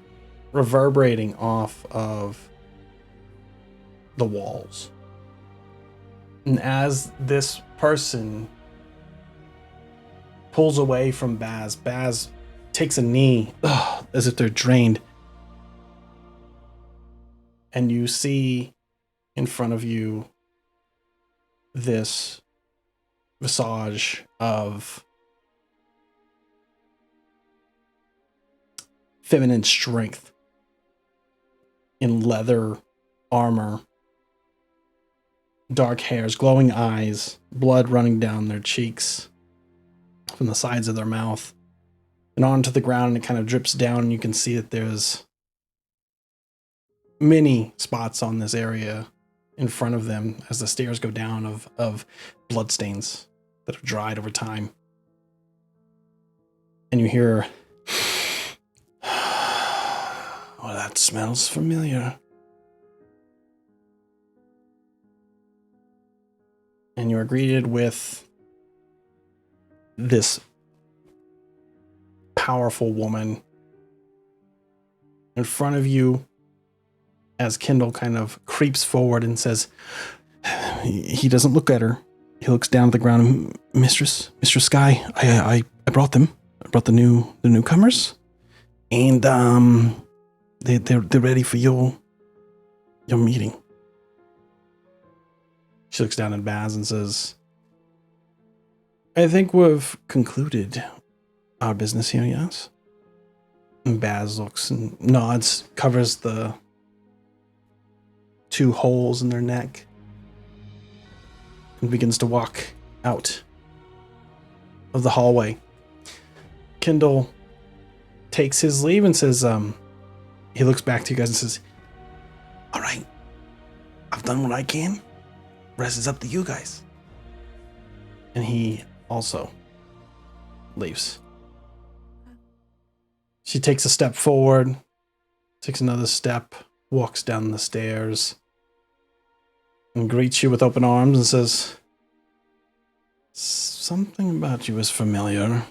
reverberating off of the walls. And as this person pulls away from Baz takes a knee, as if they're drained. and you see in front of you this visage of feminine strength in leather armor, dark hairs, glowing eyes, blood running down their cheeks from the sides of their mouth and onto the ground, and it kind of drips down, and you can see that there's many spots on this area in front of them as the stairs go down of bloodstains that have dried over time. And you hear, "Oh, that smells familiar." And you are greeted with this powerful woman in front of you as Kendall kind of creeps forward and says, he doesn't look at her. He looks down at the ground. Mistress Sky, I brought them. I brought the newcomers, and they're ready for your meeting. She looks down at Baz and says, I think we've concluded our business here, yes? And Baz looks and nods, covers the 2 holes in their neck, and begins to walk out of the hallway. Kendall takes his leave and says, he looks back to you guys and says, all right, I've done what I can. Rest is up to you guys. And he also leaves. She takes a step forward, takes another step, walks down the stairs, and greets you with open arms and says, something about you is familiar.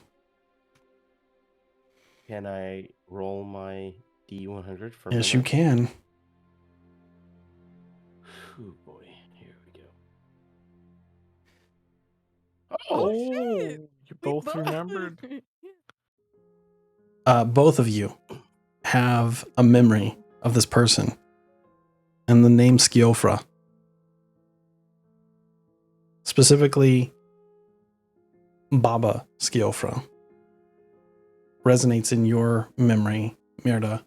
Can I roll my D100 for Yes, you can. Oh boy, here we go. Oh, Oh, shit! you We both remembered. Both of you have a memory of this person and the name Skiofra. Specifically, Baba Skiofra resonates in your memory, Mirda.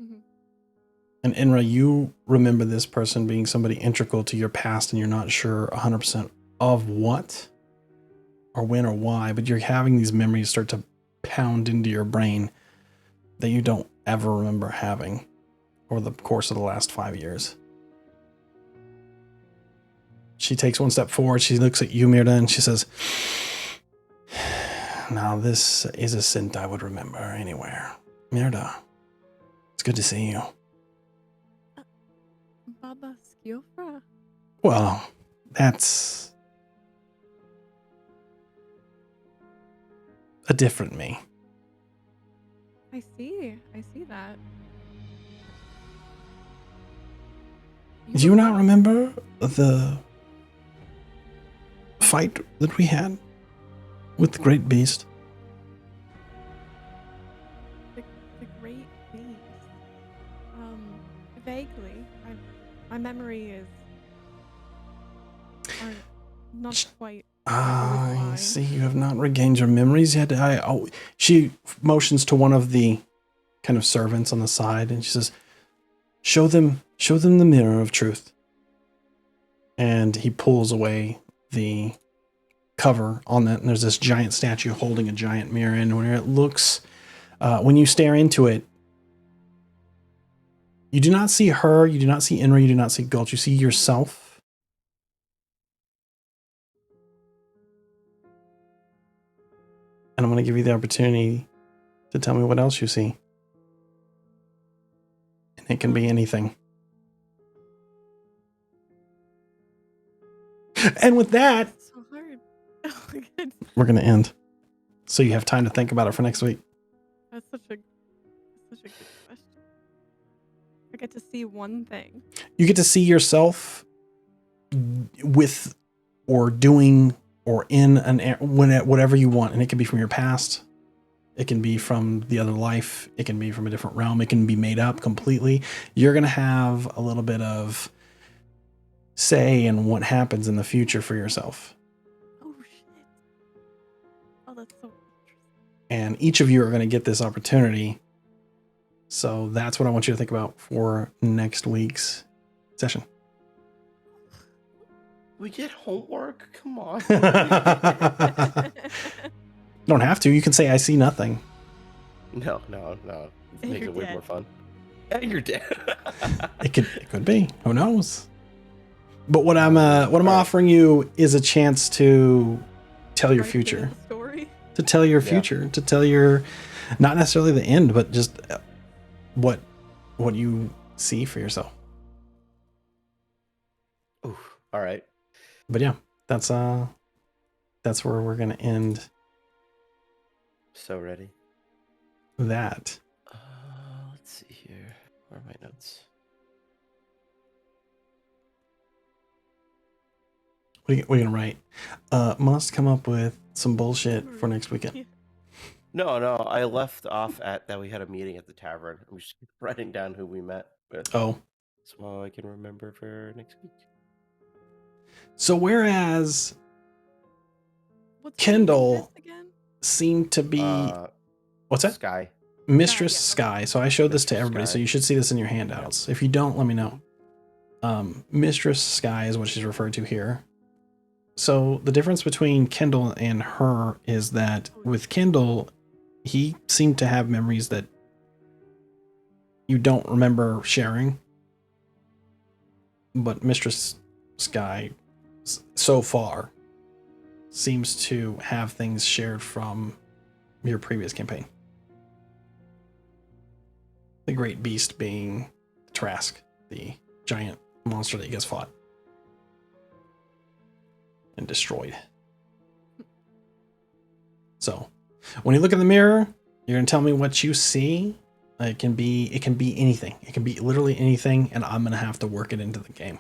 Mhm. And Inra, you remember this person being somebody integral to your past, and you're not sure 100% of what or when or why, but you're having these memories start to pound into your brain that you don't ever remember having over the course of the last 5 years. She takes one step forward. She looks at you, Mirda, and she says, now this is a scent I would remember anywhere. Mirda, it's good to see you. Baba Skiofra? Well, that's a different me. I see that. Do you not remember the fight that we had with the great beast? The Great Beast. Vaguely. My memory is not quite. I fine. see you have not regained your memories yet. She motions to one of the kind of servants on the side, and she says, show them the mirror of truth. And he pulls away the cover on that, and there's this giant statue holding a giant mirror, and when it looks, when you stare into it, you do not see her, you do not see Inra, you do not see Gulch, you see yourself. And I'm going to give you the opportunity to tell me what else you see. And it can be anything. And with that, It's so hard. Oh my god. we're going to end. So you have time to think about it for next week. That's such a good question. I get to see one thing. You get to see yourself with or doing or in whatever you want. And it can be from your past. It can be from the other life. It can be from a different realm. It can be made up completely. You're going to have a little bit of say in what happens in the future for yourself. Oh shit. Oh, that's so interesting. And each of you are going to get this opportunity. So that's what I want you to think about for next week's session. We get homework? Come on. Don't have to. You can say, I see nothing. No. It And makes you're it way dead. more fun. And you're dead. It could be. Who knows? But what I'm Alright. offering you is a chance to tell your Right at the end future. of the story. To tell your Yeah. future. To tell your, not necessarily the end, but just what you see for yourself. Ooh, all right. But yeah, that's where we're gonna end So ready. that. Let's see here. Where are my notes? What are you gonna write? Must come up with some bullshit for next weekend. Yeah. No, I left off at that we had a meeting at the tavern. I'm just writing down who we met with. Oh, So I can remember for next week. so whereas What's Kendall Miss again? seemed to be what's that? Sky. Mistress Sky, yeah. Sky. So I showed this to Mistress everybody, so Sky. you should see this in your handouts. If you don't, let me know. Mistress Sky is what she's referred to here. So the difference between Kendall and her is that with Kendall, he seemed to have memories that you don't remember sharing. But Mistress Sky, so far, seems to have things shared from your previous campaign. The great beast being Trask, the giant monster that you guys fought and destroyed. So, when you look in the mirror, you're gonna tell me what you see. It can be anything. It can be literally anything, and I'm gonna have to work it into the game.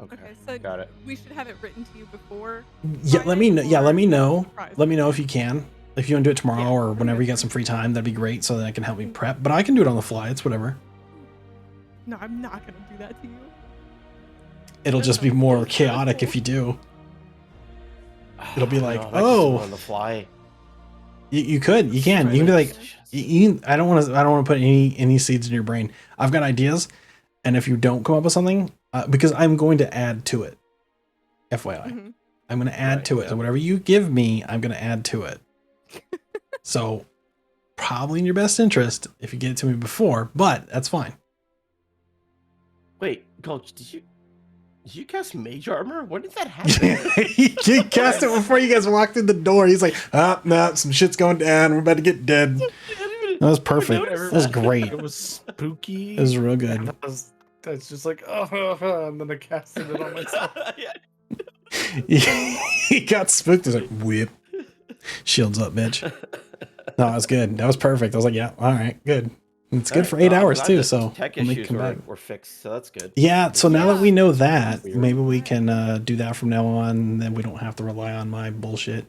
Okay. Okay, so Got it. we should have it written to you before. Yeah, let me know. Friday, Yeah, let or me know. surprise? Let me know if you can. If you want to do it tomorrow Yeah, or whenever you okay. got some free time, that'd be great. So that I can help me prep. But I can do it on the fly. It's whatever. No, I'm not gonna do that to you. It'll That just be sounds more so chaotic if stressful. you do. It'll be like, No, I like to do it oh. on the fly. You could. You can. You can be like, I don't want to put any seeds in your brain. I've got ideas, and if you don't come up with something, because I'm going to add to it. FYI, Mhm. I'm going to add Right, to it. yeah. So whatever you give me, I'm going to add to it. So probably in your best interest if you get it to me before, but that's fine. Wait, Gulch, did you cast mage armor? When did that happen? He cast it before you guys walked through the door. He's like, no, some shit's going down. We're about to get dead. That was perfect. That was great. It was spooky. It was real and good. that's just like, and then I casted it on myself. Yeah. He got spooked. He's like, whip. Shields up, bitch. No, that was good. That was perfect. I was like, yeah, all right, good. It's good Alright, for 8 well, I'm hours glad too, the so tech we'll make it issues come back. were fixed, so that's good. Yeah, so now that we know that, Weird. maybe we can do that from now on, and then we don't have to rely on my bullshit.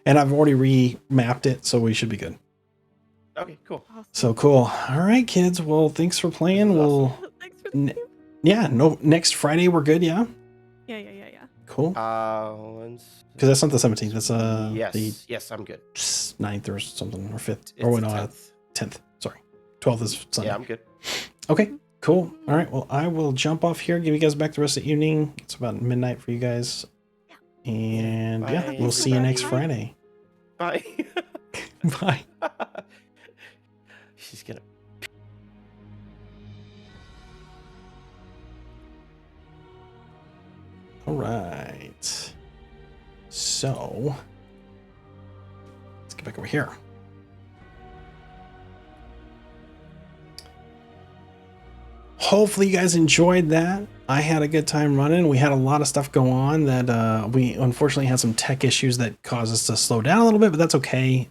And I've already remapped it, so we should be good. Okay, cool. Awesome. So cool. All right, kids. Well, thanks for playing. This is We'll awesome. Thanks for the N- game. yeah, no, next Friday we're good, yeah? Yeah. Cool. Because Because that's not the 17th, that's yes, the yes, I'm good. 9th or something, or 5th. It's Or wait, the no, 10th. 10th. Sorry. 12th is Sunday. Yeah, I'm good. Okay, cool. All right, well, I will jump off here, give you guys back the rest of the evening. It's about midnight for you guys. And Bye. yeah, we'll see you next Bye. Friday. Bye. Bye. She's gonna. All right. So, let's get back over here. Hopefully you guys enjoyed that. I had a good time running. We had a lot of stuff go on that we unfortunately had some tech issues that caused us to slow down a little bit, but that's okay.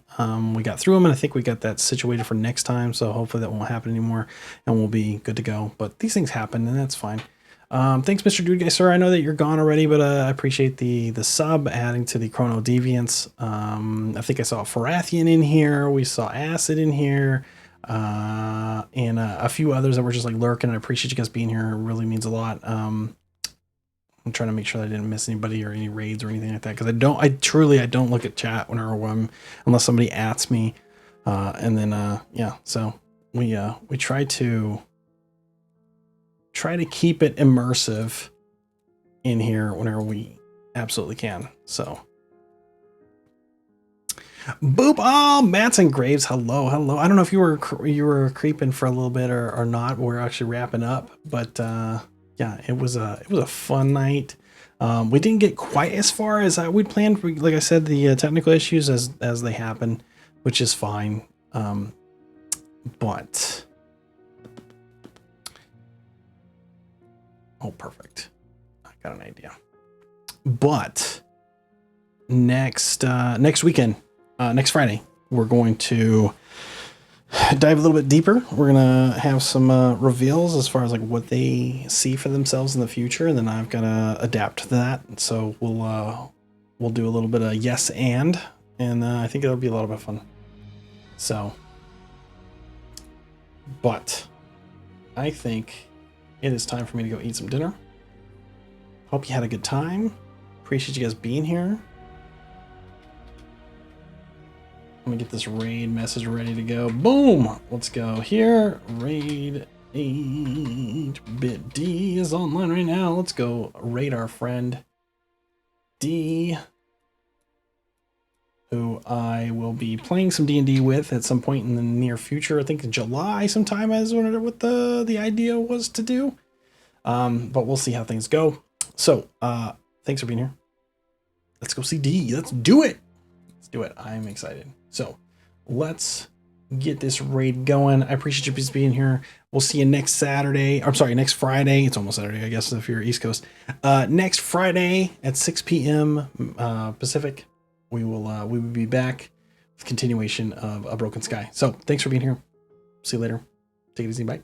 We got through them, and I think we got that situated for next time, so hopefully that won't happen anymore, and we'll be good to go. But these things happen, and that's fine. Thanks, Mr. Dude Guy, sir. I know that you're gone already, but I appreciate the sub adding to the Chrono Deviants. I think I saw Farathian in here. We saw Acid in here. And a few others that were just like lurking. I appreciate you guys being here. It really means a lot. I'm trying to make sure that I didn't miss anybody or any raids or anything like that. Cause I don't look at chat unless somebody asks me. And then, yeah, so we try to keep it immersive in here whenever we absolutely can. So boop. Oh, Mats and Graves. Hello. I don't know if you were creeping for a little bit or not, but we're actually wrapping up, but, yeah, it was a fun night. We didn't get quite as far as we'd planned. Like I said, the technical issues as they happen, which is fine. But oh, perfect. I got an idea. But next weekend, next Friday, we're going to dive a little bit deeper. We're gonna have some reveals as far as like what they see for themselves in the future, and then I've got to adapt to that. So we'll do a little bit of yes and I think it'll be a lot of fun. So, but I think it is time for me to go eat some dinner. Hope you had a good time. Appreciate you guys being here. Let me get this raid message ready to go. Boom! Let's go here. Raid 8-bit D is online right now. Let's go raid our friend D, who I will be playing some D&D with at some point in the near future. I think in July sometime is what the idea was to do. But we'll see how things go. So, thanks for being here. Let's go see D. Let's do it. Let's do it. I'm excited. So let's get this raid going. I appreciate you just being here. We'll see you next Saturday. I'm sorry, next Friday. It's almost Saturday, I guess, if you're East Coast. Next Friday at 6 p.m. Pacific, we will be back with continuation of A Broken Sky. So thanks for being here. See you later. Take it easy. Bye.